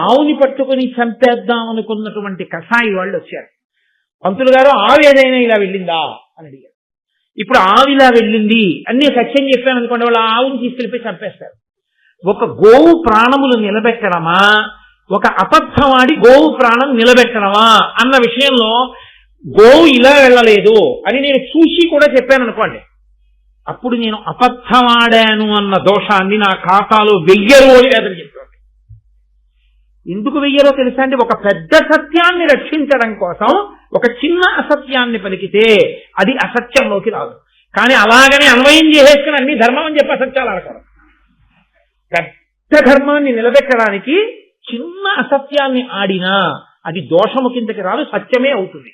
S1: ఆవుని పట్టుకుని చంపేద్దాం అనుకున్నటువంటి కషాయి వాళ్ళు వచ్చారు. పంతులు గారు, ఆవు ఏదైనా ఇలా వెళ్ళిందా అని అడిగారు. ఇప్పుడు ఆవు ఇలా వెళ్ళింది అన్నీ సత్యం చెప్పాను అనుకోండి, వాళ్ళు ఆవుని తీసుకెళ్ళిపోయి చంపేస్తారు. ఒక గోవు ప్రాణములు నిలబెట్టడమా, ఒక అబద్ధమాడి గోవు ప్రాణం నిలబెట్టడమా అన్న విషయంలో గోవు ఇలా వెళ్ళలేదు అని నేను చూసి కూడా చెప్పాను అనుకోండి, అప్పుడు నేను అబద్ధమాడాను అన్న దోషాన్ని నా ఖాతాలో వెయ్యరు అని వేదన చెప్పాను. ఎందుకు వెయ్యరో తెలుసా అండి? ఒక పెద్ద సత్యాన్ని రక్షించడం కోసం ఒక చిన్న అసత్యాన్ని పలికితే అది అసత్యంలోకి రాదు. కానీ అలాగనే అన్వయం చేసేసుకుని అన్ని ధర్మం అని చెప్పి అసత్యాలు ఆడకూడదు. పెద్ద ధర్మాన్ని నిలబెట్టడానికి చిన్న అసత్యాన్ని ఆడినా అది దోషము కిందకి రాదు, సత్యమే అవుతుంది.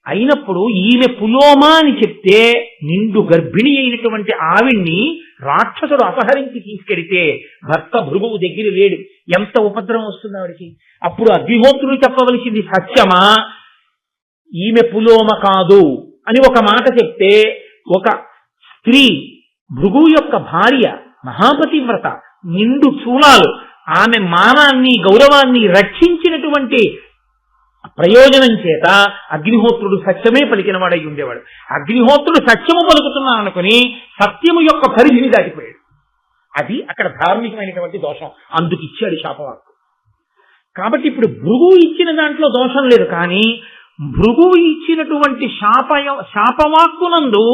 S1: అయినప్పుడు ఈమె పులోమా అని చెప్తే నిండు గర్భిణి అయినటువంటి ఆవిడ్ని రాక్షసుడు అపహరించి తీసుకెడితే భర్త భృగువు దగ్గర లేడు, ఎంత ఉపద్రవం వస్తుంది ఆవిడికి. అప్పుడు అగ్నిహోత్రుడు చెప్పవలసింది సత్యమా, ఈమె పులోమ కాదు అని ఒక మాట చెప్తే, ఒక స్త్రీ భృగువు యొక్క భార్య మహాపతివ్రత నిండు చూలాలు, ఆమె మానాన్ని గౌరవాన్ని రక్షించినటువంటి ప్రయోజనం చేత అగ్నిహోత్రుడు సత్యమే పలికిన వాడై ఉండేవాడు. అగ్నిహోత్రుడు సత్యము పలుకుతున్నాను అనుకుని సత్యము యొక్క పరిధిని దాటిపోయాడు. అది అక్కడ ధార్మికమైనటువంటి దోషం, అందుకు ఇచ్చాడు శాపవాక్కు. కాబట్టి ఇప్పుడు భృగువు ఇచ్చిన దాంట్లో దోషం లేదు, కానీ భృగువు ఇచ్చినటువంటి శాపవాక్కునందు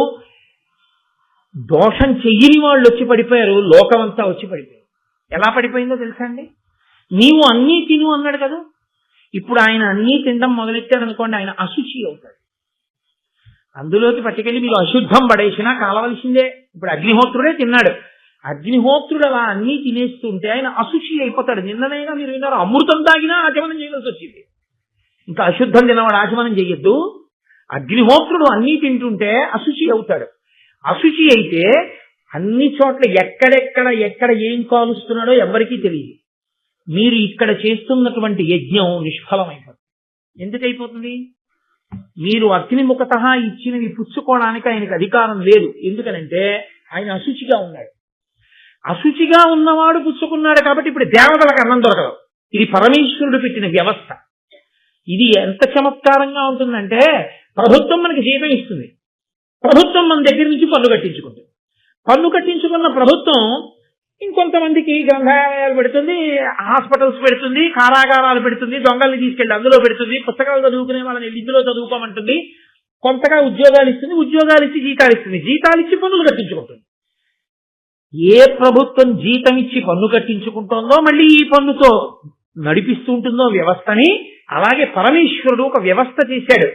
S1: దోషం చెయ్యని వాళ్ళు వచ్చి పడిపోయారు, లోకమంతా వచ్చి పడిపోయారు. ఎలా పడిపోయిందో తెలుసా అండి? నీవు అన్నీ తిను అన్నాడు కదా, ఇప్పుడు ఆయన అన్నీ తినడం మొదలెట్టాడు అనుకోండి, ఆయన అశుచి అవుతాడు. అందులోకి పట్టుకెళ్ళి మీరు అశుద్ధం పడేసినా కాలవలసిందే. ఇప్పుడు అగ్నిహోత్రుడే తిన్నాడు, అగ్నిహోత్రుడు అలా అన్నీ తినేస్తుంటే ఆయన అశుచి అయిపోతాడు. నిన్ననైనా మీరు విన్నారు, అమృతం తాగినా ఆచమనం చేయవలసి వచ్చింది. ఇంకా అశుద్ధం తినవాడు ఆచమనం చెయ్యొద్దు. అగ్నిహోత్రుడు అన్నీ తింటుంటే అశుచి అవుతాడు. అశుచి అయితే అన్ని చోట్ల ఎక్కడ ఏం కాలుస్తున్నాడో ఎవరికీ తెలియదు. మీరు ఇక్కడ చేస్తున్నటువంటి యజ్ఞం నిష్ఫలమైపోతుంది. ఎందుకైపోతుంది? మీరు అగ్నిముఖత ఇచ్చినవి పుచ్చుకోవడానికి ఆయనకు అధికారం లేదు. ఎందుకనంటే ఆయన అశుచిగా ఉన్నాడు. అశుచిగా ఉన్నవాడు పుచ్చుకున్నాడు కాబట్టి ఇప్పుడు దేవతలకు అన్నం దొరకదు. ఇది పరమేశ్వరుడు పెట్టిన వ్యవస్థ. ఇది ఎంత చమత్కారంగా ఉంటుందంటే, ప్రభుత్వం మనకి జీతం ఇస్తుంది, ప్రభుత్వం మన దగ్గర నుంచి పన్ను కట్టించుకుంటుంది. పన్ను కట్టించుకున్న ప్రభుత్వం ఇంకొంతమందికి గ్రంథాలయాలు పెడుతుంది, హాస్పిటల్స్ పెడుతుంది, కారాగారాలు పెడుతుంది, దొంగల్ని తీసుకెళ్లి అందులో పెడుతుంది, పుస్తకాలు చదువుకునే వాళ్ళని ఇందులో చదువుకోమంటుంది, కొంతగా ఉద్యోగాలు ఇస్తుంది, ఉద్యోగాలు ఇచ్చి జీతాలు ఇస్తుంది, జీతాలు ఇచ్చి పన్నులు కట్టించుకుంటుంది. ఏ ప్రభుత్వం జీతం ఇచ్చి పన్ను కట్టించుకుంటుందో మళ్ళీ ఈ పన్నుతో నడిపిస్తూ ఉంటుందో వ్యవస్థని, అలాగే పరమేశ్వరుడు ఒక వ్యవస్థ చేశాడు.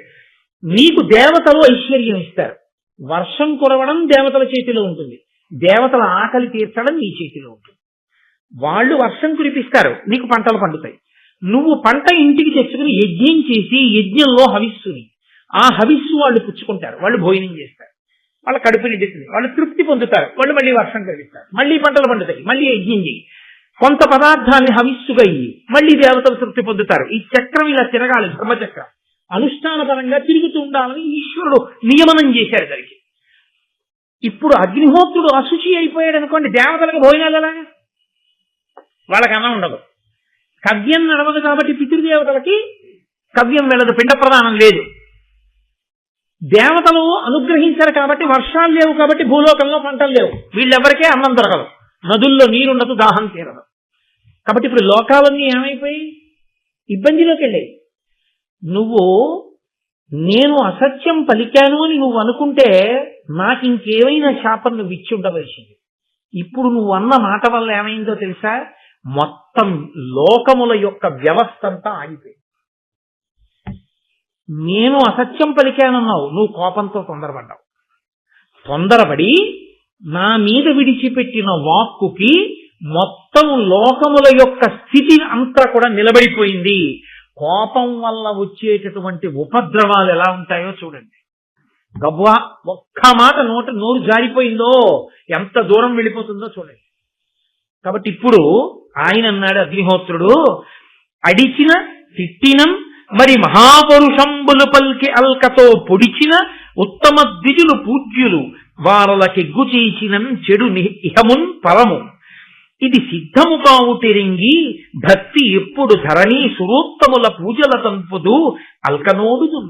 S1: నీకు దేవతలు ఐశ్వర్యం ఇస్తారు, వర్షం కురవడం దేవతల చేతిలో ఉంటుంది, దేవతల ఆకలి తీర్చడం నీ చేతిలో ఉంటుంది. వాళ్ళు వర్షం కురిపిస్తారు, నీకు పంటలు పండుతాయి. నువ్వు పంట ఇంటికి తెచ్చుకుని యజ్ఞం చేసి యజ్ఞంలో హవిస్సుని ఆ హవిస్సు వాళ్ళు పుచ్చుకుంటారు, వాళ్ళు భోజనం చేస్తారు, వాళ్ళ కడుపు నిండుతుంది, వాళ్ళు తృప్తి పొందుతారు, వాళ్ళు మళ్ళీ వర్షం కలిగిస్తారు, మళ్ళీ పంటలు పండుతాయి, మళ్ళీ యజ్ఞం చేయి, కొంత పదార్థాన్ని హవిస్సుగా ఇయ్యి, మళ్ళీ దేవతలు తృప్తి పొందుతారు. ఈ చక్రం ఇలా తిరగాలి, ధర్మచక్రం అనుష్ఠానపరంగా తిరుగుతూ ఉండాలని ఈశ్వరుడు నియమనం చేశాడు దానికి. ఇప్పుడు అగ్నిహోత్రుడు అశుచి అయిపోయాడు అనుకోండి, దేవతలకు భోజనాలు ఎలాగా? వాళ్ళకి అన్నం ఉండదు, కవ్యం నడవదు కాబట్టి పితృదేవతలకి కవ్యం వెళ్ళదు, పిండ ప్రదానం లేదు. దేవతలు అనుగ్రహించారు కాబట్టి వర్షాలు లేవు, కాబట్టి భూలోకంలో పంటలు లేవు, వీళ్ళెవరికే అన్నం దొరకదు, నదుల్లో నీరుండదు, దాహం తీరదు. కాబట్టి ఇప్పుడు లోకాలన్నీ ఏమైపోయి ఇబ్బందిలోకి వెళ్ళాయి. నువ్వు నేను అసత్యం పలికాను అని నువ్వు అనుకుంటే నాకు ఇంకేమైనా శాపం నువ్వు ఇచ్చి ఉండవలసింది. ఇప్పుడు నువ్వు అన్న మాట వల్ల ఏమైందో తెలుసా? మొత్తం లోకముల యొక్క వ్యవస్థ అంతా ఆగిపోయింది. నేను అసత్యం పలికానన్నావు, నువ్వు కోపంతో తొందరపడ్డావు, తొందరపడి నా మీద విడిచిపెట్టిన వాక్కుకి మొత్తం లోకముల యొక్క స్థితి అంతా కూడా నిలబడిపోయింది. కోపం వల్ల వచ్చేటటువంటి ఉపద్రవాలు ఎలా ఉంటాయో చూడండి. గవ్వా ఒక్క మాట నోరు జారిపోయిందో ఎంత దూరం వెళ్ళిపోతుందో చూడండి. కాబట్టి ఇప్పుడు ఆయన అన్నాడు అగ్నిహోత్రుడు, అడిచిన తిట్టినం మరి మహాపరుషంబులు పల్కి అల్కతో పొడిచిన ఉత్తమ ద్విజులు పూజ్యులు వారలకెగ్గు చేసిన చెడు ఇహమున్ పరము ఇది సిద్ధము కావుటెరింగి భక్తి ఎప్పుడు ధరణి సురోత్తముల పూజల తంపుదు అల్కనోడుదు.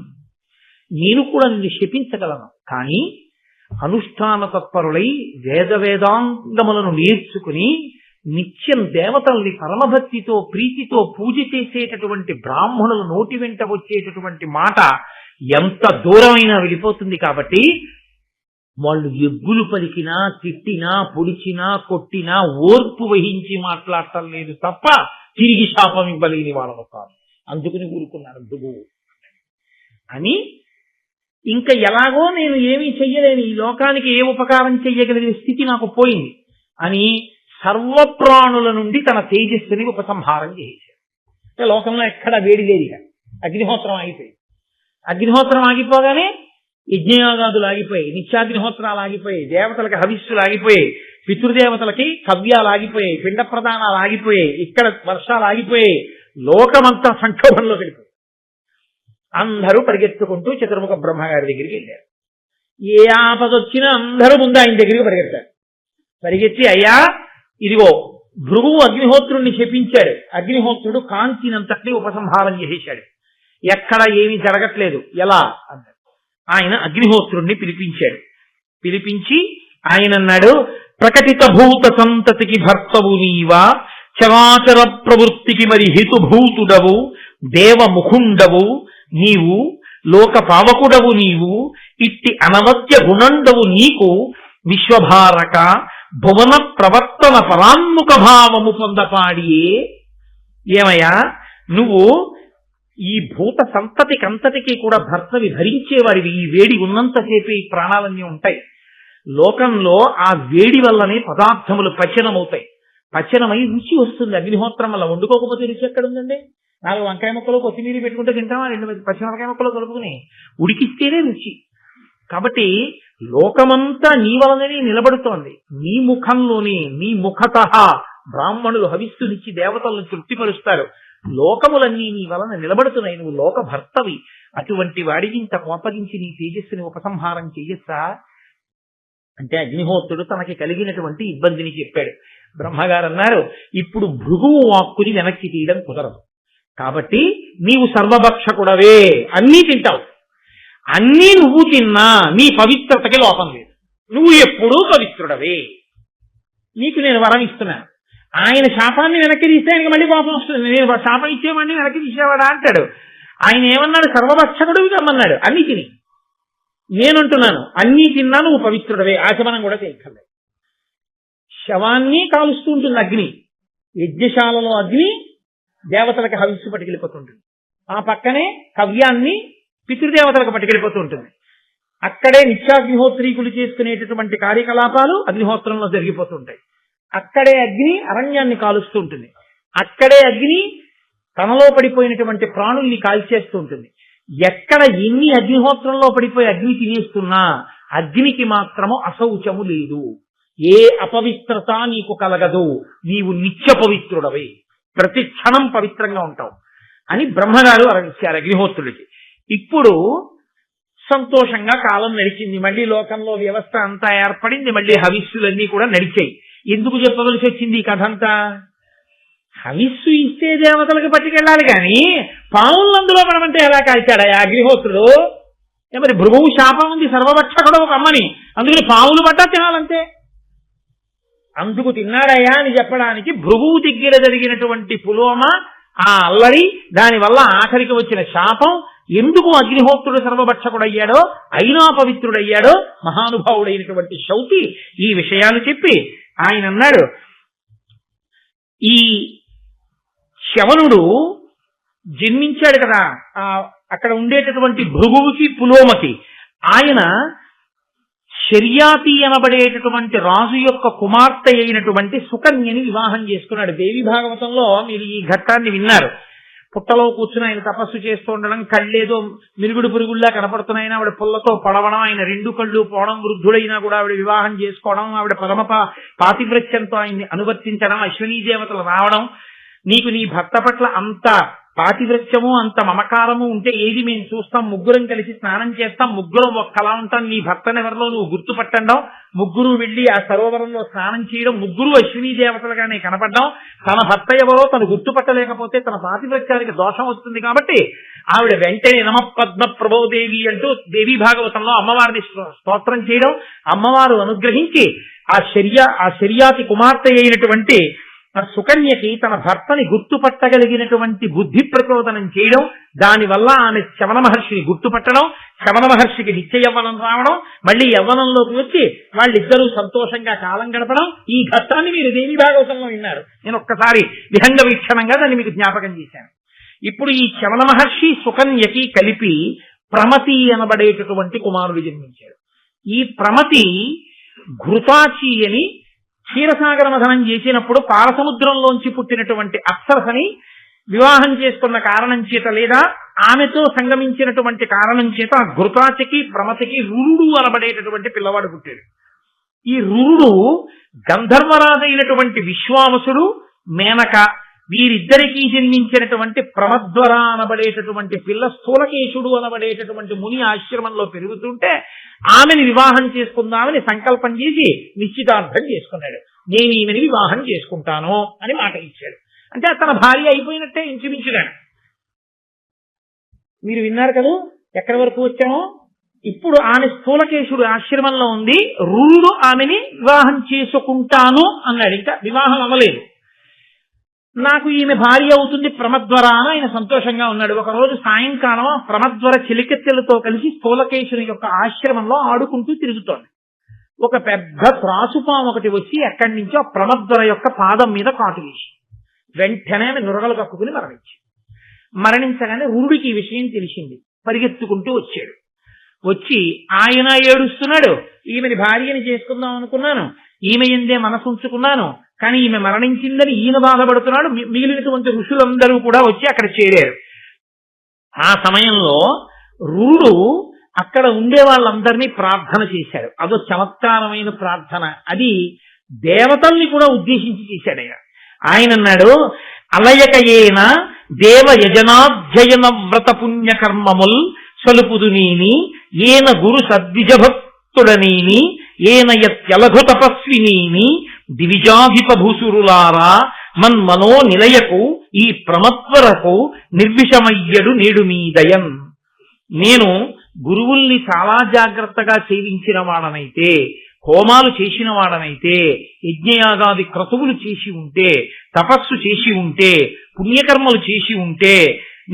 S1: నేను కూడా నిన్ను శపించగలను, కానీ అనుష్ఠాన తత్పరులై వేదాంగములను నేర్చుకుని నిత్యం దేవతల్ని పరమభక్తితో ప్రీతితో పూజ చేసేటటువంటి బ్రాహ్మణుల నోటి వెంట వచ్చేటటువంటి మాట ఎంత దూరమైనా వెళ్ళిపోతుంది. కాబట్టి వాళ్ళు ఎగ్గులు పలికినా తిట్టినా పొడిచినా కొట్టినా ఓర్పు వహించి మాట్లాడటం లేదు తప్ప తిరిగి శాపం ఇవ్వలేని వాళ్ళకు కాదు. అందుకుని ఊరుకున్నాను దుగు అని. ఇంకా ఎలాగో నేను ఏమీ చెయ్యలేను, ఈ లోకానికి ఏ ఉపకారం చెయ్యగలిగే స్థితి నాకు పోయింది అని సర్వప్రాణుల నుండి తన తేజస్సుని ఉపసంహారం చేశాడు. లోకంలో ఎక్కడ వేడి లేదు, ఇక అగ్నిహోత్రం ఆగిపోయింది. అగ్నిహోత్రం ఆగిపోగానే యజ్ఞయాగాదులు ఆగిపోయాయి, నిత్యాగ్నిహోత్రాలు ఆగిపోయాయి, దేవతలకి హవిస్సులు ఆగిపోయాయి, పితృదేవతలకి కవ్యాలు ఆగిపోయాయి, పిండ ప్రదానాలు ఆగిపోయాయి, ఇక్కడ వర్షాలు ఆగిపోయాయి, లోకమంతా సంక్షోభంలో వెళ్ళిపోయింది. అందరూ పరిగెత్తుకుంటూ చతుర్ముఖ బ్రహ్మగారి దగ్గరికి వెళ్ళారు. ఏ ఆపదొచ్చినా అందరూ ముందు ఆయన దగ్గరికి పరిగెత్తారు. పరిగెత్తి, అయ్యా ఇదిగో భృగువు అగ్నిహోత్రుణ్ణి శపించాడు, అగ్నిహోత్రుడు కాంతినంతటి ఉపసంహారం చేసేశాడు, ఎక్కడ ఏమీ జరగట్లేదు, ఎలా అన్నాడు. ఆయన అగ్నిహోత్రుణ్ణి పిలిపించాడు. పిలిపించి ఆయన అన్నాడు, ప్రకటిత భూత సంతతికి భర్తవు నీవా, చరాచర ప్రవృత్తికి మరి హితుభూతుడవు, దేవముఖుండవు నీవు, లోక పావకుడవు నీవు, ఇట్టి అనవద్య గుణండవు నీకు, విశ్వభారక భువన ప్రవర్తన పరాన్ముఖ భావము పొందపాడియే. ఏమయ్యా, నువ్వు ఈ భూత సంతతికంతటికి కూడా భర్తవి ధరించేవాడివి. ఈ వేడి ఉన్నంతసేపు ఈ ప్రాణాలన్నీ ఉంటాయి. లోకంలో ఆ వేడి వల్లనే పదార్థములు పచనమవుతాయి, పచనమై రుచి వస్తుంది. అగ్నిహోత్రం వల్ల వండుకోకపోతే రుచి ఎక్కడుందండి? 4 వంకాయ ముక్కలు కొత్తిమీర పెట్టుకుంటే తింటామా? 2 పచ్చిమిరకాయ ముక్కలు కలుపుకుని ఉడికిస్తేనే రుచి. కాబట్టి లోకమంతా నీ వలననే నిలబడుతోంది. నీ ముఖంలోనే, నీ ముఖత బ్రాహ్మణులు హవిస్సునిచ్చి దేవతలను తృప్తిపరుస్తారు. లోకములన్నీ నీ వలన నిలబడుతున్నాయి, నువ్వు లోక భర్తవి. అటువంటి వాడికి ఇంత కోపగించి నీ తేజస్సుని ఉపసంహారం చెయ్యొచ్చా అంటే అగ్నిహోత్రుడు తనకి కలిగినటువంటి ఇబ్బందిని చెప్పాడు. బ్రహ్మగారు అన్నారు, ఇప్పుడు భృగువు వాక్కుని వెనక్కి తీయడం కుదరదు, కాబట్టి నీవు సర్వభక్షకుడవే, అన్నీ తింటావు, అన్నీ నువ్వు తిన్నా నీ పవిత్రతకి లోపం లేదు, నువ్వు ఎప్పుడూ పవిత్రుడవే, నీకు నేను వరం ఇస్తున్నాను. ఆయన శాపాన్ని వెనక్కి తీస్తే ఆయనకి మళ్ళీ కోపం వస్తుంది. నేను శాపం ఇచ్చేవాడిని వెనక్కి తీసేవాడా అంటాడు. ఆయన ఏమన్నాడు? సర్వభక్షకుడివి కమ్మన్నాడు, అన్నీ తిని. నేనంటున్నాను, అన్నీ తిన్నా నువ్వు పవిత్రుడవే, ఆచమనం కూడా చేయక్కర్లేదు. శవాన్ని కాలుస్తూ ఉంటుంది అగ్ని, యజ్ఞశాలలో అగ్ని దేవతలకు హవిస్సు పట్టుకెళ్ళిపోతుంటుంది, ఆ పక్కనే కవ్యాన్ని పితృదేవతలకు పట్టుకెళ్ళిపోతూ ఉంటుంది. అక్కడే నిత్యాగ్నిహోత్రీకులు చేసుకునేటటువంటి కార్యకలాపాలు అగ్నిహోత్రంలో జరిగిపోతుంటాయి. అక్కడే అగ్ని అరణ్యాన్ని కాలుస్తూ ఉంటుంది, అక్కడే అగ్ని తనలో పడిపోయినటువంటి ప్రాణుల్ని కాల్చేస్తూ ఉంటుంది. ఎక్కడ ఎన్ని అగ్నిహోత్రంలో పడిపోయి అగ్ని తినేస్తున్నా అగ్నికి మాత్రము అశౌచము లేదు. ఏ అపవిత్రత నీకు కలగదు, నీవు నిత్య పవిత్రుడవే, ప్రతి క్షణం పవిత్రంగా ఉంటావు అని బ్రహ్మగారు అరవిచ్చారు అగ్నిహోత్రుడికి. ఇప్పుడు సంతోషంగా కాలం నడిచింది, మళ్ళీ లోకంలో వ్యవస్థ అంతా ఏర్పడింది, మళ్ళీ హవిస్సులన్నీ కూడా నడిచాయి. ఎందుకు చెప్పవలసి వచ్చింది ఈ కథ అంతా? హవిస్సు ఇస్తే దేవతలకు పట్టుకెళ్ళాలి కానీ పావులను అందులో పడమంటే ఎలా కాల్చాడా అగ్నిహోత్రుడు? మరి భృగువు శాపం ఉంది, సర్వభక్షకుడు ఒక అమ్మని, అందుకని పావులు పట్టా తినాలంతే. అందుకు తిన్నాడయ్యా అని చెప్పడానికి భృగువు దగ్గర జరిగినటువంటి పులోమ, ఆ అల్లరి, దానివల్ల ఆఖరికి వచ్చిన శాపం, ఎందుకు అగ్నిహోత్రుడు సర్వభక్షకుడయ్యాడో, అయినా పవిత్రుడయ్యాడో మహానుభావుడైనటువంటి శౌతి ఈ విషయాలు చెప్పి ఆయన అన్నాడు, ఈ శవనుడు జన్మించాడు కదా అక్కడ ఉండేటటువంటి భృగువుకి పులోమకి, ఆయన శర్యాతి అనబడేటటువంటి రాజు యొక్క కుమార్తె అయినటువంటి సుకన్యని వివాహం చేసుకున్నాడు. దేవి భాగవతంలో మీరు ఈ ఘట్టాన్ని విన్నారు. పుట్టలో కూర్చుని ఆయన తపస్సు చేస్తూ ఉండడం, కళ్ళేదో మిరుగుడు పురుగుల్లా కనపడుతున్నాయని ఆవిడ పుల్లతో పడవడం, ఆయన రెండు కళ్ళు పోవడం, వృద్ధుడైనా కూడా ఆవిడ వివాహం చేసుకోవడం, ఆవిడ పరమ పాతివ్రత్యంతో ఆయన్ని అనువర్తించడం, అశ్వినీ దేవతలు రావడం, నీకు నీ భర్త పట్ల అంత పాతివ్రత్యము అంత మమకారము ఉంటే ఏది మేము చూస్తాం, ముగ్గురం కలిసి స్నానం చేస్తాం, ముగ్గురం ఒక్కలా ఉంటాం, నీ భర్తనెవరిలో నువ్వు గుర్తుపట్టడం, ముగ్గురు వెళ్లి ఆ సరోవరంలో స్నానం చేయడం, ముగ్గురు అశ్వినీ దేవతలుగానే కనపడ్డం, తన భర్త ఎవరో తను గుర్తుపట్టలేకపోతే తన పాతివ్రత్యానికి దోషం వస్తుంది కాబట్టి ఆవిడ వెంటనే నమ పద్మ ప్రభోదేవి అంటూ దేవీ భాగవతంలో అమ్మవారిని స్తోత్రం చేయడం, అమ్మవారు అనుగ్రహించి ఆ శర్యాతి కుమార్తె అయినటువంటి సుకన్యకి తన భర్తని గుర్తుపట్టగలిగినటువంటి బుద్ధి ప్రచోదనం చేయడం, దానివల్ల ఆమె శవన మహర్షిని గుర్తుపట్టడం, శవన మహర్షికి నిత్య యవ్వనం రావడం, మళ్ళీ యవ్వనంలోకి వచ్చి వాళ్ళిద్దరూ సంతోషంగా కాలం గడపడం, ఈ ఘట్టాన్ని మీరు దేవి భాగవతంలో విన్నారు. నేను ఒక్కసారి విహంగ వీక్షణంగా దాన్ని మీకు జ్ఞాపకం చేశాను. ఇప్పుడు ఈ శవన మహర్షి సుకన్యకి కలిపి ప్రమతి అనబడేటటువంటి కుమారుడు జన్మించాడు. ఈ ప్రమతి ఘృతాచి అని క్షీరసాగర మథనం చేసినప్పుడు పాలసముద్రంలోంచి పుట్టినటువంటి అప్సరసని వివాహం చేసుకున్న కారణం చేత లేదా ఆమెతో సంగమించినటువంటి కారణం చేత ఘృతాచికి ప్రమతికి రురుడు అనబడేటటువంటి పిల్లవాడు పుట్టాడు. ఈ రురుడు గంధర్వరాజైనటువంటి విశ్వావసుడు, మేనక వీరిద్దరికీ జన్మించినటువంటి ప్రమద్వర అనబడేటటువంటి పిల్ల స్థూలకేశుడు అనబడేటటువంటి ముని ఆశ్రమంలో పెరుగుతుంటే ఆమెని వివాహం చేసుకుందామని సంకల్పం చేసి నిశ్చితార్థం చేసుకున్నాడు. నేను ఈమెని వివాహం చేసుకుంటాను అని మాట ఇచ్చాడు. అంటే తన భార్య అయిపోయినట్టే ఇంచుమించుగా. మీరు విన్నారు కదా ఎక్కడి వరకు వచ్చామో. ఇప్పుడు ఆమె స్థూలకేశుడు ఆశ్రమంలో ఉంది, రురుడు ఆమెని వివాహం చేసుకుంటాను అన్నాడు. ఇంకా వివాహం అవ్వలేదు. నాకు ఈమె భార్య అవుతుంది ప్రమద్వర అని ఆయన సంతోషంగా ఉన్నాడు. ఒకరోజు సాయంకాలం ప్రమద్వర చిలికెత్తెలతో కలిసి స్థూలకేశుని యొక్క ఆశ్రమంలో ఆడుకుంటూ తిరుగుతోంది. ఒక పెద్ద త్రాసుపాము ఒకటి వచ్చి ఎక్కడి నుంచో ప్రమద్వర యొక్క పాదం మీద కాటు వేసి వెంటనే ఆమె నురగలు కక్కుకుని మరణించగానే రురుడికి ఈ విషయం తెలిసింది. పరిగెత్తుకుంటూ వచ్చాడు. వచ్చి ఆయన ఏడుస్తున్నాడు, ఈమెని భార్యని చేసుకుందాం అనుకున్నాను, ఈమె ఎందే మనసు ఉంచుకున్నాను, కానీ ఈమె మరణించిందని ఈయన బాధపడుతున్నాడు. మిగిలినటువంటి ఋషులందరూ కూడా వచ్చి అక్కడ చేరారు. ఆ సమయంలో రురుడు అక్కడ ఉండే వాళ్ళందరినీ ప్రార్థన చేశాడు. అదో చమత్కారమైన ప్రార్థన. అది దేవతల్ని కూడా ఉద్దేశించి చేశాడు. ఆయన అన్నాడు, అలయకయేన దేవ యజనాధ్యయన వ్రత పుణ్యకర్మముల్ సలుపుదు నీని ఏన గురు సద్విజభక్తుడనీని ఏన యత్యలఘు తపస్వినీని దివిజాధిప భూసురులారా మన్మనో నిలయకు ఈ ప్రమత్వరకు నిర్విషమయ్యడు నేడు మీదయన్. నేను గురువుల్ని చాలా జాగ్రత్తగా సేవించిన వాడనైతే, హోమాలు చేసిన వాడనైతే, యజ్ఞయాగాది క్రతువులు చేసి ఉంటే, తపస్సు చేసి ఉంటే, పుణ్యకర్మలు చేసి ఉంటే,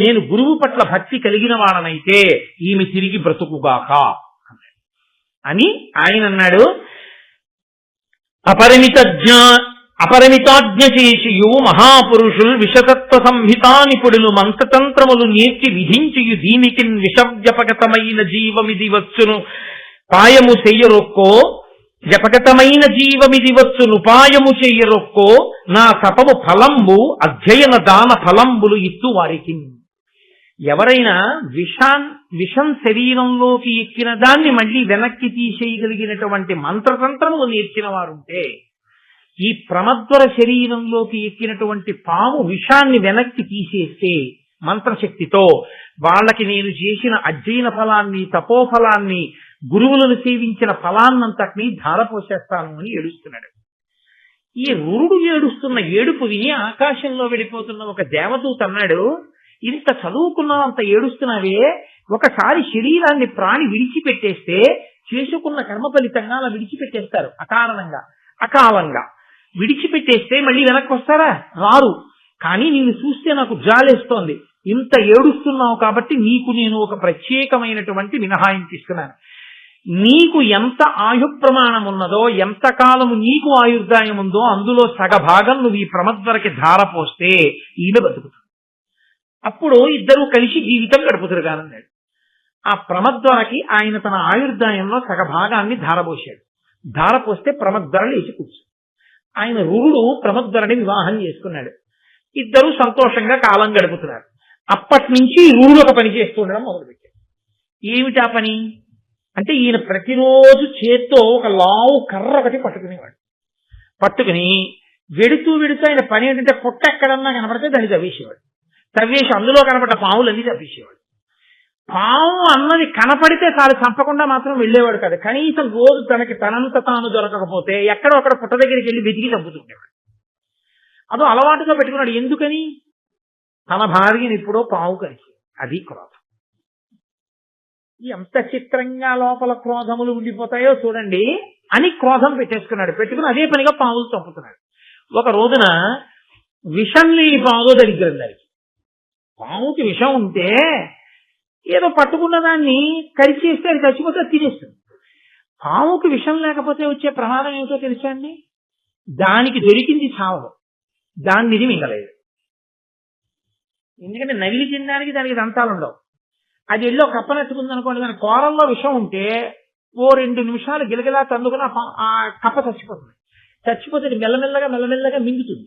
S1: నేను గురువు పట్ల భక్తి కలిగిన వాడనైతే ఈమె తిరిగి బ్రతుకుగాక అని ఆయన అన్నాడు. అపరిమితాజ్ఞ చేసియు మహాపురుషులు విషతత్వ సంహితా నిపుడులు మంత్రతంత్రములు నేర్చి విధించియు దీనికి విషవ్యపగతమైన జీవమిది వచ్చును పాయము చెయ్యరొక్కో జపగతమైన జీవమిది వచ్చునుపాయము చెయ్యరొక్కో నా తపము ఫలంబు అధ్యయన దాన ఫలంబులు ఇత్తు వారికి. ఎవరైనా విషం శరీరంలోకి ఎక్కిన దాన్ని మళ్ళీ వెనక్కి తీసేయగలిగినటువంటి మంత్రతంత్రములు నేర్చిన వారుంటే, ఈ ప్రమద్వర శరీరంలోకి ఎక్కినటువంటి పాము విషాన్ని వెనక్కి తీసేస్తే మంత్రశక్తితో, వాళ్ళకి నేను చేసిన అధ్యయన ఫలాన్ని, తపోఫలాన్ని, గురువులను సేవించిన ఫలాన్నంతటినీ ధారపోసేస్తాను అని ఏడుస్తున్నాడు. ఈ రురుడు ఏడుస్తున్న ఏడుపు విని ఆకాశంలో వెళ్ళిపోతున్న ఒక దేవదూత అన్నాడు, ఇంత చదువుకున్నా అంత ఏడుస్తున్నావే, ఒకసారి శరీరాన్ని ప్రాణి విడిచిపెట్టేస్తే చేసుకున్న కర్మ ఫలితంగా అలా విడిచిపెట్టేస్తారు అకారణంగా అకాలంగా విడిచిపెట్టేస్తే మళ్ళీ వెనక్కి వస్తారా? రారు. కానీ నిన్ను చూస్తే నాకు జాలేస్తోంది, ఇంత ఏడుస్తున్నావు కాబట్టి నీకు నేను ఒక ప్రత్యేకమైనటువంటి మినహాయింపు ఇస్తున్నాను. నీకు ఎంత ఆయు ప్రమాణం ఉన్నదో, ఎంత కాలము నీకు ఆయుర్దాయం ఉందో అందులో సగభాగం నువ్వు ఈ ప్రమద్వరకి ధారపోస్తే ఈయన బతుకుతుంది. అప్పుడు ఇద్దరూ కలిసి జీవితం గడుపుతారు కానన్నాడు. ఆ ప్రమద్వరకి ఆయన తన ఆయుర్దాయంలో సగభాగాన్ని ధారపోశాడు. ధారపోస్తే ప్రమద్వర లేచి కూర్చు. ఆయన రురుడు ప్రమద్వరని వివాహం చేసుకున్నాడు. ఇద్దరు సంతోషంగా కాలం గడుపుతున్నారు. అప్పటి నుంచి రురుడు ఒక పని చేస్తుండడం మొదలుపెట్టాడు. ఏమిటా పని అంటే, ఈయన ప్రతిరోజు చేత్తో ఒక లావు కర్ర ఒకటి పట్టుకునేవాడు. పట్టుకుని వెడుతూ ఆయన పని ఏంటంటే, పొట్ట ఎక్కడన్నా కనపడితే దాన్ని తవ్వేసేవాడు. తవ్వేసి అందులో కనపడ్డ పావులన్నీ తవ్వేసేవాడు. పాము అన్నది కనపడితే చాలు, చంపకుండా మాత్రం వెళ్ళేవాడు కాదు. కనీసం రోజు తనకి తనంత తాను దొరకకపోతే ఎక్కడో అక్కడ పుట్ట దగ్గరికి వెళ్ళి వెతికి చంపుతుండేవాడు. అదో అలవాటుగా పెట్టుకున్నాడు. ఎందుకని? తన భార్యని ఎప్పుడో పావు కలిసి, అది క్రోధం. ఎంత చిత్రంగా లోపల క్రోధములు ఉండిపోతాయో చూడండి అని క్రోధం పెట్టేసుకున్నాడు. పెట్టుకుని అదే పనిగా పావులు చంపుతున్నాడు. ఒక రోజున విషం లేని పావు దరిద్రం దానికి. పావుకి విషం ఉంటే ఏదో పట్టుకున్న దాన్ని కరిచేస్తే అది చచ్చిపోతే తినేస్తుంది. పావుకి విషం లేకపోతే వచ్చే ప్రమాదం ఏమిటో తెలుసా అండి? దానికి దొరికింది చావదు, దాన్ని ఇది మింగలేదు. ఎందుకంటే నవిలి తినడానికి దానికి దంతాలు ఉండవు. అది వెళ్ళి ఒక కప్పనెత్తుకుంది అనుకోండి, దాని కూరల్లో విషం ఉంటే ఓ 2 నిమిషాలు గిలగిలా తందుకుని ఆ కప్ప చచ్చిపోతుంది. చచ్చిపోతే మెల్లమెల్లగా మింగుతుంది.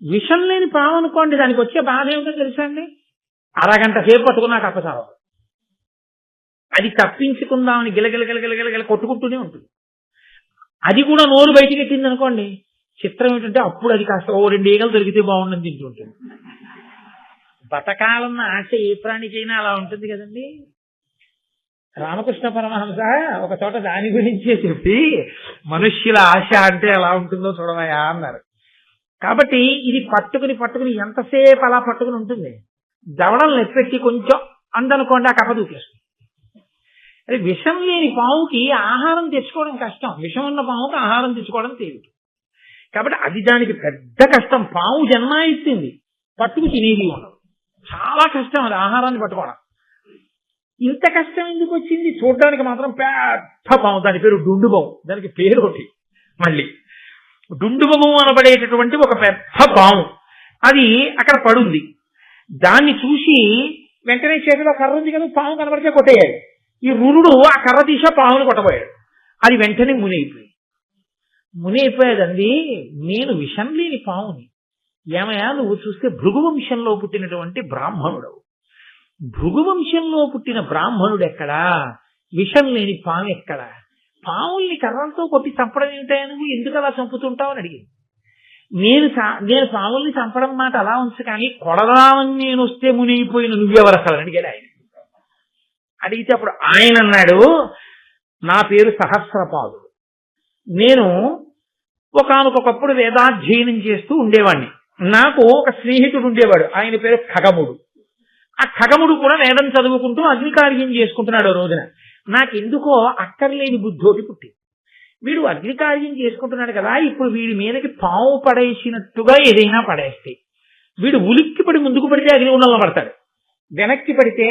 S1: విషం లేని పాము అనుకోండి, దానికి వచ్చే బాధ ఏమిటో తెలుసా అండి? అరగంట సేపు పట్టుకున్నా కప్ప చావదు. అది తప్పించుకుందామని గిలగిల కొట్టుకుంటూనే ఉంటుంది. అది కూడా నోరు బయటికి ఎట్టింది అనుకోండి, చిత్రం ఏంటంటే అప్పుడు అది కాస్త ఓ 2 ఈగలు దొరికితే బాగుండని తింటుంటుంది. బతకాలన్న ఆశ ఏ ప్రాణికైనా అలా ఉంటుంది కదండి. రామకృష్ణ పరమహంస ఒక చోట దాని గురించే చెప్పి, మనుష్యుల ఆశ అంటే ఎలా ఉంటుందో చూడవయా అన్నారు. కాబట్టి ఇది పట్టుకుని ఎంతసేపు అలా పట్టుకుని ఉంటుంది. దవడలు నెప్పెట్టి కొంచెం అందనుకోండి, ఆ కప్ప దూకేస్తుంది. అది విషం లేని పావుకి ఆహారం తెచ్చుకోవడం కష్టం, విషం ఉన్న పావుకి ఆహారం తెచ్చుకోవడం తేలిక. కాబట్టి అది దానికి పెద్ద కష్టం. పావు జన్మ ఇచ్చింది, పట్టుకు తినేది ఉండదు. చాలా కష్టం అది ఆహారాన్ని పట్టుకోవడం. ఇంత కష్టం ఎందుకు వచ్చింది? చూడడానికి మాత్రం పెద్ద పాము, దాని పేరు డుండుబాము. దానికి పేరు ఒకటి మళ్ళీ డుండుబాము అనబడేటటువంటి ఒక పెద్ద పాము. అది అక్కడ పడుంది. దాన్ని చూసి వెంటనే చేతిలో కర్ర ఉంది కదా, పాము కనబడితే కొట్టేయాలి. ఈ రురుడు ఆ కర్ర తీసా పాముని కొట్టబోయాడు. అది వెంటనే మునైపోయేదండి. నేను విషం లేని పాముని. ఏమయ్యా, నువ్వు చూస్తే భృగువంశంలో పుట్టినటువంటి బ్రాహ్మణుడవు. భృగువంశంలో పుట్టిన బ్రాహ్మణుడు ఎక్కడా? విషం లేని పాము ఎక్కడా? పాముల్ని కర్రలతో కొట్టి చంపడం ఏమిటాయా, నువ్వు ఎందుకు అలా చంపుతుంటావు అని అడిగింది. నేను పాముల్ని చంపడం మాట అలా ఉంచు, కానీ కొడదామని నేను వస్తే మునిగిపోయిన నువ్వెవరు అసలు అడిగాడు ఆయన. అడిగితే అప్పుడు ఆయన అన్నాడు, నా పేరు సహస్రపాదుడు. నేను ఒకానొకప్పుడు వేదాధ్యయనం చేస్తూ ఉండేవాడిని. నాకు ఒక స్నేహితుడు ఉండేవాడు, ఆయన పేరు ఖగముడు. ఆ ఖగముడు కూడా వేదం చదువుకుంటూ అగ్నికార్యం చేసుకుంటున్నాడు. రోజున నాకెందుకో అక్కర్లేని బుద్ధోటి పుట్టింది. వీడు అగ్నికార్యం చేసుకుంటున్నాడు కదా, ఇప్పుడు వీడి మీదకి పాము పడేసినట్టుగా ఏదైనా పడేస్తే వీడు ఉలిక్కిపడి ముందుకు పడితే అగ్ని ఉండలో పడతాడు, వెనక్కి పడితే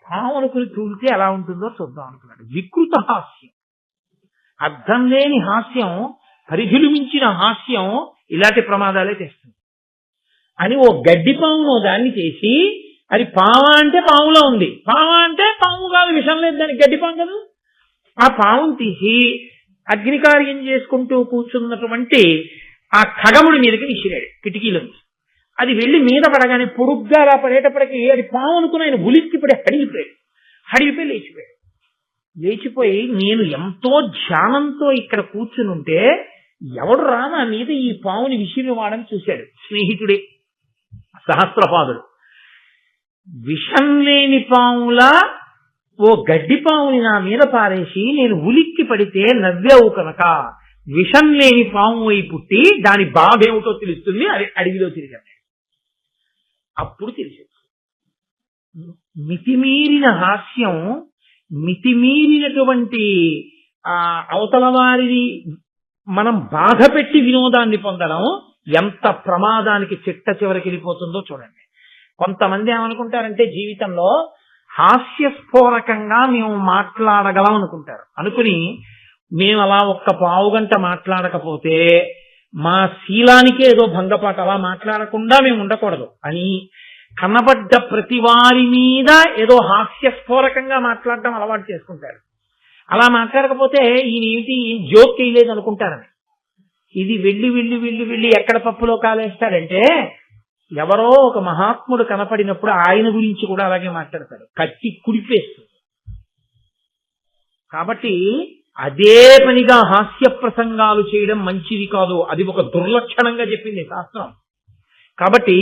S1: పాము అనుకుని తూలితే ఎలా ఉంటుందో చూద్దాం అనుకున్నాడు. వికృత హాస్యం, అర్థం లేని హాస్యం, పరిధులు మించిన హాస్యం ఇలాంటి ప్రమాదాలే తెస్తుంది అని ఓ గడ్డి పామును దాన్ని చేసి, అది పాము అంటే పాములో ఉంది, పాము అంటే పాము కాదు, విషం లేదు దానికి, గడ్డి పాము కదా. ఆ పామును తీసి అగ్నికార్యం చేసుకుంటూ కూర్చున్నటువంటి ఆ ఖగముడి మీదకి విసిరాడు కిటికీలో. అది వెళ్లి మీద పడగానే పొడుగ్గా అలా పడేటప్పటికి అది పాము అనుకుని ఆయన ఉలిక్కి పడి హడిగిపోయి లేచిపోయి నేను ఎంతో ధ్యానంతో ఇక్కడ కూర్చుని ఉంటే ఎవడు రా నా మీద ఈ పాముని విసిరివాడని చూశాడు. స్నేహితుడే సహస్రపాదుడు. విషం లేని పాములా ఓ గడ్డి పాముని నా మీద పారేసి నేను ఉలిక్కి పడితే నవ్వావు కనుక విషం లేని పాము అయి పుట్టి దాని బాధ ఏమిటో తెలుస్తుంది. అది అడవిలో తిరిగాను. అప్పుడు తెలిసింది మితిమీరిన హాస్యం, మితిమీరినటువంటి అవతల వారిని మనం బాధ పెట్టి వినోదాన్ని పొందడం ఎంత ప్రమాదానికి చిట్ట చివరికి వెళ్ళిపోతుందో చూడండి. కొంతమంది ఏమనుకుంటారంటే జీవితంలో హాస్యస్ఫోరకంగా మేము మాట్లాడగలం అనుకుంటారు. అనుకుని మేము అలా ఒక్క పావుగంట మాట్లాడకపోతే మా శీలానికే ఏదో భంగపాటు, అలా మాట్లాడకుండా మేము ఉండకూడదు అని కనబడ్డ ప్రతి వారి మీద ఏదో హాస్యస్ఫోరకంగా మాట్లాడడం అలవాటు చేసుకుంటారు. అలా మాట్లాడకపోతే ఈయనేంటి జోక్ వేయలేదు అనుకుంటారని. ఇది వెళ్ళి ఎక్కడ పప్పులో కాలేస్తాడంటే ఎవరో ఒక మహాత్ముడు కనపడినప్పుడు ఆయన గురించి కూడా అలాగే మాట్లాడతాడు, కత్తి కుడిపేస్తుంది. కాబట్టి అదే పనిగా హాస్య ప్రసంగాలు చేయడం మంచిది కాదు, అది ఒక దుర్లక్షణంగా చెప్పింది శాస్త్రం. కాబట్టి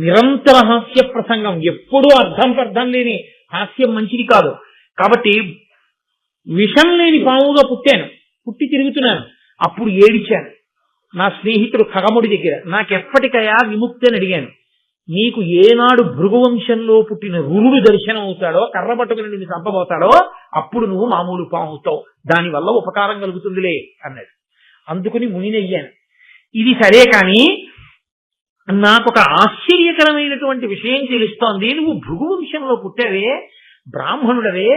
S1: నిరంతర హాస్య ప్రసంగం, ఎప్పుడూ అర్థం లేని హాస్యం మంచిది కాదు. కాబట్టి విషం లేని పాముగా పుట్టి తిరుగుతున్నాను. అప్పుడు ఏడిచాను నా స్నేహితుడు ఖగముడి దగ్గర, నాకెప్పటికయా విముక్తి అని అడిగాను. నీకు ఏనాడు భృగువంశంలో పుట్టిన రురుడు దర్శనం అవుతాడో, కర్ర పట్టుకుని నిన్ను చంపబోతాడో అప్పుడు నువ్వు మామూలు పాము అవుతావు, దానివల్ల ఉపకారం కలుగుతుందిలే అన్నాడు. అందుకుని మునినయ్యాను. ఇది సరే కానీ నాకొక ఆశ్చర్యకరమైనటువంటి విషయం తెలుస్తోంది. నువ్వు భృగువంశంలో పుట్టావే, బ్రాహ్మణుడవే,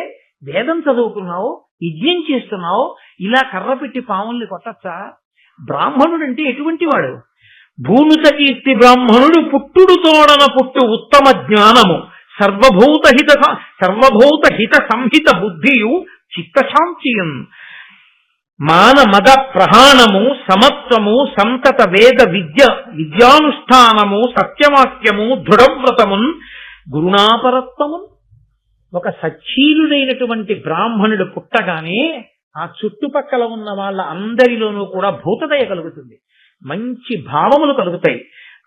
S1: వేదం చదువుకున్నావు, యజ్ఞం చేస్తున్నావు, ఇలా కర్ర పెట్టి పాముల్ని కొట్టచ్చా? బ్రాహ్మణుడంటే ఎటువంటి వాడు? భూమిత కీర్తి బ్రాహ్మణుడు పుట్టుడు తోడన పుట్టు ఉత్తమ జ్ఞానము సర్వభూత హిత సంహిత బుద్ధియు చిత్తశాంతియున్ మాన మద ప్రహాణము సమత్వము సంతత వేద విద్యానుష్ఠానము సత్యవాక్యము దృఢవ్రతమున్ గురుణాపరత్వమున్. ఒక సచ్చీలుడైనటువంటి బ్రాహ్మణుడు పుట్టగానే ఆ చుట్టుపక్కల ఉన్న వాళ్ళ అందరిలోనూ కూడా భూతదయ కలుగుతుంది, మంచి భావములు కలుగుతాయి,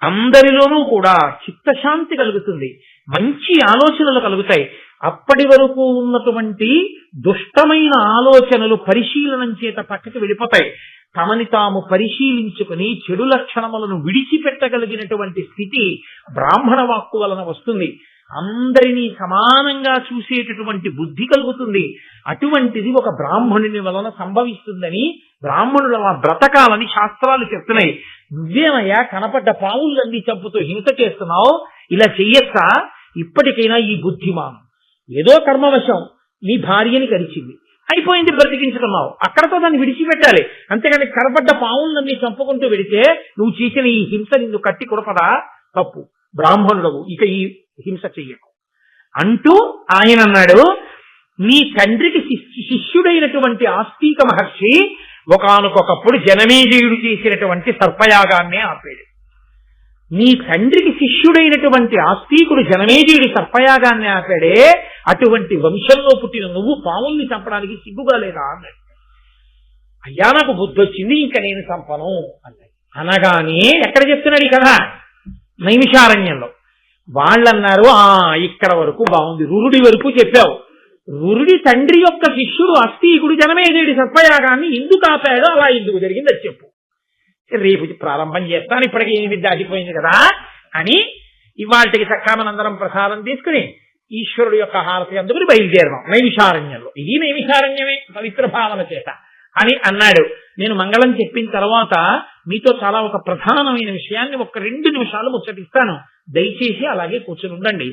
S1: అందరిలోనూ కూడా చిత్తశాంతి కలుగుతుంది, మంచి ఆలోచనలు కలుగుతాయి. అప్పటి వరకు ఉన్నటువంటి దుష్టమైన ఆలోచనలు పరిశీలనం చేత పక్కకి వెళ్ళిపోతాయి. తమని తాము పరిశీలించుకుని చెడు లక్షణములను విడిచిపెట్టగలిగినటువంటి స్థితి బ్రాహ్మణ వాక్కు వలన వస్తుంది. అందరినీ సమానంగా చూసేటటువంటి బుద్ధి కలుగుతుంది. అటువంటిది ఒక బ్రాహ్మణుని వలన సంభవిస్తుందని, బ్రాహ్మణుడు అలా బ్రతకాలని శాస్త్రాలు చెప్తున్నాయి. నువ్వేమయ్యా కనపడ్డ పావులన్నీ చంపుతూ హింస చేస్తున్నావు, ఇలా చెయ్యొచ్చా? ఇప్పటికైనా ఈ బుద్ధిమాను ఏదో కర్మవశం నీ భార్యని కరిచింది, అయిపోయింది, బ్రతికించుకున్నావు, అక్కడతో దాన్ని విడిచిపెట్టాలి. అంతేగాని కనపడ్డ పావులన్నీ చంపుకుంటూ వెడితే నువ్వు చేసిన ఈ హింస నిన్ను కట్టి కొడపదా? తప్పు, బ్రాహ్మణుడవు, ఇక ఈ హింస చెయ్యకు అంటూ ఆయన అన్నాడు. నీ తండ్రికి శిష్యుడైనటువంటి ఆస్తిక మహర్షి ఒకానొకప్పుడు జనమేజయుడు చేసినటువంటి సర్పయాగాన్నే ఆపాడు. నీ తండ్రికి శిష్యుడైనటువంటి ఆస్తికుడు జనమేజయుడి సర్పయాగాన్ని ఆపాడే, అటువంటి వంశంలో పుట్టిన నువ్వు పాముల్ని చంపడానికి సిగ్గుగా లేదా అన్నాడు. అయ్యా నాకు బుద్ధి వచ్చింది, ఇంకా నేను చంపను అన్నాడు. అనగానే ఎక్కడ చెప్తున్నాడు కదా? నైమిషారణ్యంలో. వాళ్ళన్నారు, ఇక్కడ వరకు బాగుంది, రురుడి వరకు చెప్పావు. రురుడి తండ్రి యొక్క శిష్యుడు అస్థీకుడు జనమేజయుడి సర్పయాగాన్ని ఎందుకు ఆపాడో, అలా ఎందుకు జరిగింది అది చెప్పు. రేపు ప్రారంభం చేస్తాను, ఇప్పటికీ 8 దాటిపోయింది కదా అని ఇవాళకి సక్కామనందరం ప్రసాదం తీసుకుని ఈశ్వరుడు యొక్క హారతి అందుకుని బయలుదేరదాం నైమిషారణ్యంలో. ఇది నైమిషారణ్యమే పవిత్ర భావన చేత అని అన్నాడు. నేను మంగళం చెప్పిన తర్వాత మీతో చాలా ఒక ప్రధానమైన విషయాన్ని 1-2 నిమిషాలు ముచ్చటిస్తాను, దయచేసి అలాగే కూర్చుని ఉండండి.